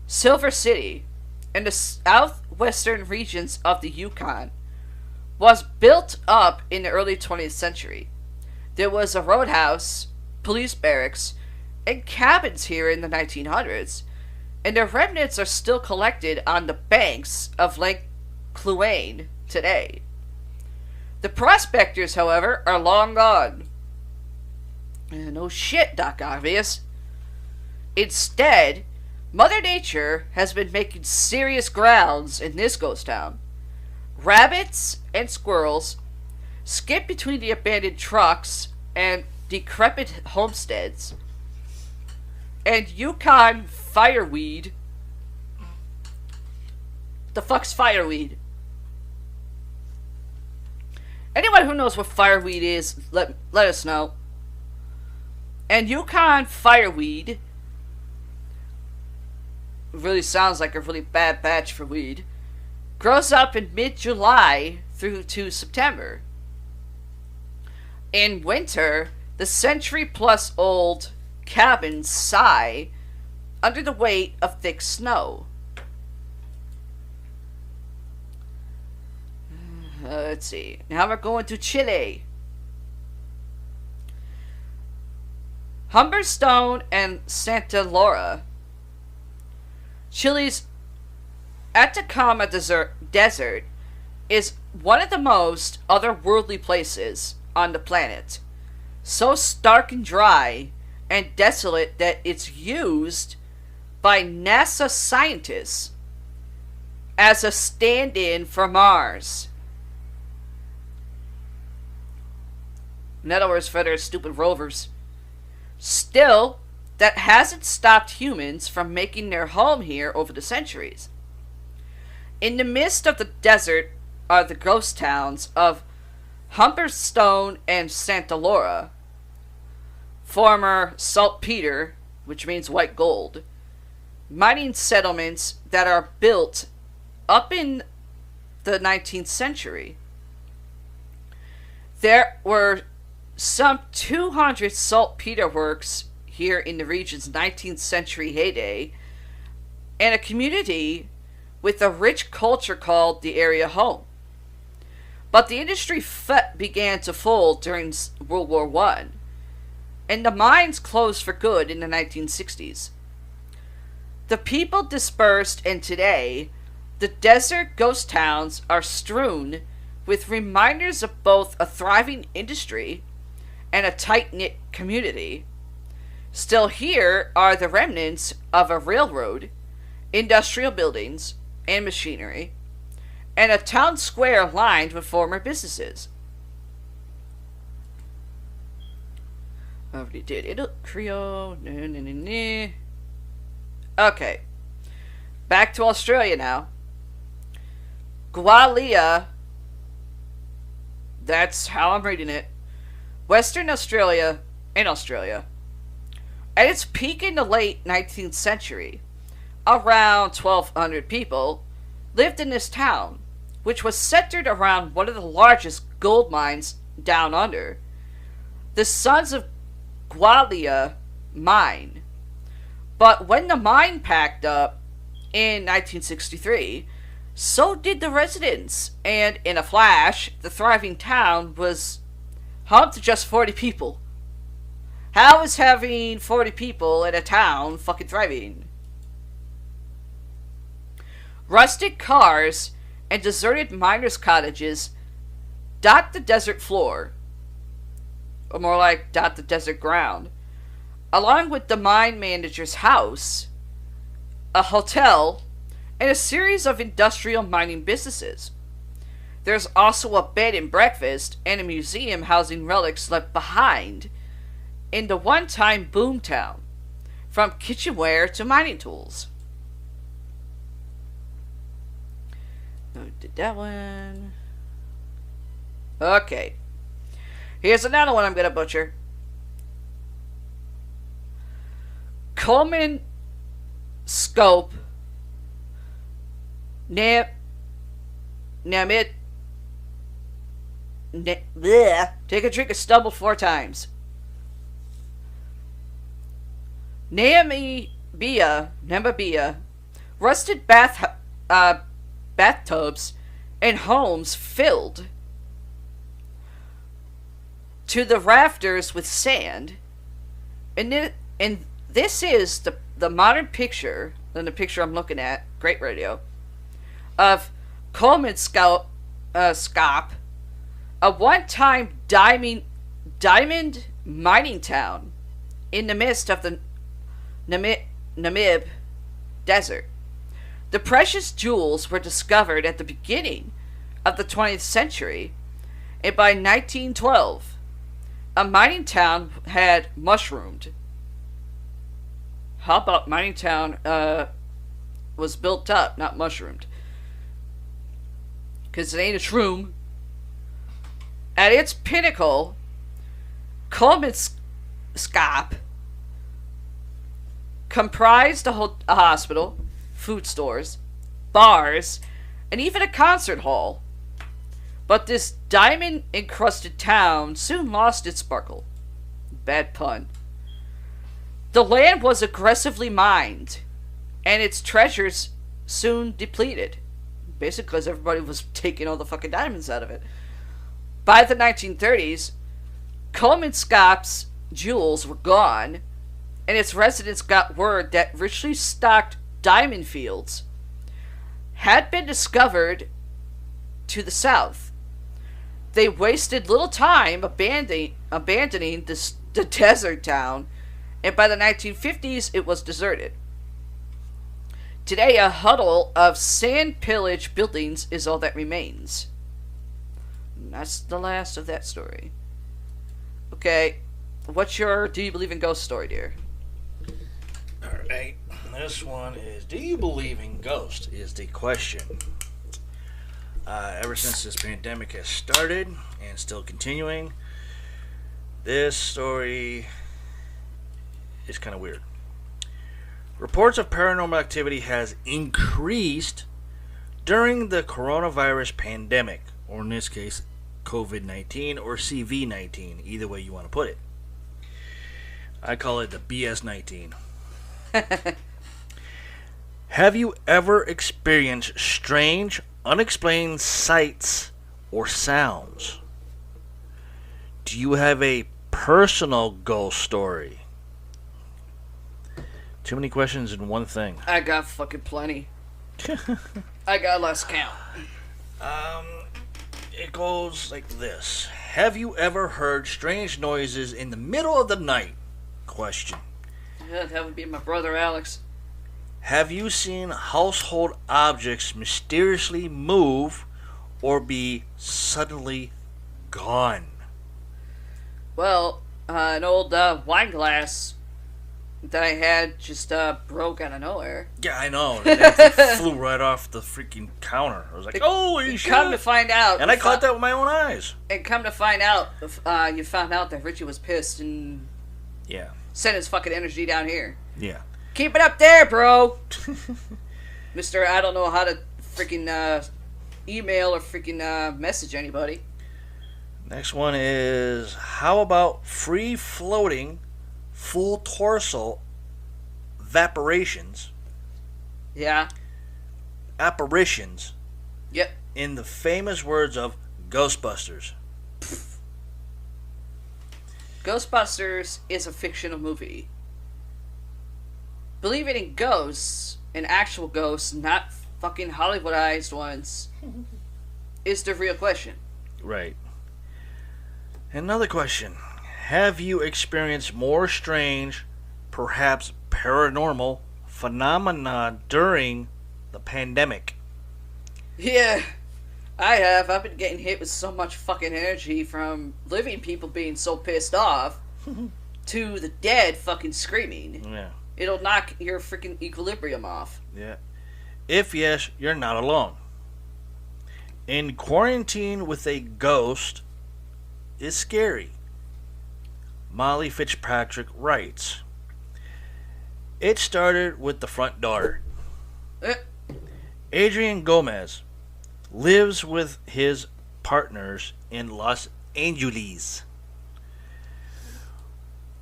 Silver City, in the southwestern regions of the Yukon, was built up in the early 20th century. There was a roadhouse, police barracks, and cabins here in the 1900s, and their remnants are still collected on the banks of Lake Cluane today. The prospectors, however, are long gone. No shit, Doc Obvious. Instead, Mother Nature has been making serious grounds in this ghost town. Rabbits and squirrels skip between the abandoned trucks and decrepit homesteads, and Yukon fireweed. The fuck's fireweed? Anyone who knows what fireweed is, let us know. And Yukon fireweed really sounds like a really bad batch for weed. Grows up in mid-July through to September. In winter, the century-plus-old cabins sigh under the weight of thick snow. Let's see. Now we're going to Chile. Humberstone and Santa Laura. Chile's Atacama Desert is one of the most otherworldly places on the planet. So stark and dry and desolate that it's used by NASA scientists as a stand-in for Mars. In other words, for their stupid rovers. Still, that hasn't stopped humans from making their home here over the centuries. In the midst of the desert are the ghost towns of Humberstone and Santa Laura, former saltpeter, which means white gold, mining settlements that are built up in the 19th century. There were some 200 saltpeter works here in the region's 19th century heyday, and a community with a rich culture called the area home. But the industry began to fold during World War I, and the mines closed for good in the 1960s. The people dispersed, and today, the desert ghost towns are strewn with reminders of both a thriving industry and a tight-knit community. Still, here are the remnants of a railroad, industrial buildings, and machinery, and a town square lined with former businesses. I already did it. Creole. Okay. Back to Australia now. Gwalia. That's how I'm reading it. Western Australia in Australia. At its peak in the late 19th century, around 1,200 people lived in this town, which was centered around one of the largest gold mines down under, the Sons of Gwalia mine. But when the mine packed up in 1963, so did the residents, and in a flash, the thriving town was home to just 40 people. How is having 40 people in a town fucking thriving? Rusted cars and deserted miners' cottages dot the desert floor, or more like dot the desert ground, along with the mine manager's house, a hotel, and a series of industrial mining businesses. There's also a bed and breakfast and a museum housing relics left behind in the one-time boomtown, from kitchenware to mining tools. Oh, did that one. Okay. Here's another one I'm gonna butcher. Coleman Scope Namit Take a drink and stumble 4 times. Namibia, rusted bathtubs and homes filled to the rafters with sand, and This is the modern picture, and the picture I'm looking at, great radio, of Coleman Scop, a one-time diamond mining town in the midst of the Namib Desert. The precious jewels were discovered at the beginning of the 20th century, and by 1912, a mining town had mushroomed. How about mining town was built up, not mushroomed? Because it ain't a shroom. At its pinnacle, Coleman Scop comprised a hospital, food stores, bars, and even a concert hall. But this diamond-encrusted town soon lost its sparkle. Bad pun. The land was aggressively mined, and its treasures soon depleted. Basically because everybody was taking all the fucking diamonds out of it. By the 1930s, Coleman Scop's jewels were gone, and its residents got word that richly stocked diamond fields had been discovered to the south. They wasted little time abandoning the desert town, and by the 1950s it was deserted. Today, a huddle of sand-pillaged buildings is all that remains. And that's the last of that story. Okay, what's your do you believe in ghosts story, dear? Alright, this one is, do you believe in ghosts is the question. Ever since this pandemic has started and still continuing, this story is kind of weird. Reports of paranormal activity has increased during the coronavirus pandemic, or in this case, COVID-19 or CV-19, either way you want to put it. I call it the BS-19. Have you ever experienced strange, unexplained sights or sounds? Do you have a personal ghost story? Too many questions in one thing. I got fucking plenty. I got less count. It goes like this. Have you ever heard strange noises in the middle of the night? Question. Yeah, that would be my brother Alex. Have you seen household objects mysteriously move or be suddenly gone? Well, an old wine glass that I had just broke out of nowhere. Yeah, I know. That thing flew right off the freaking counter. I was like, holy shit. Come to find out. And I caught that with my own eyes. And come to find out, you found out that Richie was pissed and Yeah. sent his fucking energy down here. Yeah. Keep it up there, bro. Mister, I don't know how to freaking email or freaking message anybody. Next one is, how about free-floating, full torso vaporations, Yeah. apparitions, Yep. in the famous words of Ghostbusters? Ghostbusters is a fictional movie. Believing in ghosts, and actual ghosts, not fucking Hollywoodized ones, is the real question. Right. Another question. Have you experienced more strange, perhaps paranormal, phenomena during the pandemic? Yeah, I have. I've been getting hit with so much fucking energy from living people being so pissed off to the dead fucking screaming. Yeah. It'll knock your freaking equilibrium off. Yeah. If yes, you're not alone. In quarantine with a ghost is scary. Molly Fitzpatrick writes, it started with the front door. Adrian Gomez lives with his partners in Los Angeles,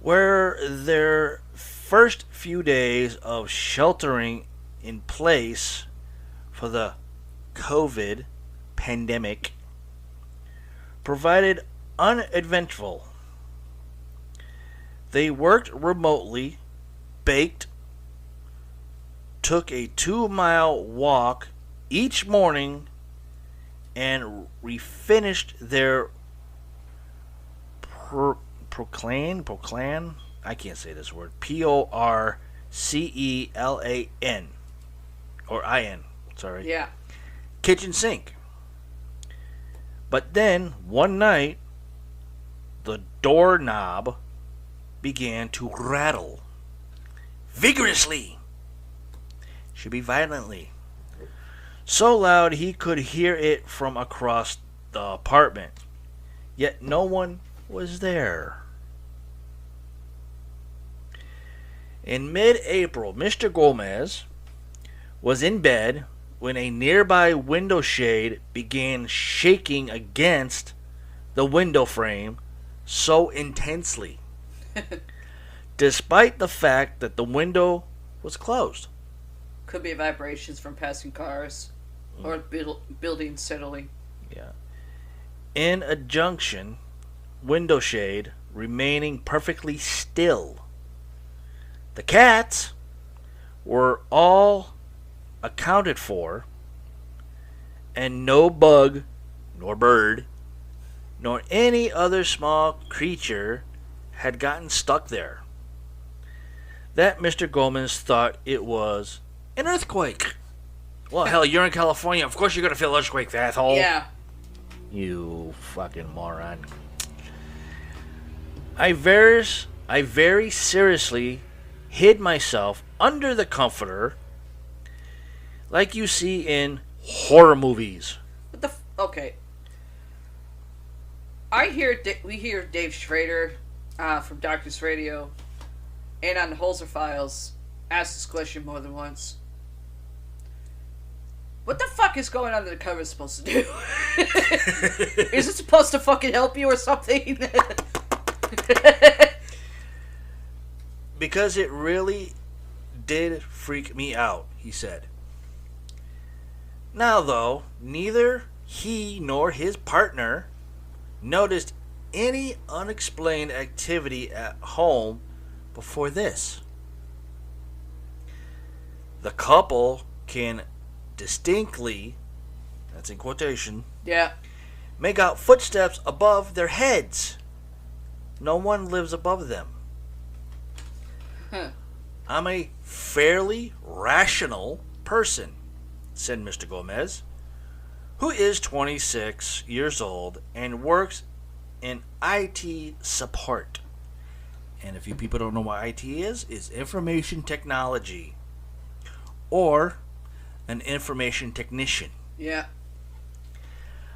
where their first few days of sheltering in place for the COVID pandemic provided uneventful. They worked remotely baked, took a 2-mile walk each morning, and refinished their proclan, I can't say this word, Porcelan, or IN, sorry. Yeah. Kitchen sink. But then, one night, the doorknob began to rattle. Vigorously. Should be violently. So loud he could hear it from across the apartment. Yet no one was there. In mid-April, Mr. Gomez was in bed when a nearby window shade began shaking against the window frame so intensely, despite the fact that the window was closed. Could be vibrations from passing cars or buildings settling. Yeah. In a junction, window shade remaining perfectly still. The cats were all accounted for, and no bug, nor bird, nor any other small creature had gotten stuck there. That Mr. Gomez thought it was an earthquake. Well, hell, you're in California. Of course you're going to feel an earthquake, asshole. Yeah. You fucking moron. I very seriously hid myself under the comforter like you see in horror movies. What the okay. We hear Dave Schrader from Doctor's Radio and on the Holzer Files ask this question more than once. What the fuck is going on that the cover supposed to do? Is it supposed to fucking help you or something? Because it really did freak me out, he said. Now, though, neither he nor his partner noticed any unexplained activity at home before this. The couple can distinctly, that's in quotation, Yeah. make out footsteps above their heads. No one lives above them. Huh. I'm a fairly rational person, said Mr. Gomez, who is 26 years old and works in IT support. And if you people don't know what IT is, it's information technology or an information technician. Yeah.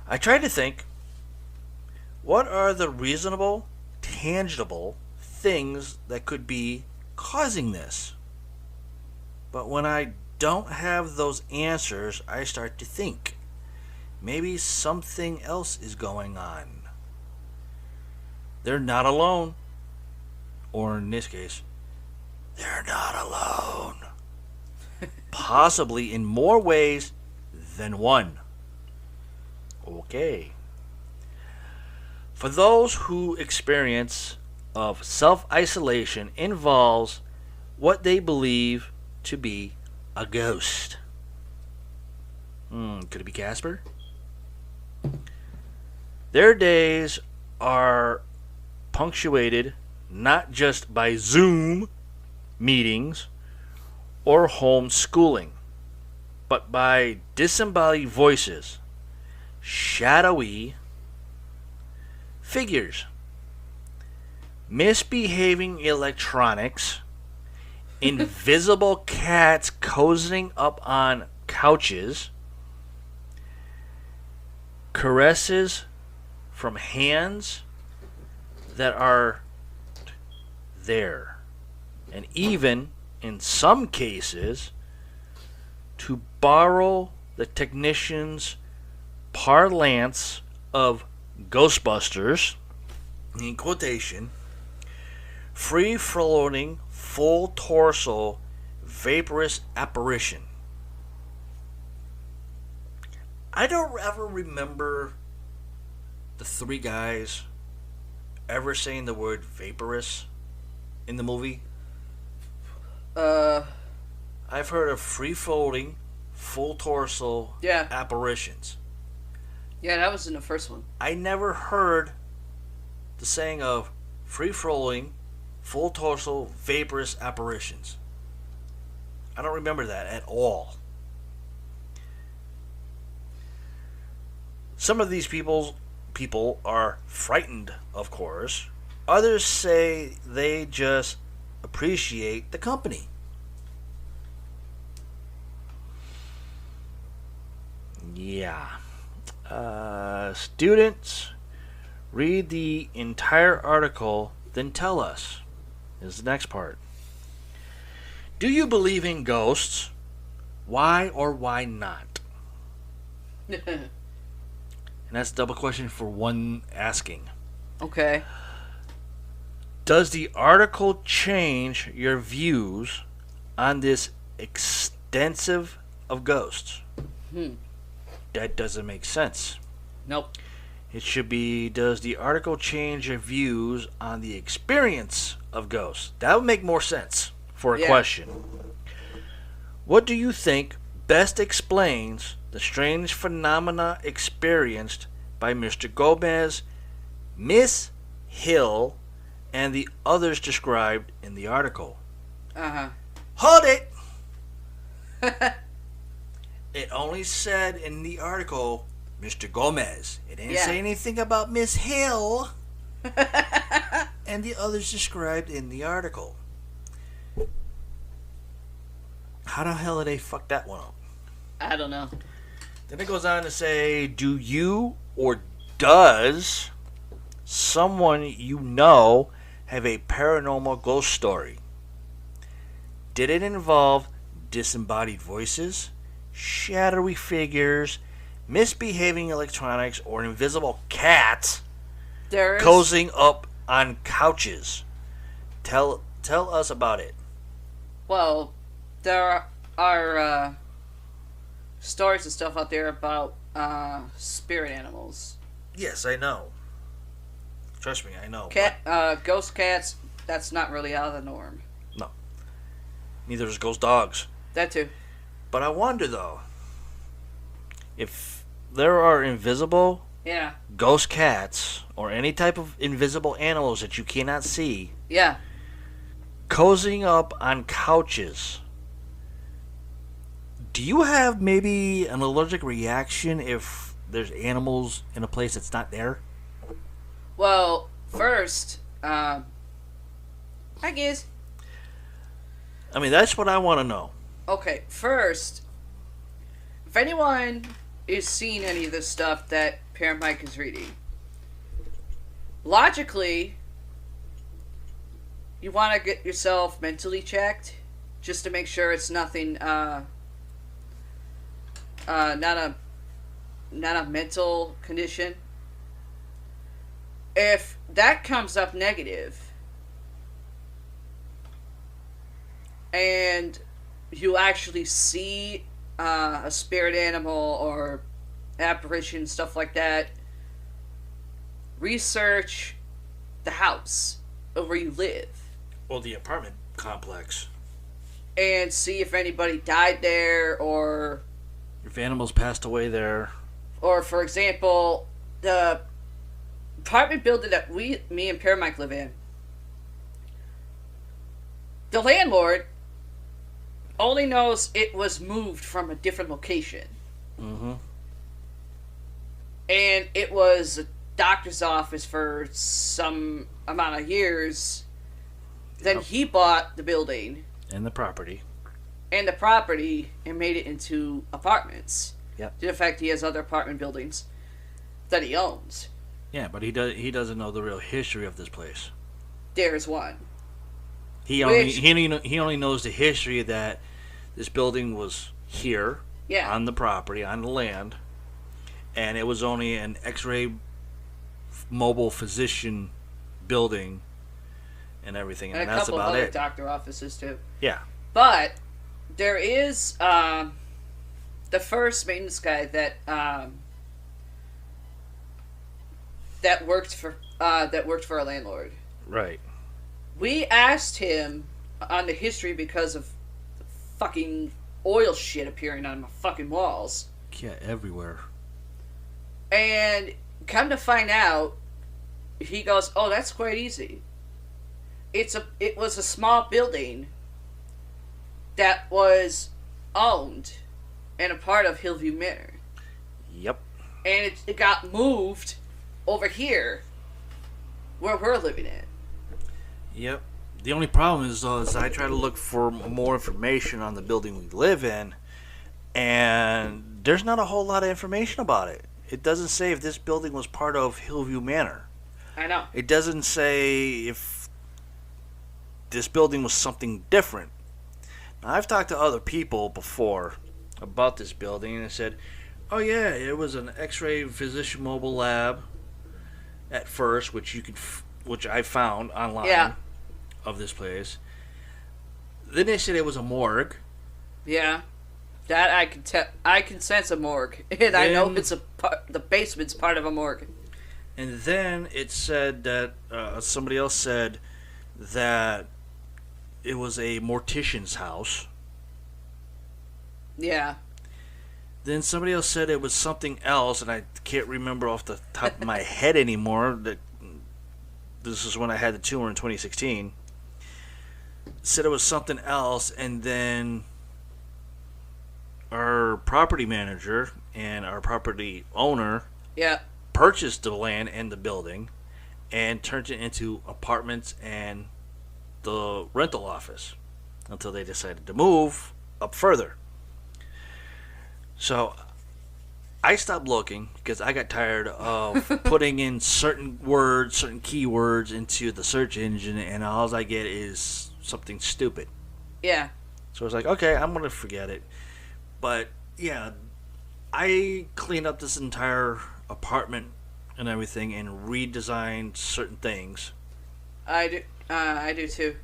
I tried to think, what are the reasonable, tangible things that could be causing this? But when I don't have those answers, I start to think maybe something else is going on. They're not alone. Or in this case, they're not alone. Possibly in more ways than one. Okay. For those who experience of self-isolation involves what they believe to be a ghost. Could it be Casper? Their days are punctuated not just by Zoom meetings or homeschooling, but by disembodied voices, shadowy figures, misbehaving electronics, invisible cats cozying up on couches, caresses from hands that are there, and even, in some cases, to borrow the technician's parlance of Ghostbusters, in quotation, free-floating, full-torso, vaporous apparition. I don't ever remember the three guys ever saying the word vaporous in the movie. I've heard of free-floating, full torso Yeah. apparitions. Yeah, that was in the first one. I never heard the saying of free-floating, full torso, vaporous apparitions. I don't remember that at all. Some of these people are frightened, of course. Others say they just appreciate the company. Yeah. Students, read the entire article, then tell us. Is the next part. Do you believe in ghosts? Why or why not? And that's a double question for one asking. Okay. Does the article change your views on this extensive of ghosts? That doesn't make sense. Nope. It should be, does the article change your views on the experience of ghosts? That would make more sense for a question. What do you think best explains the strange phenomena experienced by Mr. Gomez, Miss Hill, and the others described in the article? Hold it! It only said in the article Mr. Gomez. It didn't say anything about Miss Hill and the others described in the article. How the hell did they fuck that one up? I don't know. Then it goes on to say, do you or does someone you know have a paranormal ghost story? Did it involve disembodied voices, shadowy figures, misbehaving electronics, or an invisible cat cozying up on couches? Tell us about it. Well, there are stories and stuff out there about spirit animals. Yes, I know. Trust me, I know. Ghost cats, that's not really out of the norm. No. Neither is ghost dogs. That too. But I wonder, though, if there are invisible ghost cats or any type of invisible animals that you cannot see cozying up on couches, do you have maybe an allergic reaction if there's animals in a place that's not there? Well, first, I guess. I mean, that's what I want to know. Okay, first, if anyone is seeing any of this stuff that Parent Mike is reading, logically, you want to get yourself mentally checked just to make sure it's nothing, not a mental condition. If that comes up negative, and you actually see a spirit animal or apparition, stuff like that, research the house where you live. Or the apartment complex. And see if anybody died there, or if animals passed away there. Or, for example, the apartment building that me and Paramike live in, the landlord only knows it was moved from a different location. Mm-hmm. And it was a doctor's office for some amount of years. Then he bought the building. And the property. And made it into apartments. Yep. In fact, he has other apartment buildings that he owns. Yeah, but he doesn't know the real history of this place. There's one. He only knows the history that this building was here, on the property, on the land, and it was only an X-ray mobile physician building and everything, and that's about it. And a couple other doctor offices too. Yeah. But there is the first maintenance guy that worked for a landlord. Right. We asked him on the history because of fucking oil shit appearing on my fucking walls. Yeah, everywhere. And come to find out, he goes, "Oh, that's quite easy. It was a small building that was owned and a part of Hillview Manor. Yep. And it got moved over here where we're living at." Yep. The only problem is, though, is I try to look for more information on the building we live in, and there's not a whole lot of information about it. It doesn't say if this building was part of Hillview Manor. I know. It doesn't say if this building was something different. Now, I've talked to other people before about this building, and they said, "Oh yeah, it was an X-ray physician mobile lab at first, which I found online." Yeah. Of this place. Then they said it was a morgue. Yeah, that I can tell. I can sense a morgue, and I know it's the basement's part of a morgue. And then it said that somebody else said that it was a mortician's house. Yeah. Then somebody else said it was something else, and I can't remember off the top of my head anymore. That this is when I had the tumor in 2016. Said it was something else, and then our property manager and our property owner purchased the land and the building and turned it into apartments and the rental office until they decided to move up further. So I stopped looking because I got tired of putting in certain words, certain keywords into the search engine, and all I get is something stupid. Yeah. So I was like, okay, I'm going to forget it. But, yeah, I cleaned up this entire apartment and everything and redesigned certain things. I do too.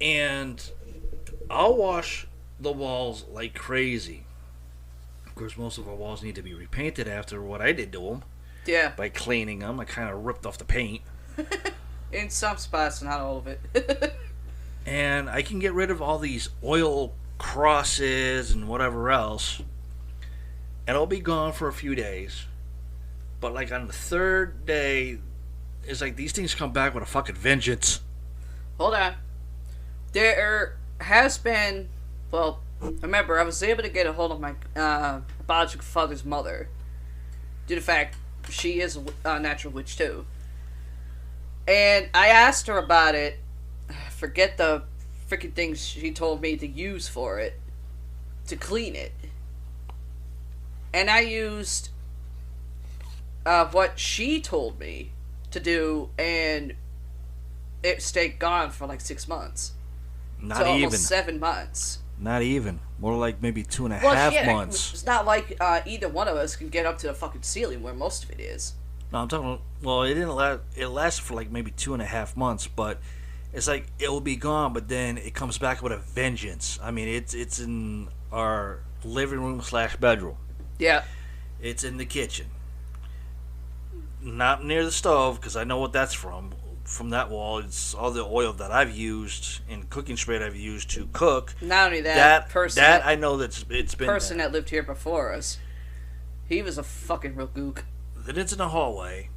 And I'll wash the walls like crazy. Of course, most of our walls need to be repainted after what I did to them. Yeah. By cleaning them. I kind of ripped off the paint. In some spots, not all of it. And I can get rid of all these oil crosses and whatever else. And it'll be gone for a few days. But like on the third day, it's like these things come back with a fucking vengeance. Hold on. There has been... Well, remember, I was able to get a hold of my biological father's mother. Due to the fact she is a natural witch too. And I asked her about it. Forget the freaking things she told me to use for it. To clean it. And I used what she told me to do, and it stayed gone for like 6 months. Not so even. Almost 7 months. Not even. More like maybe 2.5 months. It's not like either one of us can get up to the fucking ceiling where most of it is. No, I'm talking. Well, it didn't last. It lasted for like maybe 2.5 months, but it's like it will be gone, but then it comes back with a vengeance. I mean, it's in our living room / bedroom. Yeah. It's in the kitchen. Not near the stove, because I know what that's from. From that wall, it's all the oil that I've used and cooking spray that I've used to cook. Not only that, I know that it's been person there. that lived here before us. He was a fucking real gook. Then it's in the hallway.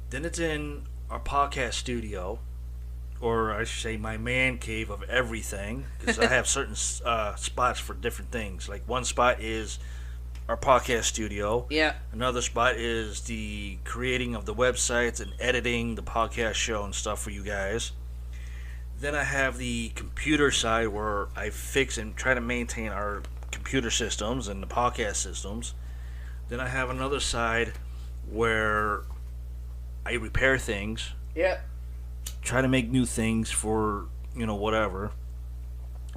Then it's in our podcast studio, or I should say my man cave of everything, because I have certain spots for different things. Like one spot is our podcast studio. Yeah. Another spot is the creating of the websites and editing the podcast show and stuff for you guys. Then I have the computer side where I fix and try to maintain our computer systems and the podcast systems. Then I have another side where I repair things. Yeah. Try to make new things for, whatever.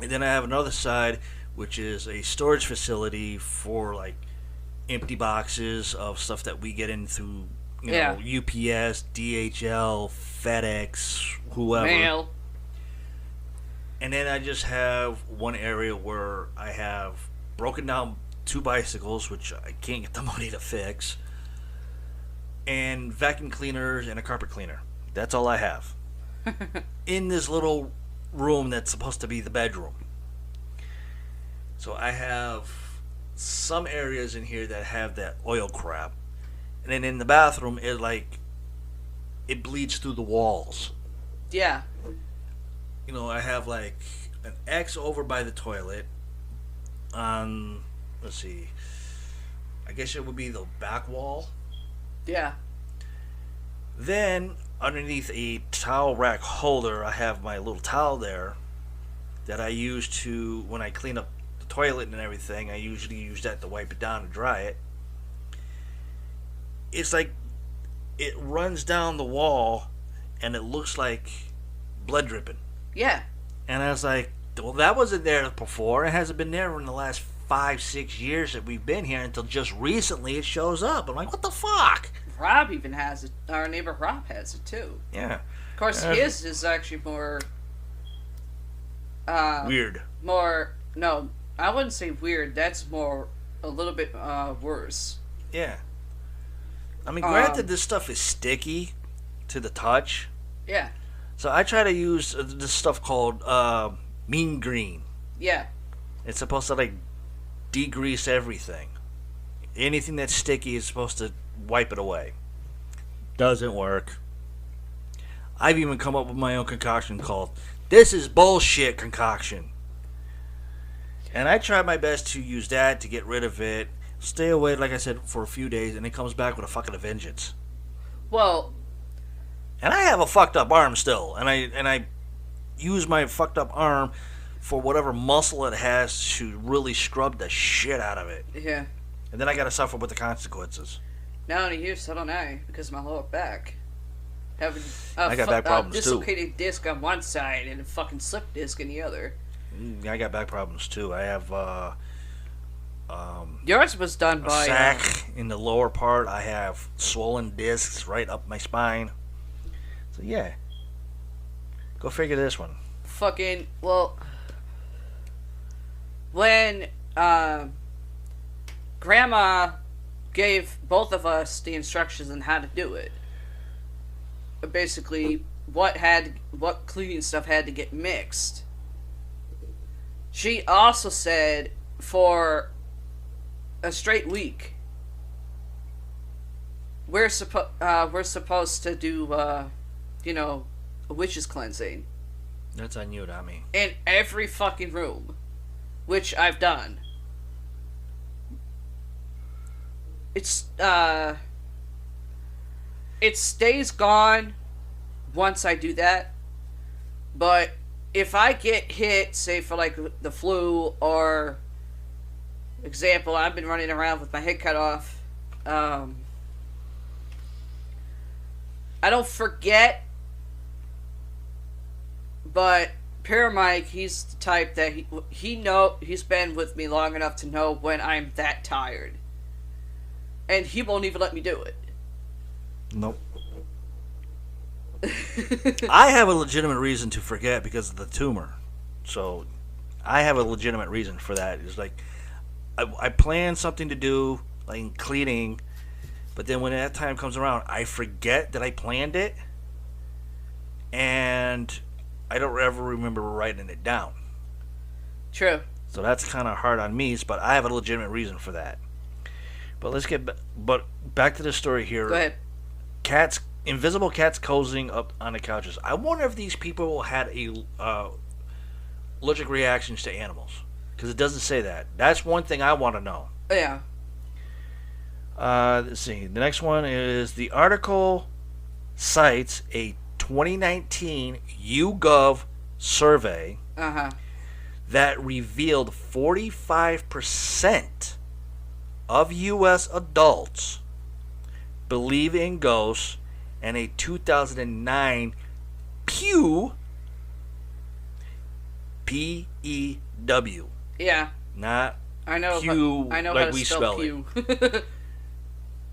And then I have another side which is a storage facility for like empty boxes of stuff that we get in through, UPS, DHL, FedEx, whoever. Mail. And then I just have one area where I have broken down 2 bicycles, which I can't get the money to fix, and vacuum cleaners and a carpet cleaner. That's all I have. In this little room that's supposed to be the bedroom. So I have some areas in here that have that oil crap. And then in the bathroom, it bleeds through the walls. Yeah. You know, I have like an X over by the toilet on, let's see, I guess it would be the back wall. Yeah. Then underneath a towel rack holder, I have my little towel there that I use to, when I clean up the toilet and everything, I usually use that to wipe it down and dry it. It's like it runs down the wall and it looks like blood dripping. Yeah. And I was like, well, that wasn't there before. It hasn't been there in the last 5-6 years that we've been here until just recently it shows up. I'm like, what the fuck? Rob even has it. Our neighbor Rob has it too. Yeah. Of course, his is actually more... weird. No, I wouldn't say weird. That's more, a little bit worse. Yeah. I mean, granted, this stuff is sticky to the touch. Yeah. So I try to use this stuff called mean green. Yeah. It's supposed to, like, degrease everything. Anything that's sticky is supposed to wipe it away. Doesn't work. I've even come up with my own concoction called This Is Bullshit Concoction. And I try my best to use that to get rid of it. Stay away, like I said, for a few days, and it comes back with a fucking vengeance. Well... And I have a fucked up arm still, and I use my fucked up arm for whatever muscle it has to really scrub the shit out of it. Yeah. And then I gotta suffer with the consequences. Not only here, so don't I, because of my lower back. Having I got back problems too. Dislocated disc on one side and a fucking slip disc in the other. I got back problems too. I have Yours was done by a sac in the lower part. I have swollen discs right up my spine. So yeah, go figure this one. Fucking well, when Grandma gave both of us the instructions on how to do it. Basically, what cleaning stuff had to get mixed. She also said for a straight week we're supposed to do a witch's cleansing. That's on you, not me. In every fucking room, which I've done. It stays gone once I do that, but if I get hit, say for like the flu, or example, I've been running around with my head cut off, I don't forget, but Paramike, he's the type that he's been with me long enough to know when I'm that tired. And he won't even let me do it. Nope. I have a legitimate reason to forget because of the tumor. So, I have a legitimate reason for that. It's like, I plan something to do, like cleaning, but then when that time comes around, I forget that I planned it, and I don't ever remember writing it down. True. So that's kind of hard on me, but I have a legitimate reason for that. But let's get back to the story here. Go ahead. Invisible cats cozying up on the couches. I wonder if these people had allergic reactions to animals, because it doesn't say that. That's one thing I want to know. Yeah. Let's see. The next one is the article cites a 2019 YouGov survey that revealed 45% of U.S. adults believe in ghosts, and a 2009 Pew, P-E-W. Yeah. Not I know. Pew, I know like how to we spell it. pew.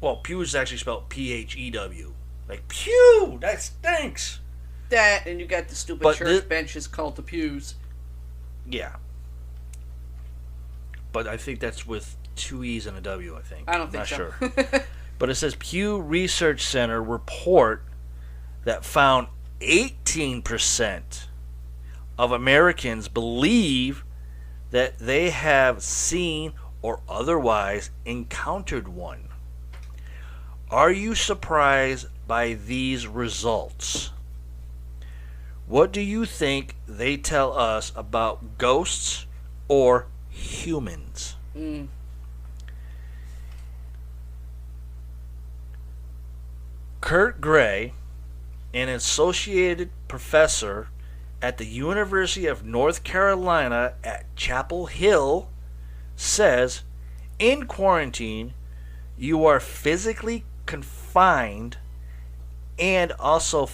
Well, Pew is actually spelled P-H-E-W. Like, pew! That stinks! That, and you got the stupid church benches called the pews. Yeah. But I think that's with 2 E's and a W, I think. I don't think so. Not sure. But it says Pew Research Center report that found 18% of Americans believe that they have seen or otherwise encountered one. Are you surprised by these results? What do you think they tell us about ghosts or humans? Kurt Gray, an associate professor at the University of North Carolina at Chapel Hill, says, in quarantine, you are physically confined and also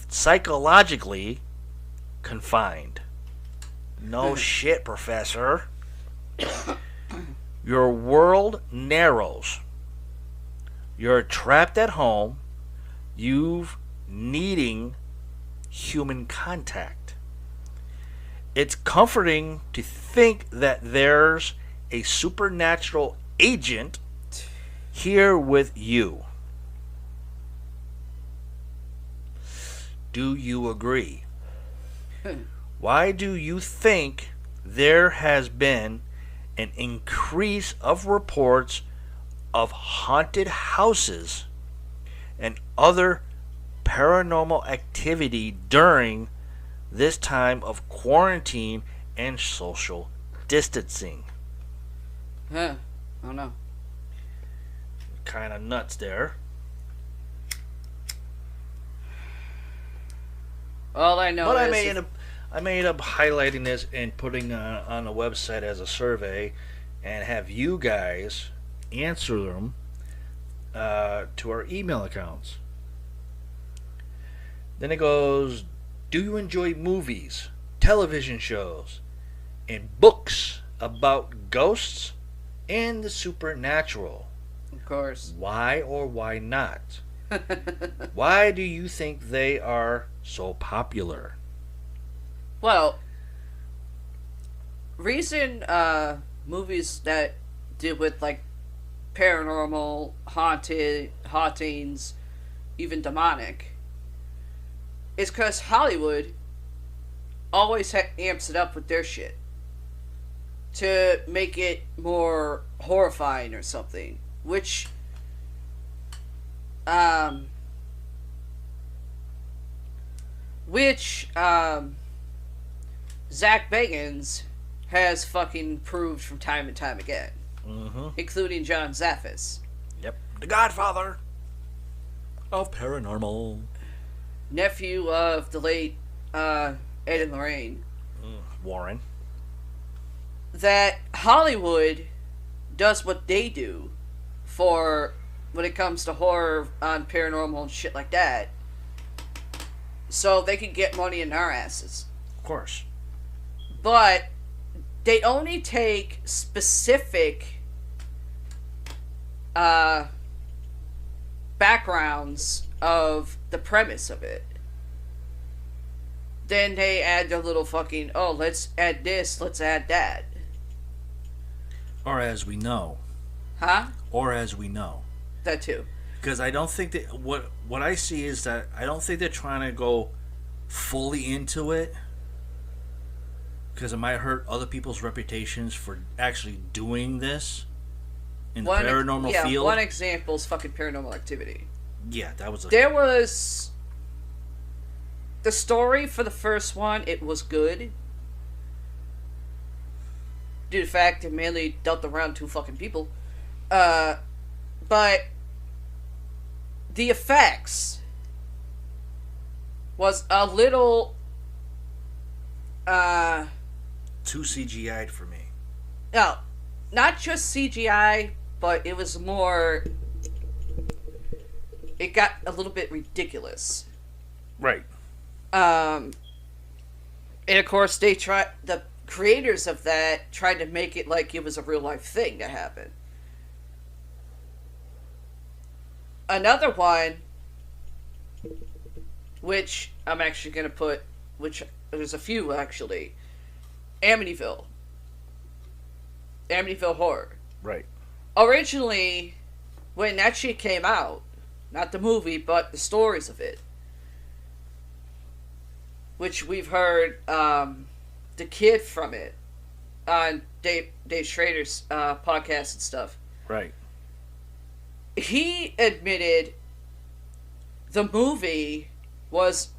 psychologically confined. No shit, Professor. Your world narrows. You're trapped at home. You've needing human contact. It's comforting to think that there's a supernatural agent here with you. Do you agree? Why do you think there has been an increase of reports of haunted houses and other paranormal activity during this time of quarantine and social distancing? I don't know. Kind of nuts there. All I know But is... I made up highlighting this and putting on the website as a survey and have you guys answer them to our email accounts. Then it goes, do you enjoy movies, television shows, and books about ghosts and the supernatural? Of course. Why or why not? Why do you think they are so popular? Well, reason movies that deal with like paranormal, hauntings, even demonic, is because Hollywood always amps it up with their shit to make it more horrifying or something, which Zach Bagans has fucking proved from time and time again, including John Zaffis. Yep, the Godfather of paranormal. Nephew of the late Ed and Lorraine. Warren. That Hollywood does what they do for when it comes to horror on paranormal and shit like that, so they can get money in our asses. Of course. But they only take specific backgrounds of the premise of it. Then they add their little fucking, oh, let's add this, let's add that. Or as we know. Huh? Or as we know. That too. Because I don't think that what I see is that I don't think they're trying to go fully into it, because it might hurt other people's reputations for actually doing this in the paranormal field. Yeah, one example is fucking Paranormal Activity. Yeah, that was There was the story for the first one. It was good due to the fact it mainly dealt around two fucking people. But the effects was a little too CGI'd for me. no, not just CGI, but it was more, it got a little bit ridiculous. Right. And of course the creators of that tried to make it like it was a real life thing that happened. Another one, which I'm actually going to put, which there's a few actually, Amityville Horror. Right. Originally, when that shit came out, not the movie, but the stories of it, which we've heard the kid from it on Dave Schrader's podcast and stuff. Right. He admitted the movie was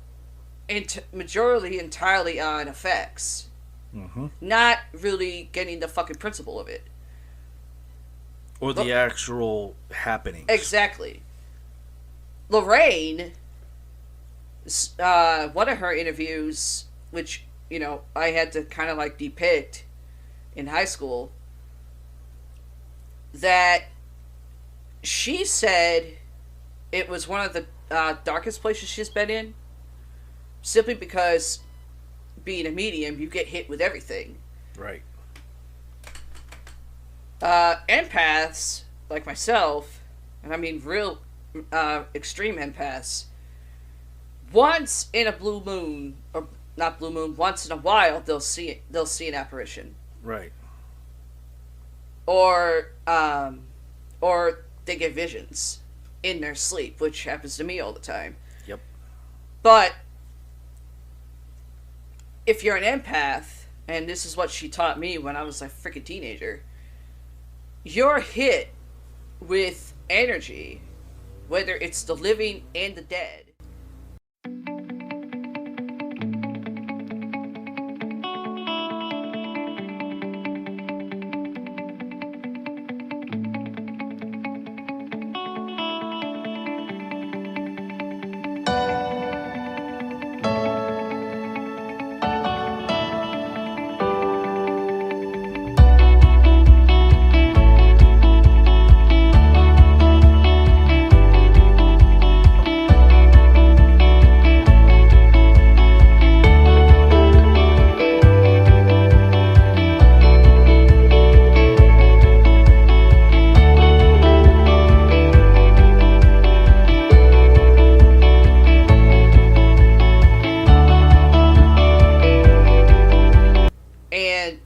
majority entirely on effects. Mm-hmm. Not really getting the fucking principle of it. Or the actual happenings. Exactly. Lorraine, one of her interviews, which, you know, I had to kind of like depict in high school, that she said it was one of the darkest places she's been in, simply because being a medium, you get hit with everything. Right. Empaths, like myself, and I mean real extreme empaths, once in a blue moon, or not blue moon, once in a while, they'll see an apparition. Right. Or they get visions in their sleep, which happens to me all the time. Yep. But if you're an empath, and this is what she taught me when I was a freaking teenager, you're hit with energy, whether it's the living and the dead.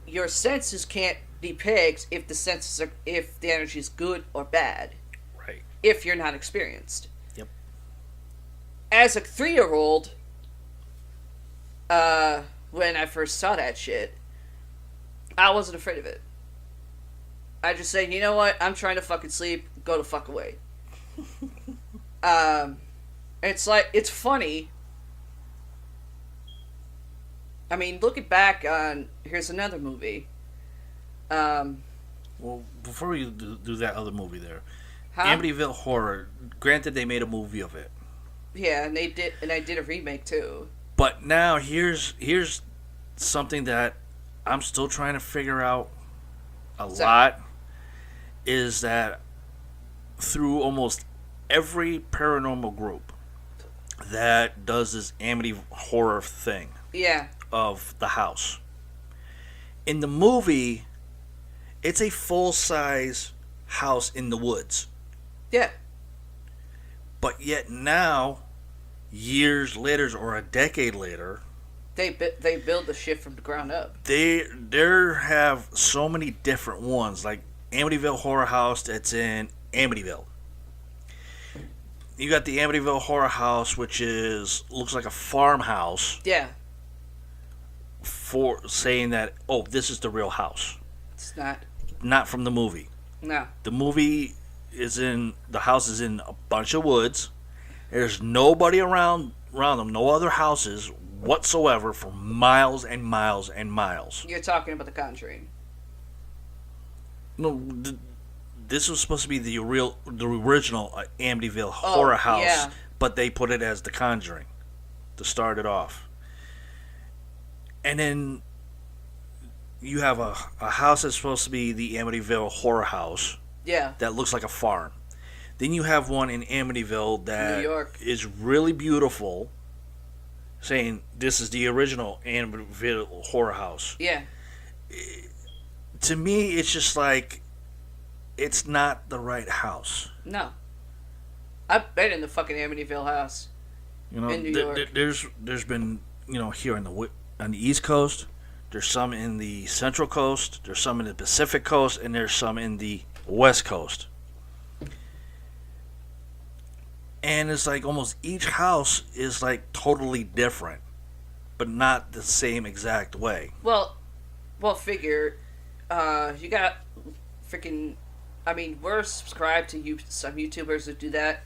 Your senses can't depict if the energy is good or bad. Right. If you're not experienced. Yep. As a 3-year-old, when I first saw that shit, I wasn't afraid of it. I just said, you know what? I'm trying to fucking sleep. Go the fuck away. It's funny. I mean, looking back on, here's another movie. Well, before we do that other movie there, Amityville Horror. Granted, they made a movie of it. Yeah, and I did a remake too. But now here's something that I'm still trying to figure out a lot. Is that through almost every paranormal group that does this Amityville Horror thing. Yeah. Of the house. In the movie, it's a full-size house in the woods. Yeah. But yet now, years later or a decade later, they build the shit from the ground up. They have so many different ones, like Amityville Horror House that's in Amityville. You got the Amityville Horror House, which looks like a farmhouse. Yeah. For saying that, oh, this is the real house. It's not. Not from the movie. No. The movie the house is in a bunch of woods. There's nobody around them, no other houses whatsoever for miles and miles and miles. You're talking about The Conjuring. No, this was supposed to be the original Amityville Horror House, yeah. But they put it as The Conjuring to start it off. And then you have a house that's supposed to be the Amityville Horror House. Yeah. That looks like a farm. Then you have one in Amityville that New York. is really beautiful, saying this is the original Amityville Horror House. Yeah. To me, it's just like, it's not the right house. No. I've been in the fucking Amityville house. You know, in New York. There's been, here on the East Coast, there's some in the Central Coast, there's some in the Pacific Coast, and there's some in the West Coast. And it's like almost each house is like totally different. but not the same exact way. Well, figure, you got freaking. I mean, we're subscribed to some YouTubers that do that,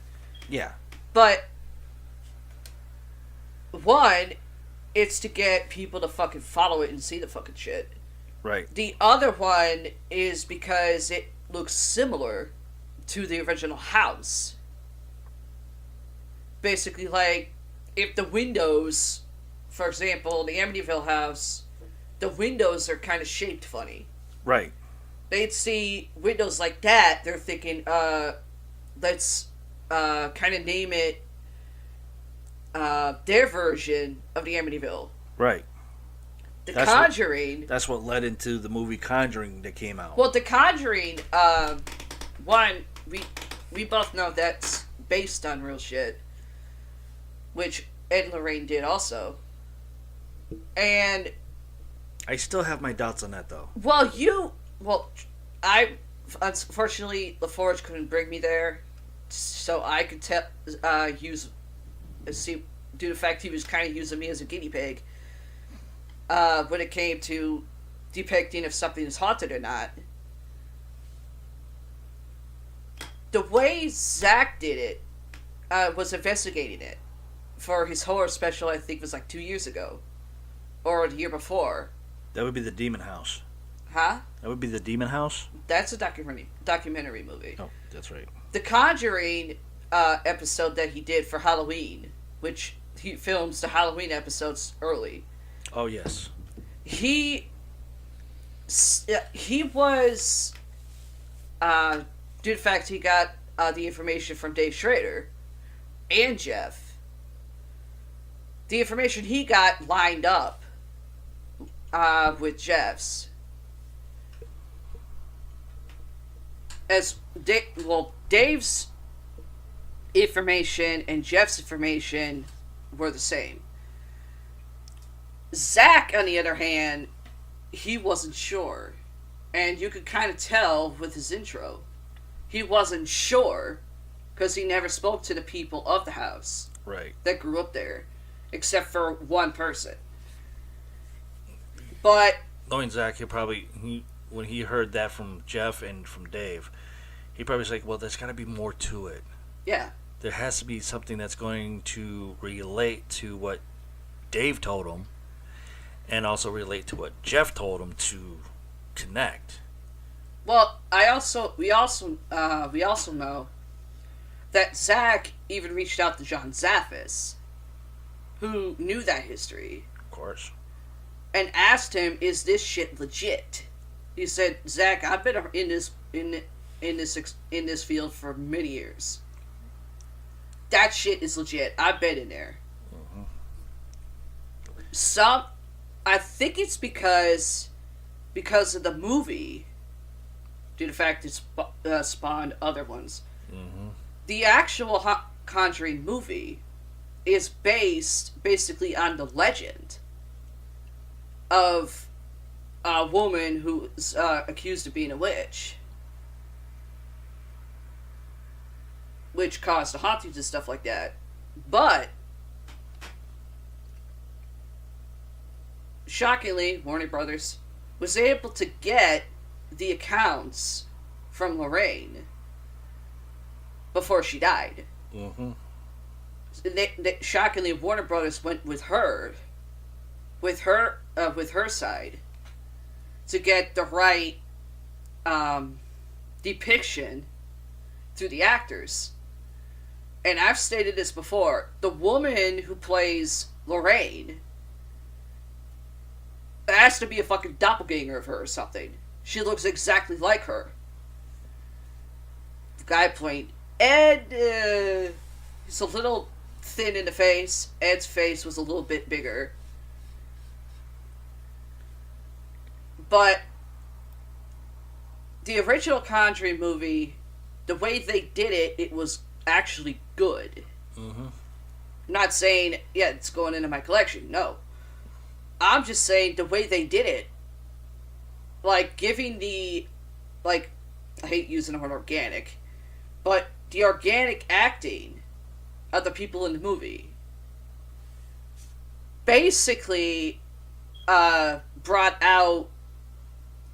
Yeah. but one, it's to get people to fucking follow it and see the fucking shit. Right. The other one is because it looks similar to the original house. Basically, like, if the windows, for example, the Amityville house, the windows are kind of shaped funny. Right. They'd see windows like that, they're thinking, let's kind of name it their version of the Amityville. Right. The That's Conjuring... That's what led into the movie Conjuring that came out. Well, The Conjuring, one, we both know that's based on real shit, which Ed and Lorraine did also. And, I still have my doubts on that, though. I, unfortunately, LaForge couldn't bring me there, so I could due to the fact he was kind of using me as a guinea pig, when it came to depicting if something is haunted or not. The way Zach did it, was investigating it for his horror special. I think it was like 2 years ago, or the year before. That would be the Demon House. Huh? That would be the Demon House? That's a documentary movie. Oh, that's right. The Conjuring episode that he did for Halloween, which he films the Halloween episodes early. Oh, yes. He was, due to the fact he got the information from Dave Schrader and Jeff. The information he got lined up with Jeff's. Dave's information and Jeff's information were the same. Zach, on the other hand, he wasn't sure. And you could kind of tell with his intro. He wasn't sure because he never spoke to the people of the house. Right. That grew up there. Except for one person. But... Knowing Zach, when he heard that from Jeff and from Dave, he probably was like, well, there's got to be more to it. Yeah. There has to be something that's going to relate to what Dave told him, and also relate to what Jeff told him to connect. Well, we also know that Zach even reached out to John Zaffis, who knew that history. Of course. And asked him, "Is this shit legit?" He said, "Zach, I've been in this field for many years. That shit is legit. I've been in there." Mm-hmm. I think it's because of the movie, due to the fact it spawned other ones. Mm-hmm. The actual Conjuring movie is based basically on the legend of a woman who's accused of being a witch, which caused the hauntings and stuff like that. But shockingly, Warner Brothers was able to get the accounts from Lorraine before she died. Mm-hmm. Shockingly, Warner Brothers went with her side to get the right depiction through the actors. And I've stated this before, the woman who plays Lorraine has to be a fucking doppelganger of her or something. She looks exactly like her. The guy playing Ed, he's a little thin in the face. Ed's face was a little bit bigger. But the original Conjuring movie, the way they did it, it was actually good. Mm-hmm. I'm not saying, yeah, it's going into my collection. No. I'm just saying the way they did it, like giving the, like, I hate using the word organic, but the organic acting of the people in the movie basically brought out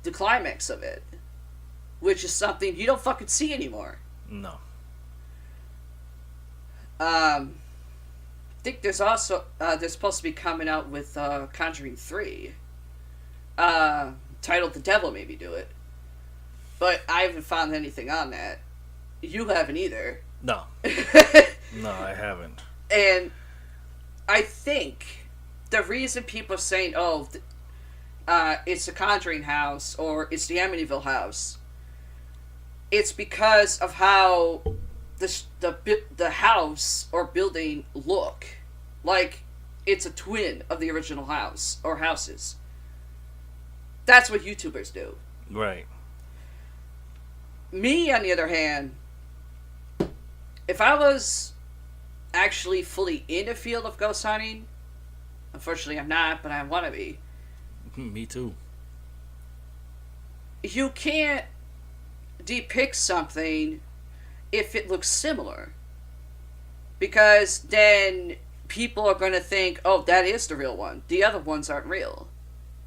the climax of it, which is something you don't fucking see anymore. No. I think there's also they're supposed to be coming out with Conjuring 3, titled "The Devil Made Me Do It," but I haven't found anything on that. You haven't either. No. No, I haven't. And I think the reason people are saying, "Oh, it's the Conjuring house" or "it's the Amityville house," it's because of how the house or building look like it's a twin of the original house or houses. That's what YouTubers do. Right. Me, on the other hand, if I was actually fully in the field of ghost hunting, unfortunately I'm not, but I want to be. Me too. You can't depict something if it looks similar, because then people are going to think, oh, that is the real one. The other ones aren't real.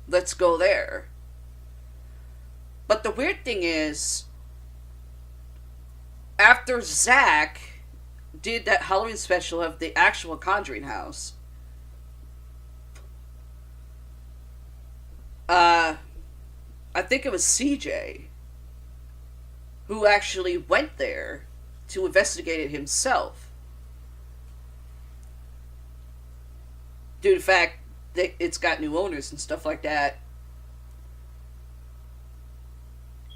Let's go there. But the weird thing is, after Zach did that Halloween special of the actual Conjuring house, I think it was CJ who actually went there to investigate it himself. Due to the fact that it's got new owners and stuff like that.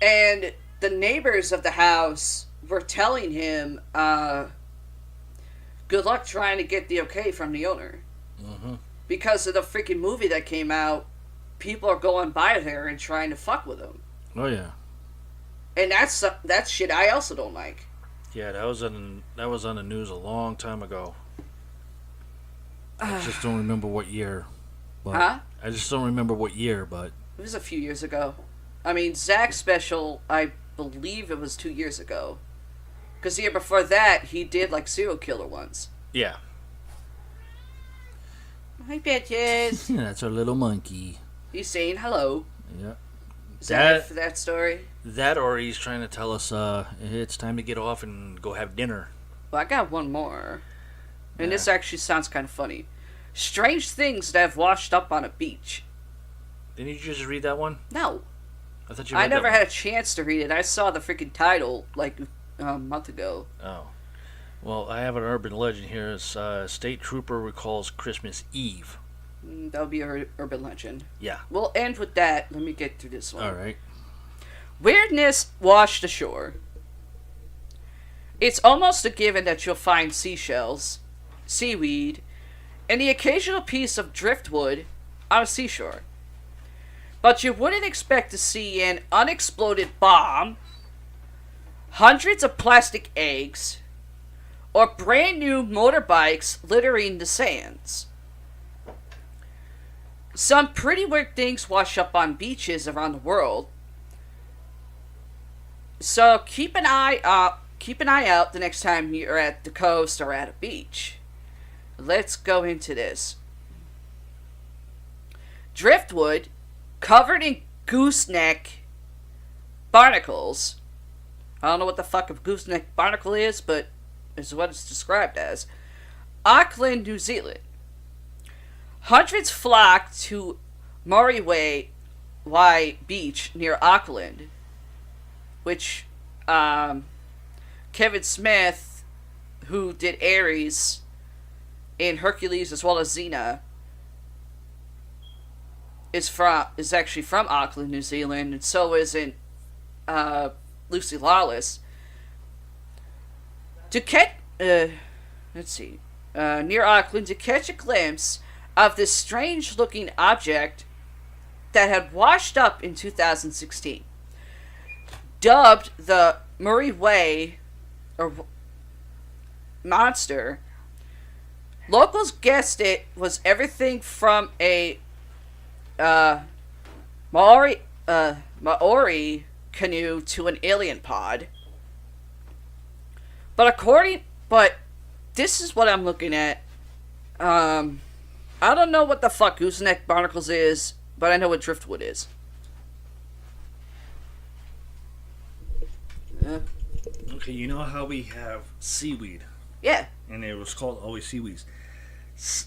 And the neighbors of the house were telling him, good luck trying to get the okay from the owner. Mm-hmm. Because of the freaking movie that came out, people are going by there and trying to fuck with him. Oh yeah. And that's shit I also don't like. Yeah, that was on the news a long time ago. I just don't remember what year. But Huh? I just don't remember what year, but It was a few years ago. I mean, Zach's special, I believe it was 2 years ago. Because the year before that, he did like serial killer ones. yeah. Hi, bitches. That's our little monkey. He's saying hello. Yeah. Is that it for that story? That, or he's trying to tell us it's time to get off and go have dinner. Well, I got one more. And Yeah. this actually sounds kind of funny. Strange things that have washed up on a beach. Didn't you just read that one? No. I thought you. I read never that had a chance to read it. I saw the freaking title like a month ago. one. Oh. Well, I have an urban legend here. It's state trooper recalls Christmas Eve. That would be an urban legend. Yeah. We'll end with that. Let me get through this one. All right. Weirdness washed ashore. It's almost a given that you'll find seashells, seaweed, and the occasional piece of driftwood on a seashore. But you wouldn't expect to see an unexploded bomb, hundreds of plastic eggs, or brand new motorbikes littering the sands. Some pretty weird things wash up on beaches around the world. So keep an eye out the next time you're at the coast or at a beach. Let's go into this. Driftwood, covered in gooseneck barnacles. I don't know what the fuck a gooseneck barnacle is, but it's what it's described as. Auckland, New Zealand. Hundreds flock to Murray Way Beach near Auckland, which Kevin Smith, who did Ares in Hercules as well as Xena, is actually from Auckland, New Zealand, and so isn't Lucy Lawless. To catch, near Auckland, to catch a glimpse of this strange-looking object that had washed up in 2016. Dubbed the Murray Way or monster, locals guessed it was everything from a Maori canoe to an alien pod. But this is what I'm looking at. I don't know what the fuck gooseneck barnacles is, but I know what driftwood is. Okay, you know how we have seaweed? Yeah. And it was called always seaweeds.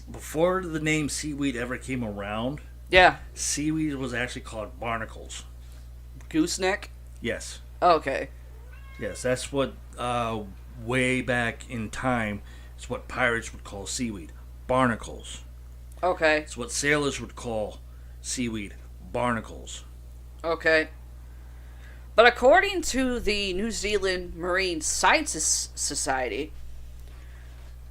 Before the name seaweed ever came around, Yeah. seaweed was actually called barnacles. Gooseneck? Yes. Okay. Yes, that's what, way back in time, it's what pirates would call seaweed. Barnacles. Okay. It's what sailors would call seaweed. Barnacles. Okay. But according to the New Zealand Marine Sciences Society,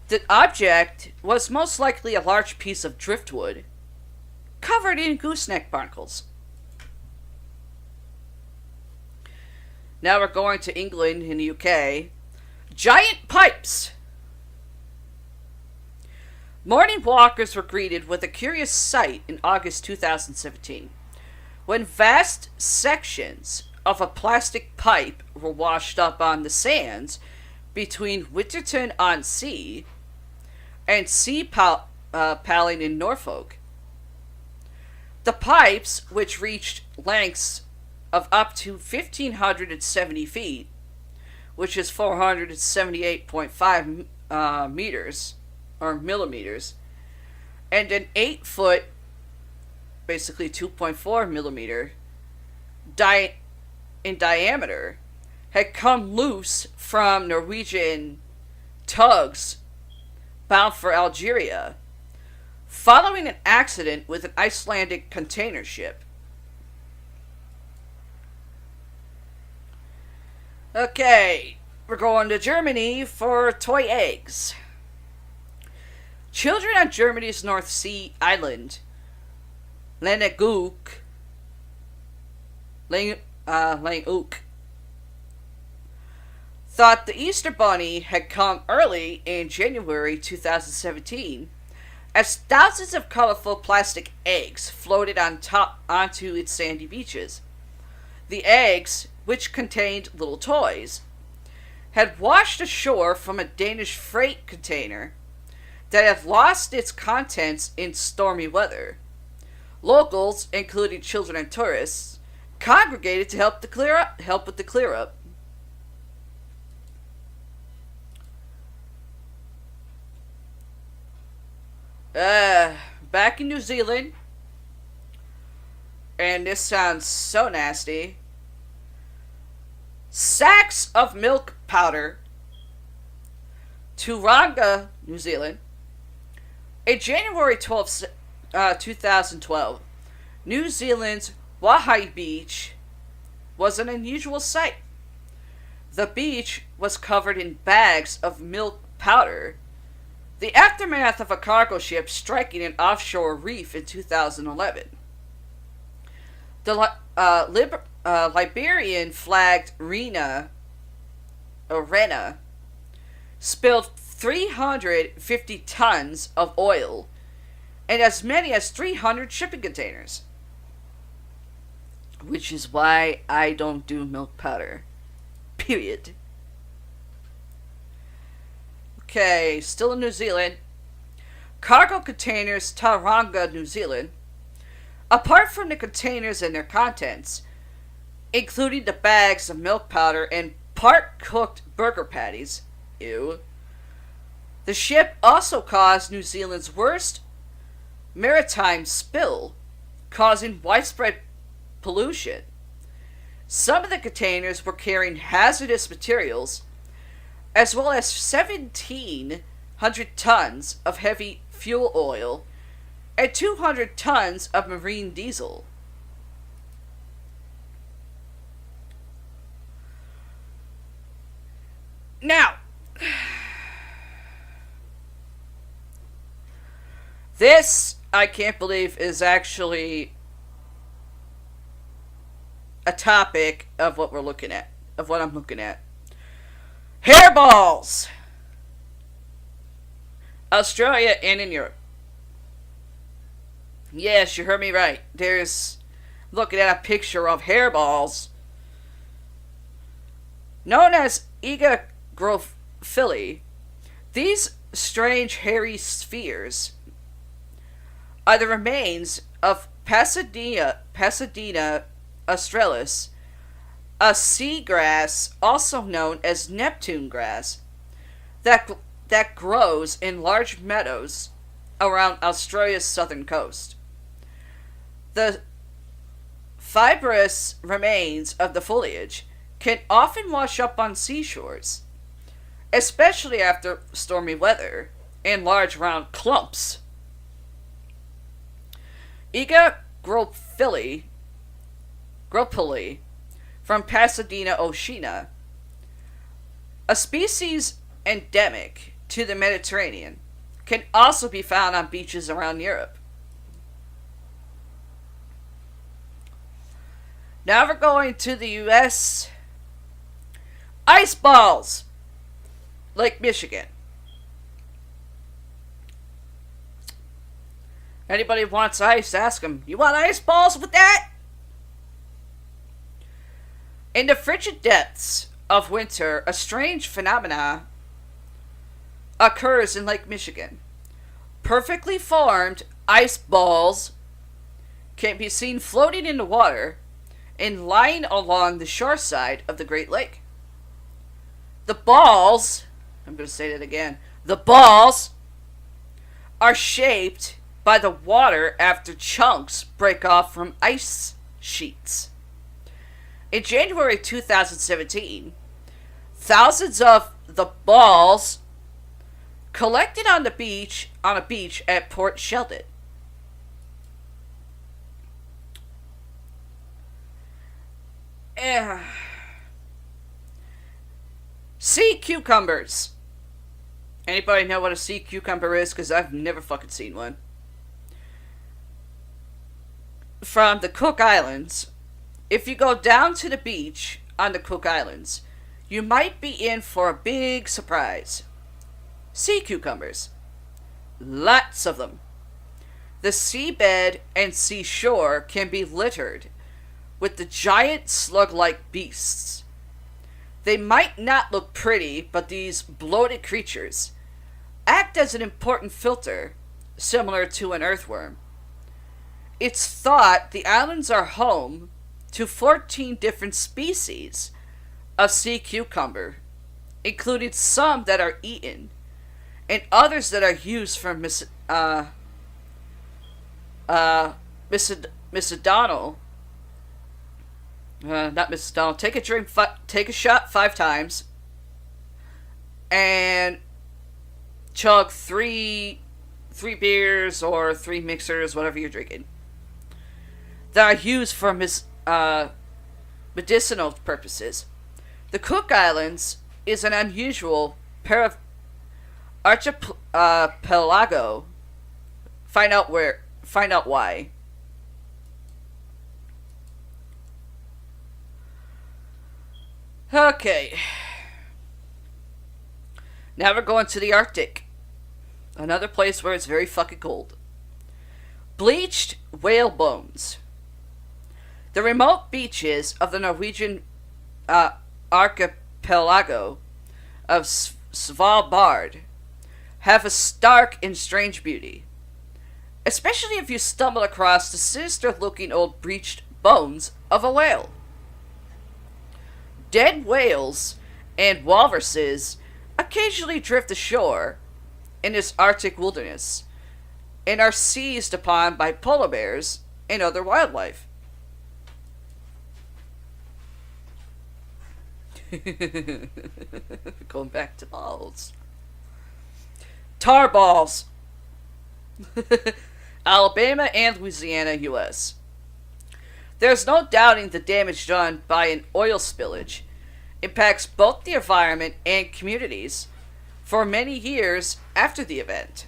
the object was most likely a large piece of driftwood covered in gooseneck barnacles. Now we're going to England in the UK. Giant pipes! Morning walkers were greeted with a curious sight in August 2017, when vast sections of a plastic pipe were washed up on the sands between Winterton-on-Sea and Sea Palling in Norfolk. The pipes, which reached lengths of up to 1,570 feet, which is 478.5 meters, or millimeters, and an 8-foot, basically 2.4 millimeter, in diameter, had come loose from Norwegian tugs bound for Algeria, following an accident with an Icelandic container ship. Okay, we're going to Germany for toy eggs. Children on Germany's North Sea island, Langeoog, thought the Easter Bunny had come early in January 2017, as thousands of colorful plastic eggs floated onto its sandy beaches. The eggs, which contained little toys, had washed ashore from a Danish freight container that had lost its contents in stormy weather. Locals, including children and tourists, congregated to help with the clear up. Back in New Zealand, and this sounds so nasty, sacks of milk powder, Tauranga, New Zealand. In January 2012, New Zealand's Waihi Beach was an unusual sight. The beach was covered in bags of milk powder, the aftermath of a cargo ship striking an offshore reef in 2011. The Liberian flagged Rena spilled 350 tons of oil and as many as 300 shipping containers. Which is why I don't do milk powder. Period. Okay, still in New Zealand. Cargo containers, Tauranga, New Zealand. Apart from the containers and their contents, including the bags of milk powder and part-cooked burger patties, ew, the ship also caused New Zealand's worst maritime spill, causing widespread pollution. Some of the containers were carrying hazardous materials, as well as 1,700 tons of heavy fuel oil and 200 tons of marine diesel. Now, this, I can't believe, is actually a topic of what we're looking at, of what I'm looking at. Hairballs! Australia and in Europe. Yes, you heard me right. There's, looking at a picture of hairballs known as egogrophili. These strange hairy spheres are the remains of Pasadena australis, a seagrass also known as Neptune grass that grows in large meadows around Australia's southern coast. The fibrous remains of the foliage can often wash up on seashores, especially after stormy weather, in large round clumps. Iga gropili from Pasadena, Oceania, a species endemic to the Mediterranean, can also be found on beaches around Europe. Now we're going to the U.S. Ice balls! Lake Michigan. Anybody wants ice, ask them, you want ice balls with that? In the frigid depths of winter, a strange phenomena occurs in Lake Michigan. Perfectly formed ice balls can be seen floating in the water and lying along the shore side of the Great Lake. The balls, I'm going to say that again, the balls are shaped by the water after chunks break off from ice sheets. In January 2017, thousands of the balls collected on a beach at Port Sheldon. Sea cucumbers. Anybody know what a sea cucumber is? Because I've never fucking seen one. From the Cook Islands. If you go down to the beach on the Cook Islands, you might be in for a big surprise. Sea cucumbers. Lots of them. The seabed and seashore can be littered with the giant slug-like beasts. They might not look pretty, but these bloated creatures act as an important filter, similar to an earthworm. It's thought the islands are home to 14 different species of sea cucumber, including some that are eaten, and others that are used for medicinal. Not medicinal. Take a drink. Take a shot 5 times, and chug three beers or 3 mixers, whatever you're drinking, that are used for medicinal purposes. The Cook Islands is an unusual pair of archipelago. Find out why. Okay. Now we're going to the Arctic. Another place where it's very fucking cold. Bleached whale bones. The remote beaches of the Norwegian archipelago of Svalbard have a stark and strange beauty, especially if you stumble across the sinister-looking old bleached bones of a whale. Dead whales and walruses occasionally drift ashore in this Arctic wilderness and are seized upon by polar bears and other wildlife. Going back to balls. Tar balls. Alabama and Louisiana, U.S. There's no doubting the damage done by an oil spillage impacts both the environment and communities for many years after the event.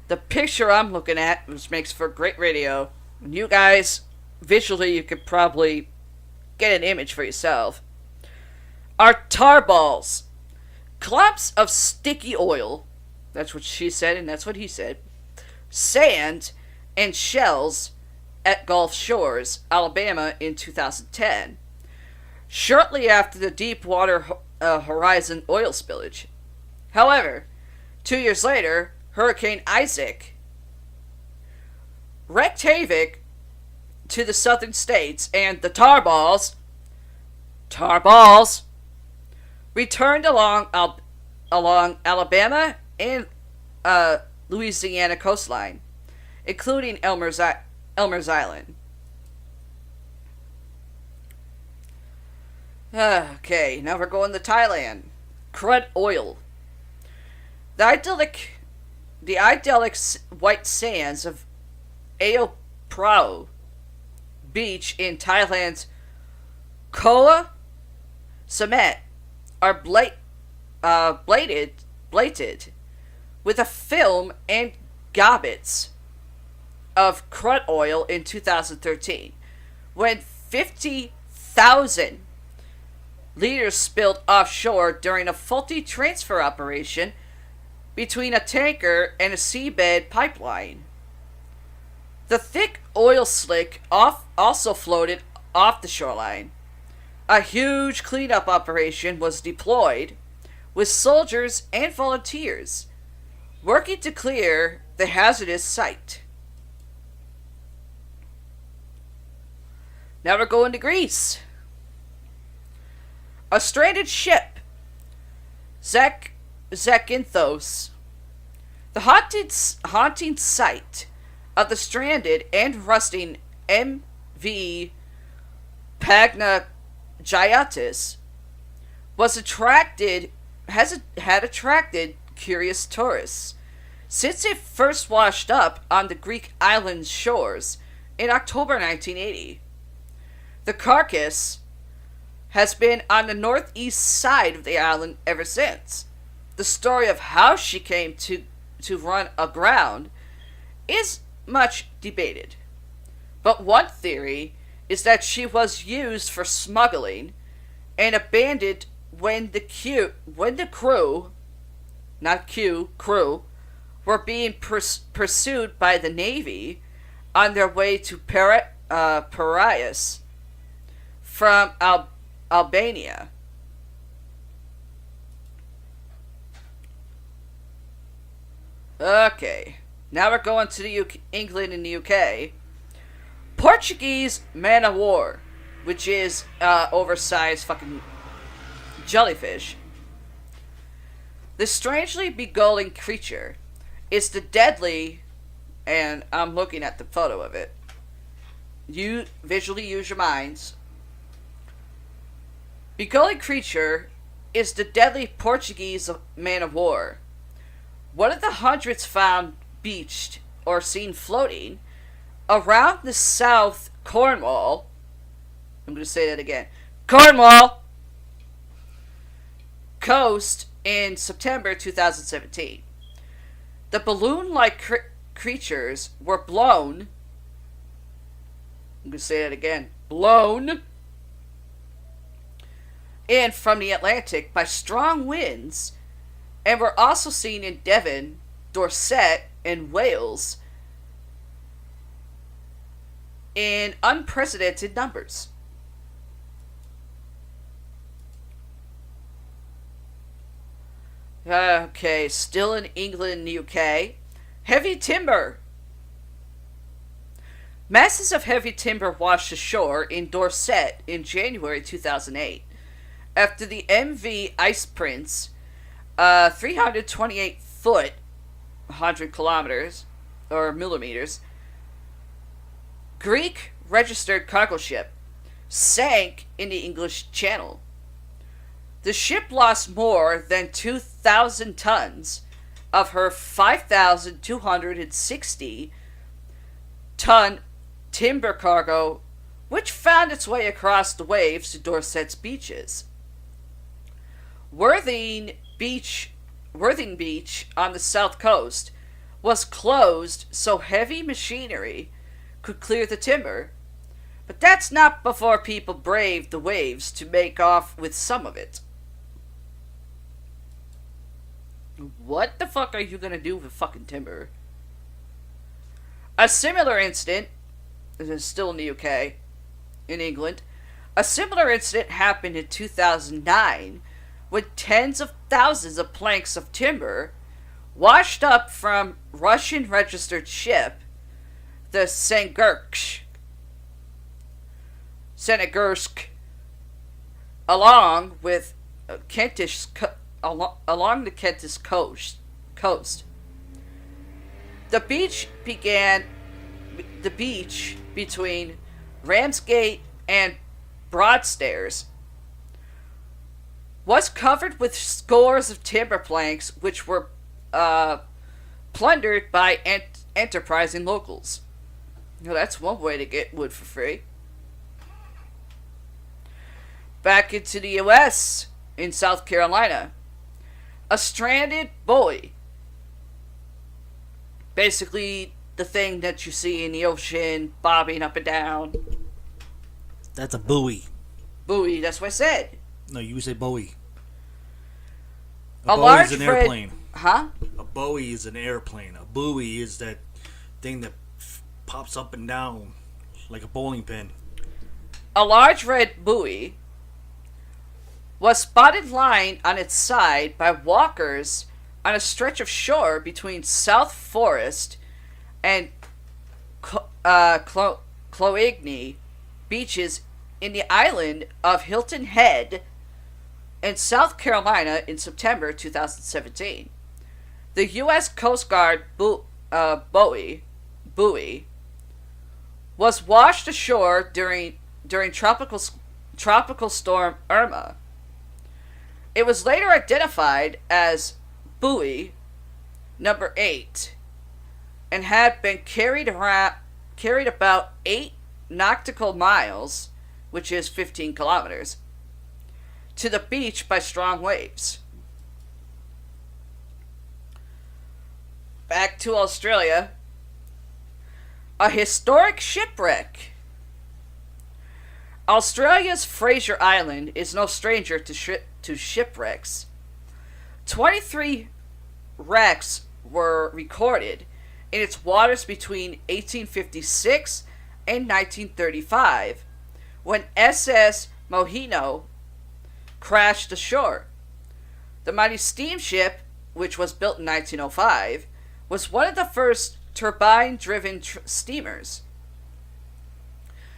The picture I'm looking at, which makes for great radio, and you guys, visually you could probably get an image for yourself, are tar balls. Clumps of sticky oil, that's what she said and that's what he said, sand, and shells at Gulf Shores, Alabama in 2010, shortly after the Deepwater Horizon oil spillage. However, 2 years later, Hurricane Isaac Reykjavik to the southern states, and the Tarballs returned along Alabama and Louisiana coastline, including Elmer's Island. Okay, now we're going to Thailand. Crude oil. The idyllic white sands of Ao Prao Beach in Thailand's Koh Samet are bladed with a film and gobbets of crude oil in 2013, when 50,000 liters spilled offshore during a faulty transfer operation between a tanker and a seabed pipeline. The thick oil slick also floated off the shoreline. A huge cleanup operation was deployed, with soldiers and volunteers working to clear the hazardous site. Now we're going to Greece. A stranded ship, Zakynthos. The haunting sight of the stranded and rusting MV Panagiatis had attracted curious tourists since it first washed up on the Greek island's shores in October 1980. The carcass has been on the northeast side of the island ever since. The story of how she came to run aground is much debated, but one theory is that she was used for smuggling and abandoned when the crew were being pursued by the Navy on their way to Piraeus from Albania. Okay, now we're going to England and the UK. Portuguese man of war, which is oversized fucking jellyfish. This strangely beguiling creature is the deadly, and I'm looking at the photo of it. You visually use your minds. Beguiling creature is the deadly Portuguese man of war. One of the hundreds found beached or seen floating around the South Cornwall. I'm going to say that again. Cornwall coast in September 2017. The balloon-like creatures were blown. I'm going to say that again. Blown in from the Atlantic by strong winds, and were also seen in Devon, Dorset, and Wales in unprecedented numbers. Okay, still in England and the UK. Heavy timber. Masses of heavy timber washed ashore in Dorset in January 2008 after the MV Ice Prince, 328 foot, 100 kilometers, or millimeters, Greek registered cargo ship, sank in the English Channel. The ship lost more than 2,000 tons of her 5,260 ton timber cargo, which found its way across the waves to Dorset's beaches. Worthing Beach on the south coast was closed so heavy machinery could clear the timber, but that's not before people braved the waves to make off with some of it. What the fuck are you gonna do with fucking timber? A similar incident, this is still in the UK, in England, a similar incident happened in 2009 when tens of thousands of planks of timber washed up from Russian registered ship the Senegursk, along with along the Kentish coast. The beach between Ramsgate and Broadstairs was covered with scores of timber planks, which were plundered by enterprising locals. Now, that's one way to get wood for free. Back into the U.S., in South Carolina, a stranded buoy. Basically, the thing that you see in the ocean bobbing up and down. That's a buoy. Buoy, that's what I said. No, you say buoy. A buoy large is an red- airplane. Huh? A buoy is an airplane. A buoy is that thing that pops up and down like a bowling pin. A large red buoy was spotted lying on its side by walkers on a stretch of shore between South Forest and Cloigny beaches in the island of Hilton Head in South Carolina in September 2017. The U.S. Coast Guard buoy was washed ashore during tropical storm Irma. It was later identified as buoy number 8 and had been carried about 8 nautical miles, which is 15 kilometers, to the beach by strong waves. Back to Australia. A historic shipwreck. Australia's Fraser Island is no stranger to shipwrecks. 23 wrecks were recorded in its waters between 1856 and 1935, when SS Mohino crashed ashore. The mighty steamship, which was built in 1905, was one of the first turbine-driven steamers.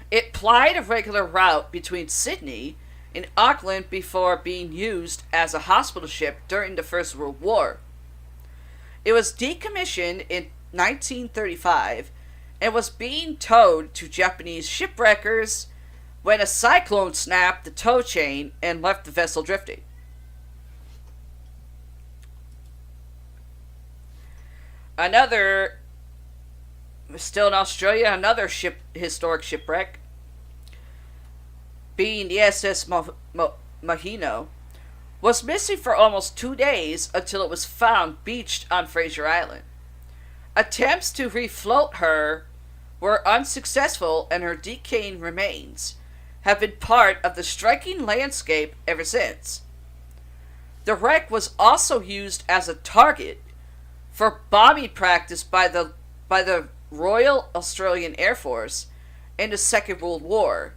It plied a regular route between Sydney and Auckland before being used as a hospital ship during the First World War. It was decommissioned in 1935 and was being towed to Japanese shipwreckers when a cyclone snapped the tow chain and left the vessel drifting. Still in Australia, another historic shipwreck, being the SS Mohino, was missing for almost 2 days until it was found beached on Fraser Island. Attempts to refloat her were unsuccessful, and her decaying remains have been part of the striking landscape ever since. The wreck was also used as a target for bombing practice by the Royal Australian Air Force in the Second World War.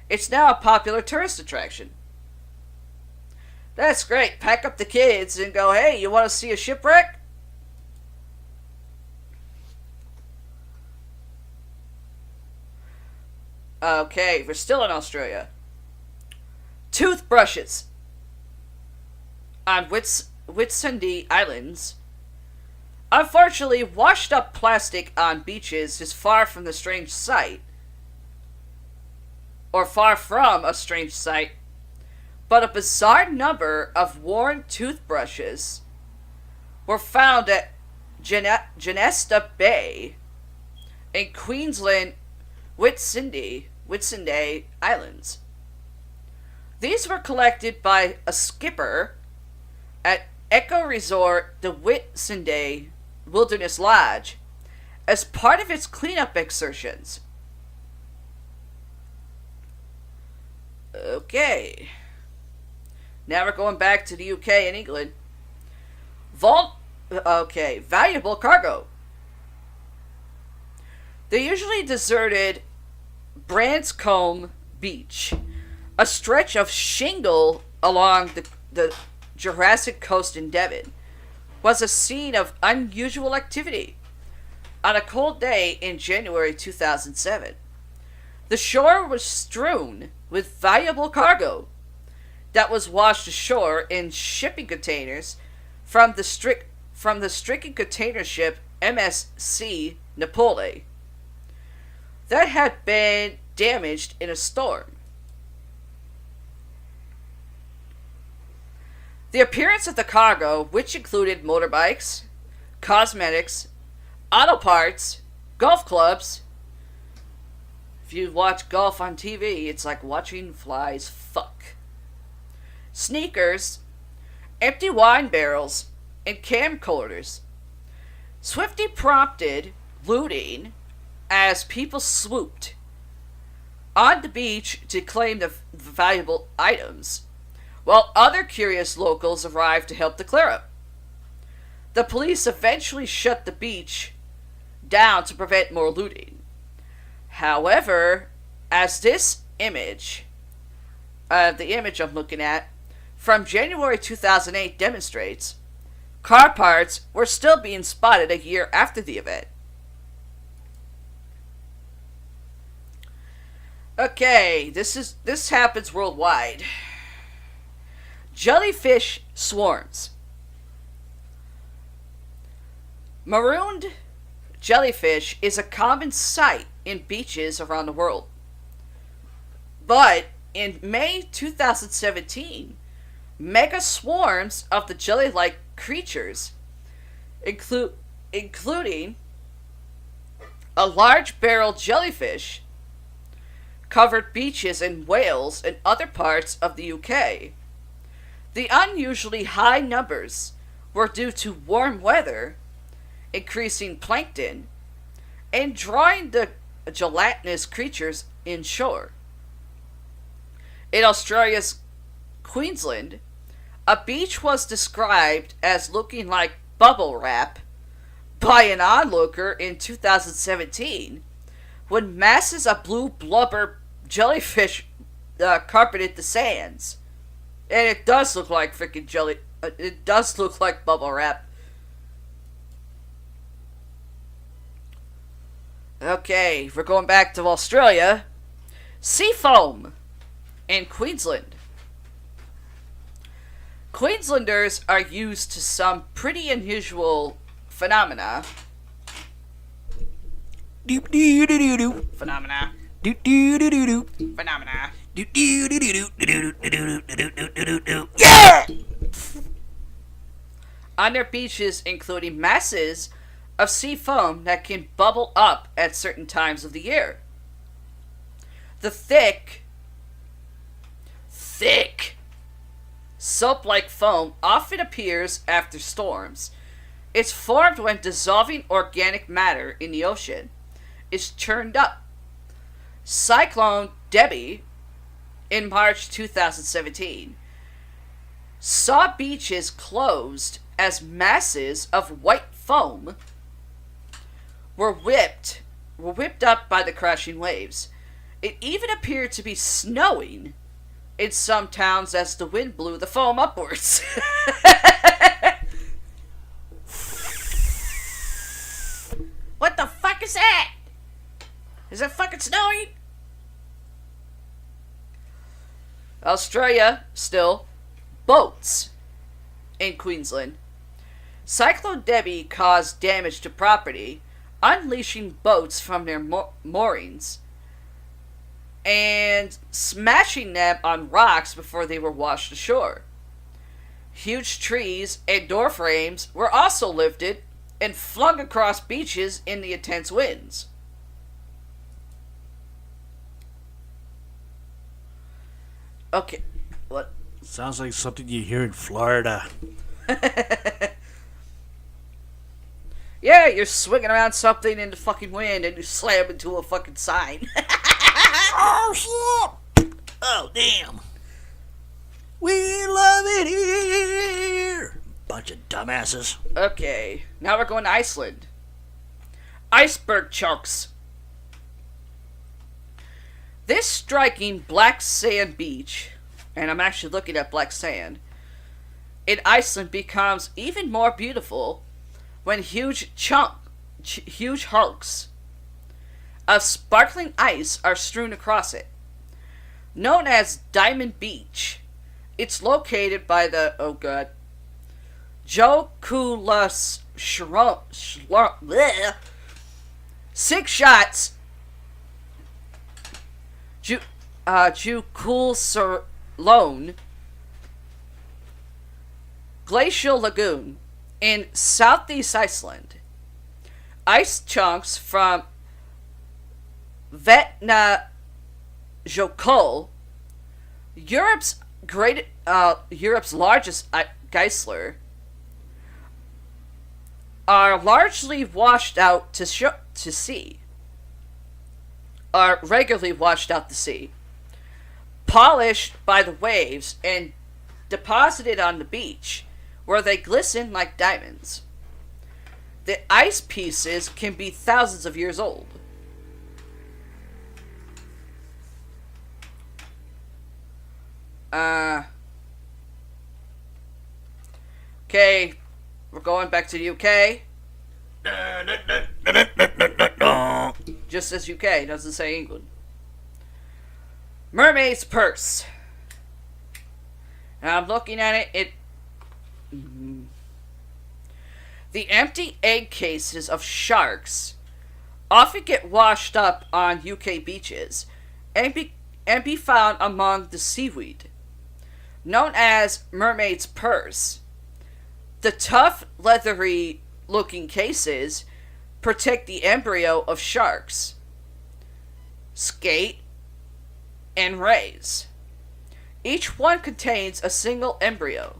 It's now a popular tourist attraction. That's great. Pack up the kids and go, hey, you want to see a shipwreck? Okay, we're still in Australia. Toothbrushes on Whitsunday Islands. Unfortunately, washed up plastic on beaches is far from a strange sight, but a bizarre number of worn toothbrushes were found at Genesta Bay in Queensland Whitsunday Islands. These were collected by a skipper at Eco Resort the Whitsunday Wilderness Lodge as part of its cleanup exertions. Okay. Now we're going back to the UK and England. Valuable cargo. The usually deserted Branscombe Beach, a stretch of shingle along the Jurassic Coast in Devon, was a scene of unusual activity. on a cold day in January 2007. The shore was strewn with valuable cargo that was washed ashore in shipping containers from the stricken container ship MSC Napoli that had been damaged in a storm. The appearance of the cargo, which included motorbikes, cosmetics, auto parts, golf clubs. If you watch golf on TV, it's like watching flies fuck. Sneakers, empty wine barrels, and camcorders swiftly prompted looting as people swooped on the beach to claim the valuable items, while other curious locals arrived to help the clear up. The police eventually shut the beach down to prevent more looting. However, as this image, the image I'm looking at, from January 2008 demonstrates, car parts were still being spotted a year after the event. Okay, this happens worldwide. Jellyfish swarms. Marooned jellyfish is a common sight in beaches around the world. But in May 2017, mega swarms of the jelly-like creatures, including a large barrel jellyfish, covered beaches in Wales and other parts of the UK. The unusually high numbers were due to warm weather, increasing plankton, and drawing the gelatinous creatures inshore. In Australia's Queensland, a beach was described as looking like bubble wrap by an onlooker in 2017 when masses of blue blubber jellyfish carpeted the sands. And it does look like freaking jelly. It does look like bubble wrap. Okay, we're going back to Australia. Sea foam in Queensland. Queenslanders are used to some pretty unusual phenomena. Phenomena. Phenomena. Yeah! On their beaches, including masses of sea foam that can bubble up at certain times of the year. The thick, soap-like foam often appears after storms. It's formed when dissolving organic matter in the ocean is churned up. Cyclone Debbie, in March 2017, saw beaches closed as masses of white foam were whipped up by the crashing waves. It even appeared to be snowing in some towns as the wind blew the foam upwards. What the fuck is that? Is it fucking snowing? Australia, still. Boats in Queensland. Cyclone Debbie caused damage to property, unleashing boats from their moorings and smashing them on rocks before they were washed ashore. Huge trees and door frames were also lifted and flung across beaches in the intense winds. Okay, what? Sounds like something you hear in Florida. Yeah, you're swinging around something in the fucking wind and you slam into a fucking sign. Oh, shit! Oh, damn. We love it here! Bunch of dumbasses. Okay, now we're going to Iceland. Iceberg chunks. This striking black sand beach, and I'm actually looking at black sand, in Iceland becomes even more beautiful when huge huge hulks of sparkling ice are strewn across it. Known as Diamond Beach, it's located by the, Jokulas Six Shots Jukulsalone Glacial Lagoon in southeast Iceland. Ice chunks from Vatnajökull, Europe's largest geyser, are largely washed out to sea. Are regularly washed out to sea, polished by the waves, and deposited on the beach, where they glisten like diamonds. The ice pieces can be thousands of years old. Okay, we're going back to the UK. Just says UK, doesn't say England. Mermaid's Purse. And I'm looking at it, the empty egg cases of sharks often get washed up on UK beaches and be found among the seaweed. Known as mermaid's purse, the tough, leathery-looking cases protect the embryo of sharks, skate, and rays. Each one contains a single embryo.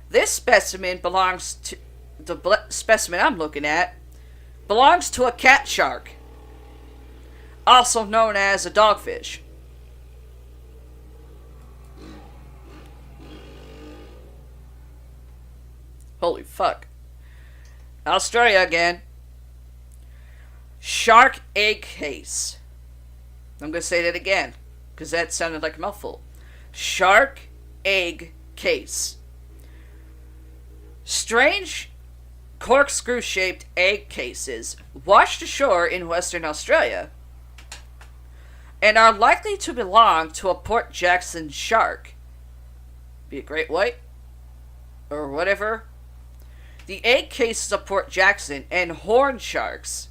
This specimen belongs to the specimen I'm looking at belongs to a cat shark, also known as a dogfish. Holy fuck. Australia again. Shark egg case. I'm going to say that again, because that sounded like a mouthful. Shark egg case. Strange corkscrew-shaped egg cases washed ashore in Western Australia and are likely to belong to a Port Jackson shark. Be a great white or whatever. The egg cases of Port Jackson and horn sharks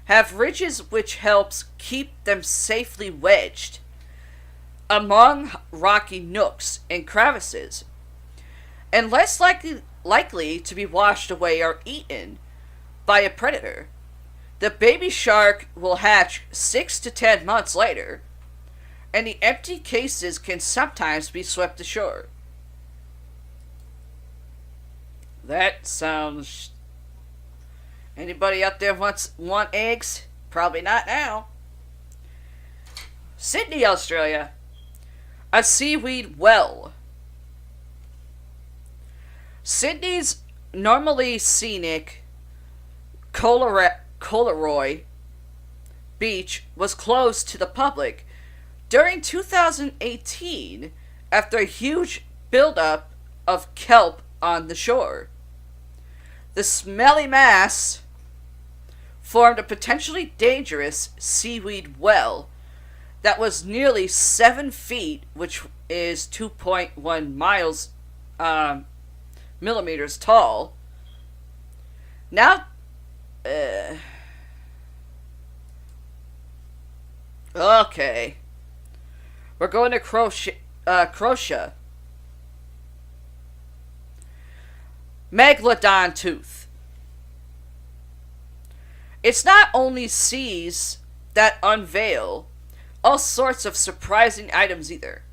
have ridges which helps keep them safely wedged among rocky nooks and crevices, and less likely to be washed away or eaten by a predator. The baby shark will hatch 6 to 10 months later, and the empty cases can sometimes be swept ashore. That sounds... Anybody out there want eggs? Probably not now. Sydney, Australia. A seaweed well. Sydney's normally scenic Collaroy Beach was closed to the public during 2018 after a huge buildup of kelp on the shore. The smelly mass formed a potentially dangerous seaweed well that was nearly 7 feet, which is 2.1 millimeters tall. Now, okay, we're going to Croatia. Megalodon tooth. It's not only seas that unveil all sorts of surprising items either.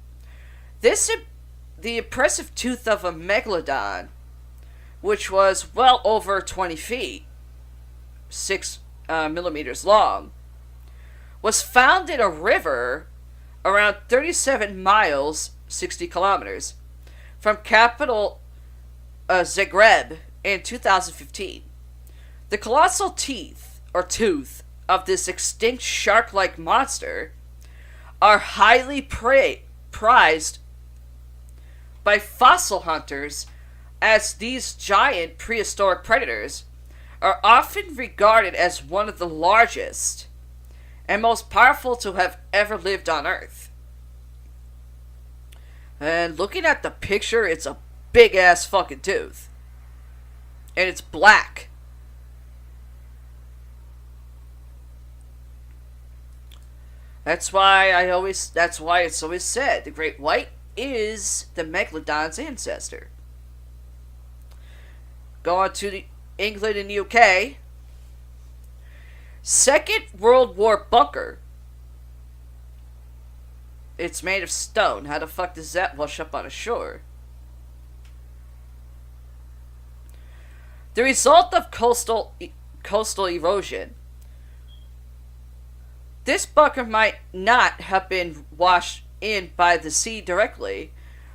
The impressive tooth of a megalodon, which was well over 20 feet, 6 millimeters long, was found in a river around 37 miles, 60 kilometers, from capital Zagreb in 2015. The colossal teeth, or tooth, of this extinct shark-like monster are highly prized by fossil hunters, as these giant prehistoric predators are often regarded as one of the largest and most powerful to have ever lived on Earth. And looking at the picture, it's a big ass fucking tooth. And it's black. That's why it's always said the great white is the megalodon's ancestor. Going to the England and UK. Second World War bunker. It's made of stone. How the fuck does that wash up on a shore? The result of coastal erosion. This bunker might not have been washed in by the sea directly,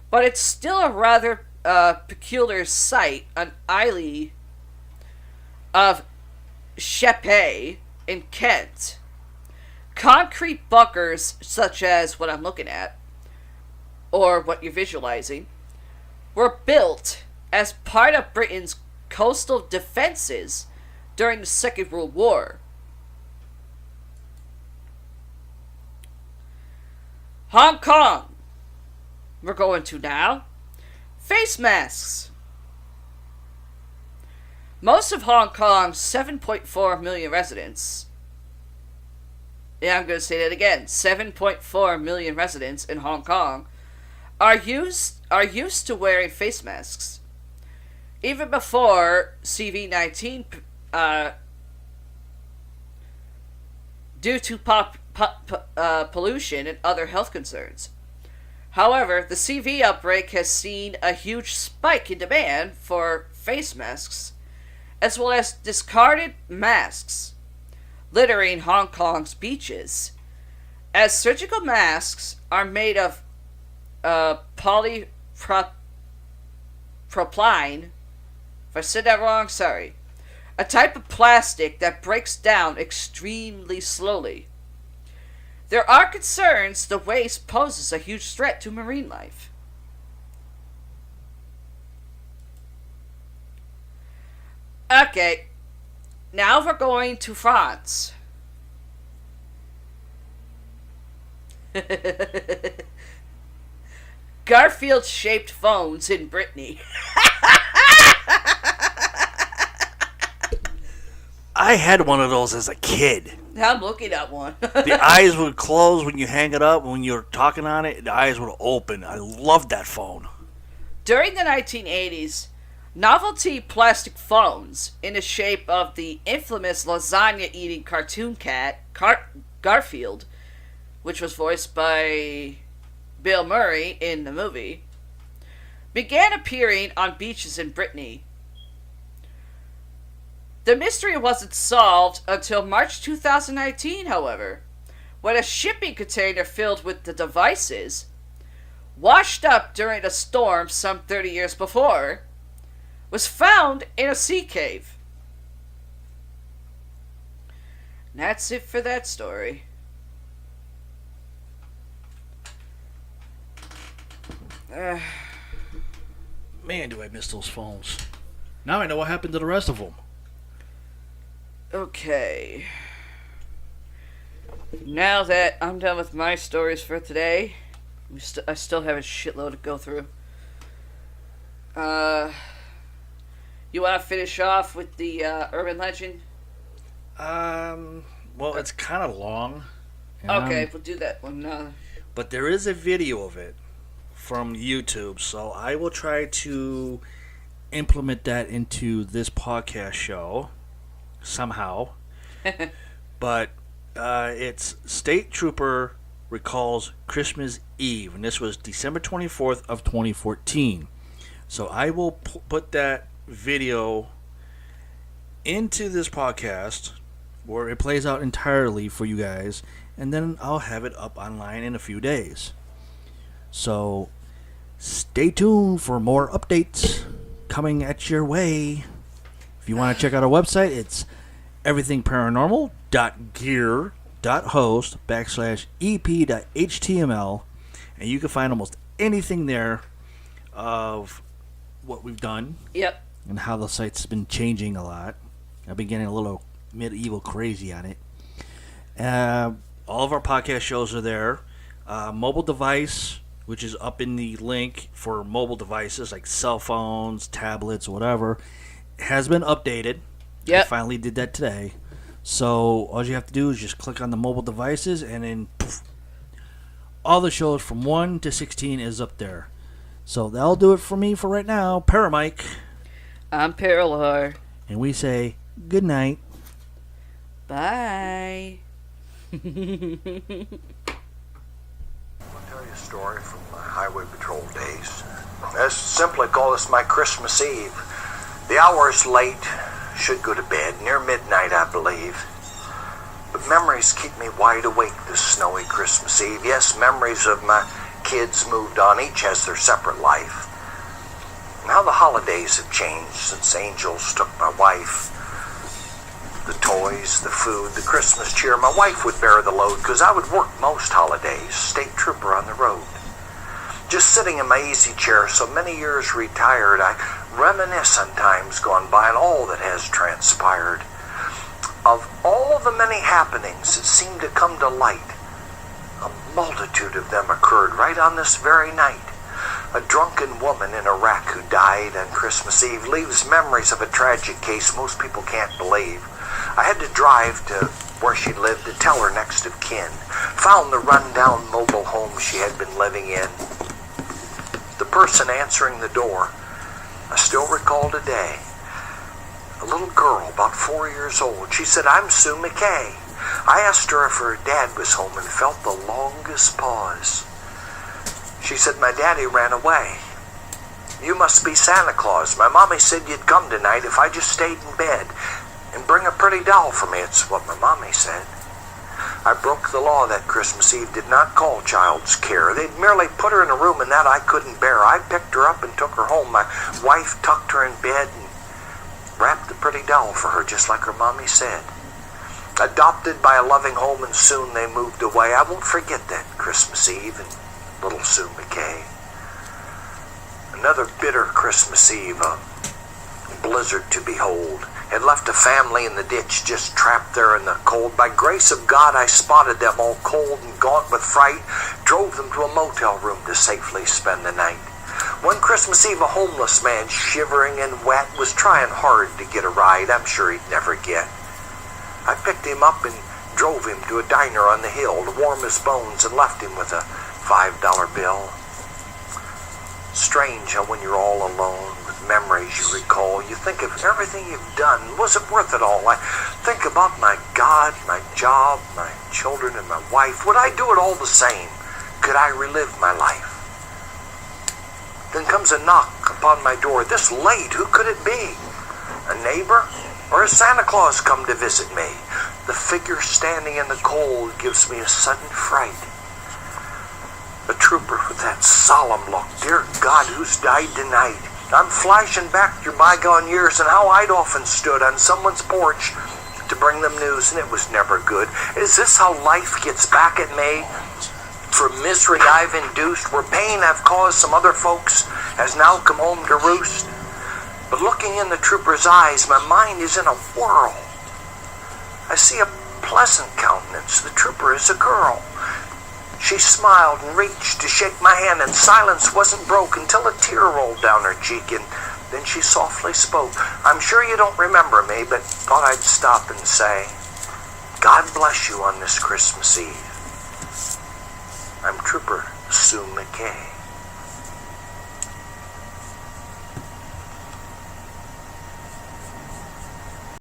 but it's still a rather peculiar sight, an island of Sheppey in Kent. Concrete bunkers, such as what I'm looking at, or what you're visualizing, were built as part of Britain's coastal defenses during the Second World War. Hong Kong. We're going to now. Face masks. Most of Hong Kong's 7.4 million residents. Yeah, I'm going to say that again. 7.4 million residents in Hong Kong are used to wearing face masks. Even before CV-19, due to pollution and other health concerns. However, the CV outbreak has seen a huge spike in demand for face masks, as well as discarded masks littering Hong Kong's beaches, as surgical masks are made of polypropylene. If I said that wrong, sorry. A type of plastic that breaks down extremely slowly. There are concerns the waste poses a huge threat to marine life. Okay, now we're going to France. Garfield-shaped phones in Brittany. I had one of those as a kid. I'm looking at one. The eyes would close when you hang it up. When you're talking on it, the eyes would open. I loved that phone. During the 1980s, novelty plastic phones in the shape of the infamous lasagna-eating cartoon cat, Garfield, which was voiced by Bill Murray in the movie, began appearing on beaches in Brittany. The mystery wasn't solved until March 2019, however, when a shipping container filled with the devices, washed up during a storm some 30 years before, was found in a sea cave. And that's it for that story. Man, do I miss those phones. Now I know what happened to the rest of them. Okay. Now that I'm done with my stories for today, I still have a shitload to go through. You want to finish off with the urban legend? Well, it's kind of long. Okay, we'll do that one. But there is a video of it from YouTube, so I will try to implement that into this podcast show somehow. But it's State Trooper recalls Christmas Eve, and this was December 24th of 2014. So I will put that video into this podcast where it plays out entirely for you guys, and then I'll have it up online in a few days. So stay tuned for more updates coming at your way. If you want to check out our website, it's everythingparanormal.gear.host/ep.html, and you can find almost anything there of what we've done. Yep. And how the site's been changing a lot. I've been getting a little medieval crazy on it. All of our podcast shows are there. Mobile device, which is up in the link for mobile devices like cell phones, tablets, whatever, has been updated. Yep. I finally did that today. So all you have to do is just click on the mobile devices, and then poof, all the shows from 1 to 16 is up there. So that'll do it for me for right now. Paramike. I'm Paralor. And we say good night. Bye. I'll tell you a story from my highway patrol days. I simply call this my Christmas Eve. The hour is late. Should go to bed near midnight, I believe. But memories keep me wide awake this snowy Christmas Eve. Yes, memories of my kids moved on. Each has their separate life. And how the holidays have changed since angels took my wife. The toys, the food, the Christmas cheer. My wife would bear the load because I would work most holidays, state trooper on the road. Just sitting in my easy chair, so many years retired, I reminisce on times gone by and all that has transpired. Of all the many happenings that seemed to come to light, a multitude of them occurred right on this very night. A drunken woman in Iraq who died on Christmas Eve leaves memories of a tragic case most people can't believe. I had to drive to where she lived to tell her next of kin. Found the rundown mobile home she had been living in. The person answering the door, I still recall today. A little girl, about 4 years old. She said, "I'm Sue McKay." I asked her if her dad was home and felt the longest pause. She said, "My daddy ran away." "You must be Santa Claus. My mommy said you'd come tonight if I just stayed in bed. And bring a pretty doll for me," it's what my mommy said. I broke the law that Christmas Eve, did not call child's care. They'd merely put her in a room, and that I couldn't bear. I picked her up and took her home. My wife tucked her in bed and wrapped the pretty doll for her, just like her mommy said. Adopted by a loving home, and soon they moved away. I won't forget that Christmas Eve and little Sue McKay. Another bitter Christmas Eve, a blizzard to behold. Had left a family in the ditch, just trapped there in the cold. By grace of God, I spotted them all cold and gaunt with fright, drove them to a motel room to safely spend the night. One Christmas Eve, a homeless man, shivering and wet, was trying hard to get a ride I'm sure he'd never get. I picked him up and drove him to a diner on the hill to warm his bones and left him with a $5 bill. Strange how when you're all alone with memories you recall, you think of everything you've done. Was it worth it all? I think about my God, my job, my children, and my wife. Would I do it all the same? Could I relive my life? Then comes a knock upon my door. This late, who could it be? A neighbor? Or has Santa Claus come to visit me? The figure standing in the cold gives me a sudden fright. A trooper with that solemn look. Dear God, who's died tonight? I'm flashing back through bygone years and how I'd often stood on someone's porch to bring them news, and it was never good. Is this how life gets back at me? For misery I've induced, where pain I've caused some other folks has now come home to roost. But looking in the trooper's eyes, my mind is in a whirl. I see a pleasant countenance. The trooper is a girl. She smiled and reached to shake my hand, and silence wasn't broke until a tear rolled down her cheek, and then she softly spoke. I'm sure you don't remember me, but thought I'd stop and say, God bless you on this Christmas Eve. I'm Trooper Sue McKay.